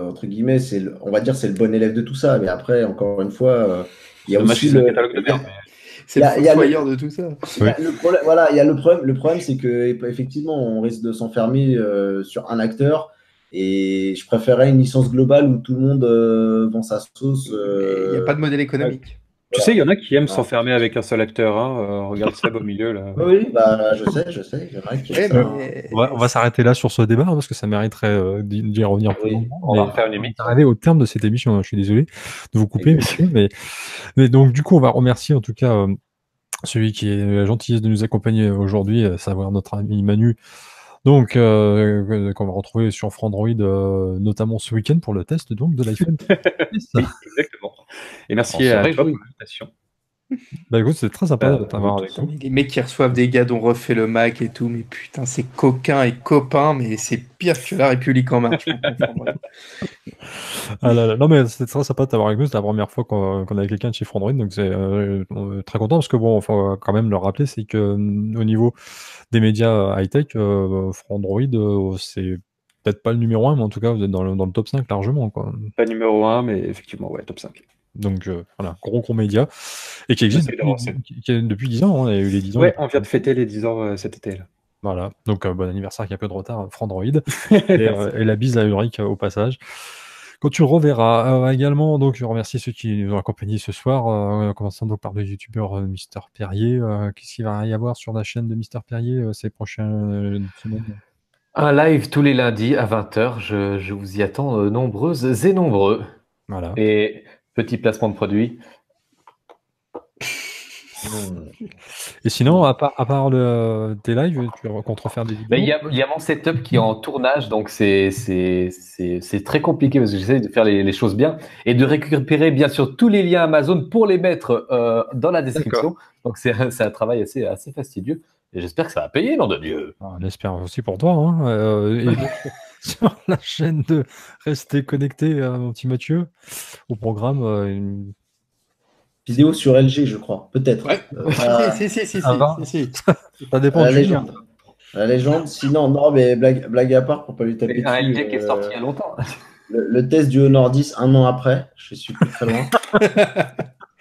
entre guillemets, on va dire c'est le bon élève de tout ça. Mais après, encore une fois, il y a aussi le catalogue de merde.
C'est le foyeur de tout ça.
Il y a le problème, c'est que effectivement, on risque de s'enfermer sur un acteur. Et je préférais une licence globale où tout le monde vend sa sauce.
Il n'y a pas de modèle économique.
Tu sais, il y en a qui aiment s'enfermer avec un seul acteur. Regarde Seb au milieu. Là.
Oui, je sais. Il y en a qui
on va s'arrêter là sur ce débat parce que ça mériterait d'y revenir plus longtemps.
On va refaire une émission.
On va arriver au terme de cette émission. Je suis désolé de vous couper, messieurs. Mais donc, du coup, on va remercier en tout cas celui qui est la gentillesse de nous accompagner aujourd'hui, à savoir notre ami Manu. Donc, qu'on va retrouver sur Frandroid, notamment ce week-end pour le test donc, de l'iPhone.
Oui, exactement. Et merci à toi pour l'invitation.
Écoute, c'est très sympa de t'avoir avec nous.
Les mecs qui reçoivent des gars dont refait le Mac et tout, mais putain, c'est coquin et copain, mais c'est pire que la République en marche.
Non, mais c'est très sympa de t'avoir avec nous. C'est la première fois qu'on avait quelqu'un de chez Frandroid, donc c'est très content parce que bon, faut quand même le rappeler, c'est que au niveau des médias high-tech, Frandroid, c'est peut-être pas le numéro 1, mais en tout cas, vous êtes dans le top 5 largement, quoi.
Pas numéro 1, mais effectivement, ouais, top 5.
Donc voilà, gros média, et qui existe depuis 10 ans, hein, il y a eu les 10 ans.
Ouais, on vient de fêter les 10 ans cet été. Là.
Voilà, donc bon anniversaire, il y a un peu de retard, Frandroid, et la bise à Ulrich au passage. Quand tu le reverras également, donc je remercie ceux qui nous ont accompagnés ce soir, en commençant donc par le youtubeur Mister Perrier. Qu'est-ce qu'il va y avoir sur la chaîne de Mister Perrier ces prochaines semaines?
Un live tous les lundis à 20h, je vous y attends nombreuses et nombreux.
Voilà.
Et petit placement de produit.
Et sinon, à part tes lives, tu comptes refaire des vidéos?
Il y a mon setup qui est en tournage, donc c'est très compliqué parce que j'essaie de faire les choses bien et de récupérer bien sûr tous les liens Amazon pour les mettre dans la description. Donc c'est un travail assez fastidieux et j'espère que ça va payer, nom de Dieu.
On espère aussi pour toi. Hein. Et donc, sur la chaîne de Rester Connecté, mon petit Mathieu, au programme. Une
vidéo sur LG, je crois, peut-être.
Ouais. Si.
Ça dépend
La
du
légende. La légende. Sinon, non, mais blague à part, pour pas lui taper
Un
dessus.
LG qui est sorti il y a longtemps.
Le test du Honor 10 un an après, je suis plus très loin.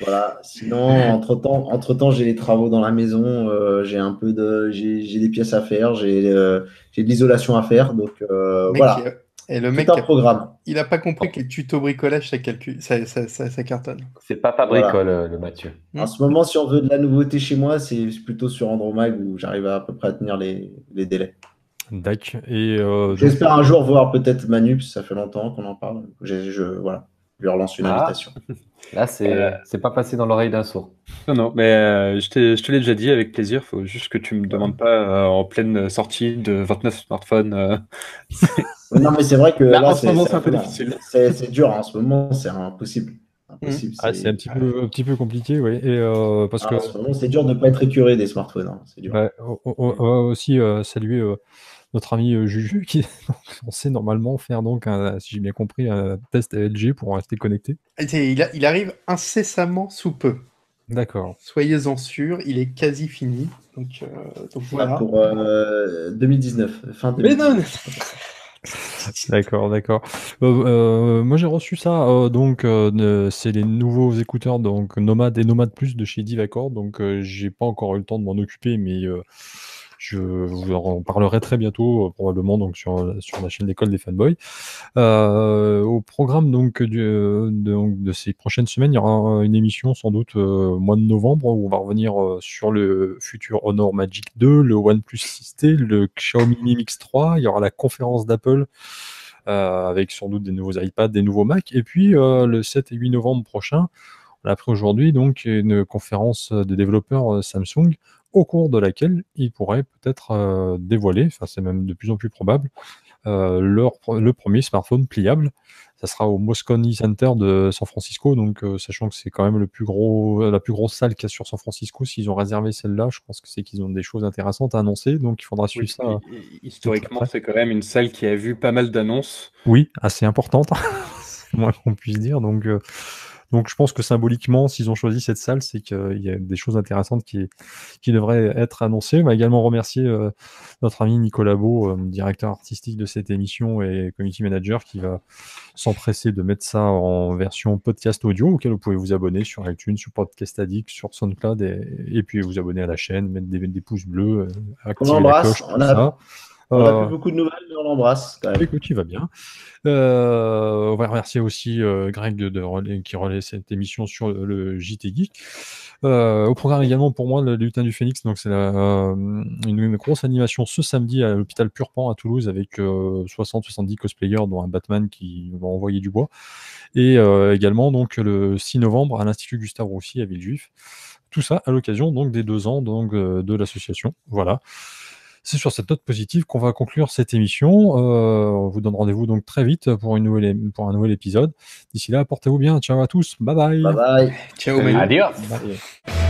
Voilà. Sinon, entre-temps, j'ai les travaux dans la maison, j'ai des pièces à faire, j'ai de l'isolation à faire, donc voilà.
Et le mec,
un programme.
Il n'a pas compris que les tutos bricolage, ça cartonne.
C'est Papa Bricole, le Mathieu.
En ce moment, si on veut de la nouveauté chez moi, c'est plutôt sur Andromag où j'arrive à peu près à tenir les délais.
D'accord. Et
j'espère un jour voir peut-être Manu, parce que ça fait longtemps qu'on en parle. Voilà, je lui relance une invitation.
Là, c'est pas passé dans l'oreille d'un sourd.
Non, mais je te l'ai déjà dit avec plaisir. Il faut juste que tu me demandes pas en pleine sortie de 29 smartphones.
Non, mais c'est vrai que là,
en ce moment, c'est un peu difficile.
C'est dur. En ce moment, c'est impossible.
C'est un petit peu compliqué, oui. Et parce que
en ce moment, c'est dur de ne pas être écœuré des smartphones. Hein. C'est dur.
On va aussi saluer notre ami Juju qui est censé normalement faire donc, si j'ai bien compris, un test LG pour rester connecté.
Il arrive incessamment sous peu.
D'accord.
Soyez-en sûrs, il est quasi fini. Donc voilà.
Pour 2019, fin 2019.
D'accord. Moi j'ai reçu ça, donc c'est les nouveaux écouteurs donc Nomad et Nomad Plus de chez Divacor, donc j'ai pas encore eu le temps de m'en occuper, mais je vous en parlerai très bientôt, probablement donc sur la chaîne d'école des fanboys. Au programme donc de ces prochaines semaines, il y aura une émission sans doute au mois de novembre où on va revenir sur le futur Honor Magic 2, le OnePlus 6T, le Xiaomi Mi Mix 3. Il y aura la conférence d'Apple avec sans doute des nouveaux iPads, des nouveaux Mac. Et puis le 7 et 8 novembre prochain, on a pris aujourd'hui donc une conférence de développeurs Samsung, au cours de laquelle ils pourraient peut-être dévoiler, enfin c'est même de plus en plus probable, le premier smartphone pliable. Ça sera au Moscone Center de San Francisco, donc sachant que c'est quand même la plus grosse salle qu'il y a sur San Francisco, s'ils ont réservé celle-là, je pense que c'est qu'ils ont des choses intéressantes à annoncer, donc il faudra suivre ça.
Historiquement, c'est quand même une salle qui a vu pas mal d'annonces.
Oui, assez importante, c'est le moins qu'on puisse dire, donc je pense que symboliquement, s'ils ont choisi cette salle, c'est qu'il y a des choses intéressantes qui devraient être annoncées. On va également remercier notre ami Nicolas Beau, directeur artistique de cette émission et community manager, qui va s'empresser de mettre ça en version podcast audio, auquel vous pouvez vous abonner sur iTunes, sur Podcast Addict, sur SoundCloud, et puis vous abonner à la chaine, mettre des pouces bleus, activer la cloche, tout ça.
On n'a plus beaucoup de nouvelles, mais on l'embrasse quand même.
Écoute, il va bien. On va remercier aussi Greg qui relaie cette émission sur le JT Geek. Au programme également pour moi le Lutin du Phénix, donc c'est une grosse animation ce samedi à l'hôpital Purpan à Toulouse avec 60-70 cosplayers dont un Batman qui va envoyer du bois. Et également donc le 6 novembre à l'Institut Gustave Roussy à Villejuif. Tout ça à l'occasion donc des 2 ans donc, de l'association. Voilà. C'est sur cette note positive qu'on va conclure cette émission. On vous donne rendez-vous donc très vite pour un nouvel épisode. D'ici là, portez-vous bien. Ciao à tous. Bye bye.
Bye bye.
Ciao.
Adios.
Bye.